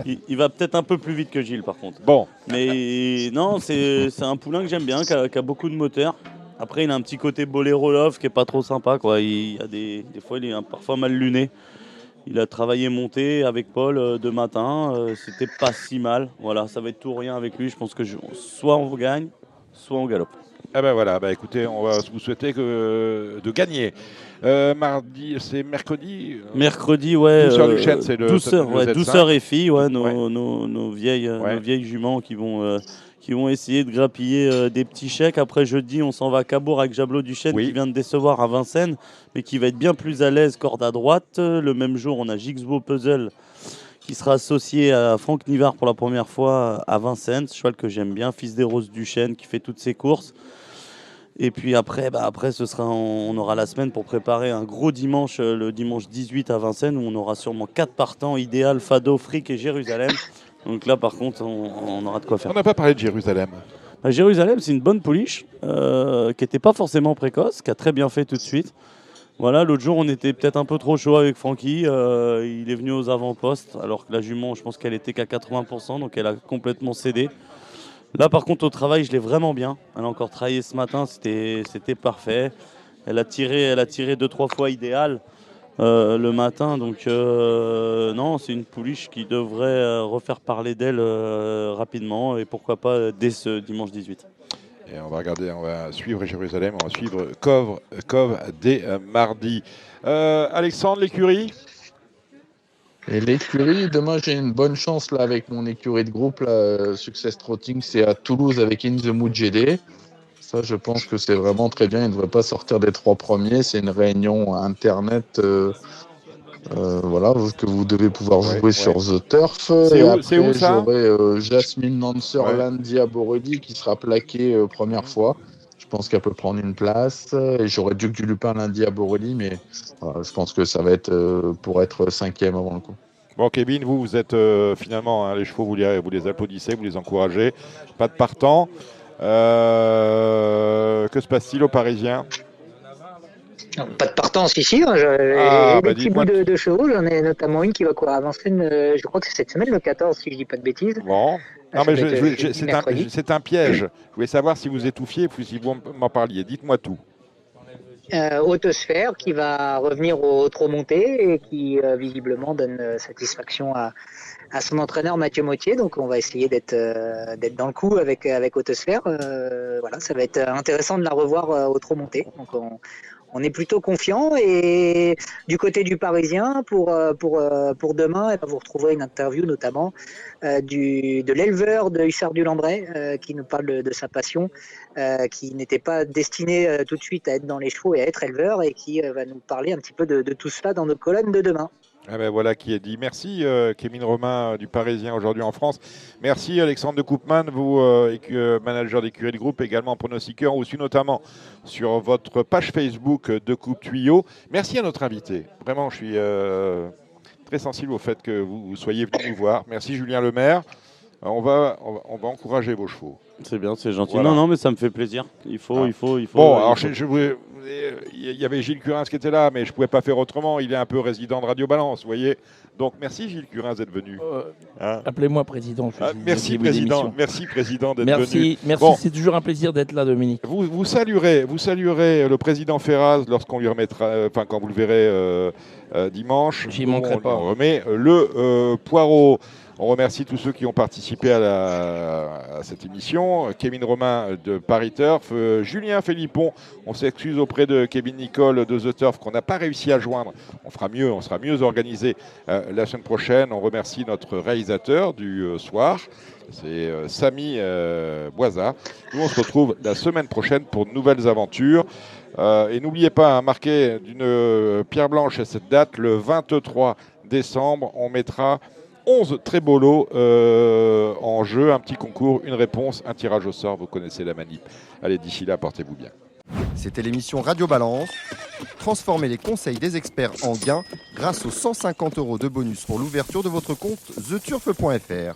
il va peut-être un peu plus vite que Gilles par contre. Bon. Mais non, c'est un poulain que j'aime bien, qui a beaucoup de moteur. Après, il a un petit côté boléro love qui est pas trop sympa, quoi. Il y a des fois, il est parfois mal luné. Il a travaillé monté avec Paul de matin. C'était pas si mal. Voilà, ça va être tout ou rien avec lui. Je pense que soit on gagne, soit on galope. Ah ben voilà, écoutez, on va vous souhaiter de gagner. Mardi, c'est mercredi. Mercredi, ouais. Douceur du Chêne, c'est le Z5. Douceur et filles, ouais, nos vieilles juments qui vont essayer de grappiller des petits chèques. Après jeudi, on s'en va à Cabourg avec Jablot du Chêne qui vient de décevoir à Vincennes, mais qui va être bien plus à l'aise corde à droite. Le même jour, on a Gixbo Puzzle qui sera associé à Franck Nivard pour la première fois à Vincennes, cheval que j'aime bien, fils des Roses du Chêne qui fait toutes ses courses. Et puis après, on aura la semaine pour préparer un gros dimanche, le dimanche 18 à Vincennes, où on aura sûrement 4 partants, Idéal, Fado, Frick et Jérusalem. Donc là, par contre, on aura de quoi faire. On n'a pas parlé de Jérusalem. Jérusalem, c'est une bonne pouliche qui n'était pas forcément précoce, qui a très bien fait tout de suite. Voilà, l'autre jour, on était peut-être un peu trop chaud avec Francky. Il est venu aux avant-postes, alors que la jument, je pense qu'elle était qu'à 80%, donc elle a complètement cédé. Là, par contre, au travail, je l'ai vraiment bien. Elle a encore travaillé ce matin, c'était parfait. Elle a tiré 2-3 fois Idéal le matin. Donc, non, c'est une pouliche qui devrait refaire parler d'elle rapidement. Et pourquoi pas dès ce dimanche 18. Et on va regarder, on va suivre Jérusalem, on va suivre Cove dès mardi. Alexandre, l'écurie? Et l'écurie, demain j'ai une bonne chance là avec mon écurie de groupe, là, Success Trotting, c'est à Toulouse avec In the Mood GD. Ça, je pense que c'est vraiment très bien. Il ne devrait pas sortir des 3 premiers. C'est une réunion internet, voilà, que vous devez pouvoir jouer sur The Turf. C'est où ça? J'aurai Jasmine Nancer, Ouais. Landia Borelli qui sera plaquée première fois. Je pense qu'elle peut prendre une place. Et j'aurai Duc du Lupin, Landia Borelli, mais voilà, je pense que ça va être pour être 5e avant le coup. Bon, Kevin, vous êtes finalement, hein, les chevaux, vous les applaudissez, vous les encouragez. Pas de partant. Que se passe-t-il aux Parisiens? Pas de partance ici. J'ai des petits bouts de chevaux. J'en ai notamment une qui va courir avancer. Je crois que c'est cette semaine, le 14, si je dis pas de bêtises. Bon. Non, mais c'est un piège. Je voulais savoir si vous étouffiez, puis si vous m'en parliez. Dites-moi tout. Autosphère qui va revenir au trot monté et qui visiblement donne satisfaction à son entraîneur Mathieu Mottier. Donc on va essayer d'être dans le coup avec Autosphère. Voilà, ça va être intéressant de la revoir au trot monté. Donc on est plutôt confiant. Et du côté du Parisien, pour demain, vous retrouverez une interview notamment de l'éleveur de Hussard du Lambray qui nous parle de sa passion, qui n'était pas destiné tout de suite à être dans les chevaux et à être éleveur, et qui va nous parler un petit peu de tout cela dans nos colonnes de demain. Ah ben voilà qui est dit. Merci Kevin Romain du Parisien aujourd'hui en France. Merci Alexandre de Koopman, vous manager d'écurie de groupe, également pronostiqueur. On vous suit notamment sur votre page Facebook de Coupe Tuyau. Merci à notre invité. Vraiment, je suis très sensible au fait que vous soyez venu nous voir. Merci Julien Lemaire. On va encourager vos chevaux. C'est bien, c'est gentil. Voilà. Non, mais ça me fait plaisir. Il faut. Bon, alors il y avait Gilles Curins qui était là, mais je ne pouvais pas faire autrement. Il est un peu résident de Radio Balance, vous voyez. Donc merci Gilles Curins d'être venu. Appelez-moi président. Merci président. Merci président d'être venu. Merci, bon. C'est toujours un plaisir d'être là, Dominique. Vous saluerez le président Ferraz lorsqu'on lui remettra, quand vous le verrez dimanche. J'y manquerai pas. On remet le poireau. On remercie tous ceux qui ont participé à cette émission. Kevin Romain de Paris Turf, Julien Philippon. On s'excuse auprès de Kevin Nicole de The Turf qu'on n'a pas réussi à joindre. On sera mieux organisé la semaine prochaine. On remercie notre réalisateur du soir. C'est Samy Boisa. Nous, on se retrouve la semaine prochaine pour de nouvelles aventures. Et n'oubliez pas, marquer d'une pierre blanche à cette date, le 23 décembre, on mettra 11 très beaux lots en jeu, un petit concours, une réponse, un tirage au sort. Vous connaissez la manip. Allez, d'ici là, portez-vous bien. C'était l'émission Radio Balance. Transformez les conseils des experts en gains grâce aux 150 € de bonus pour l'ouverture de votre compte theturf.fr.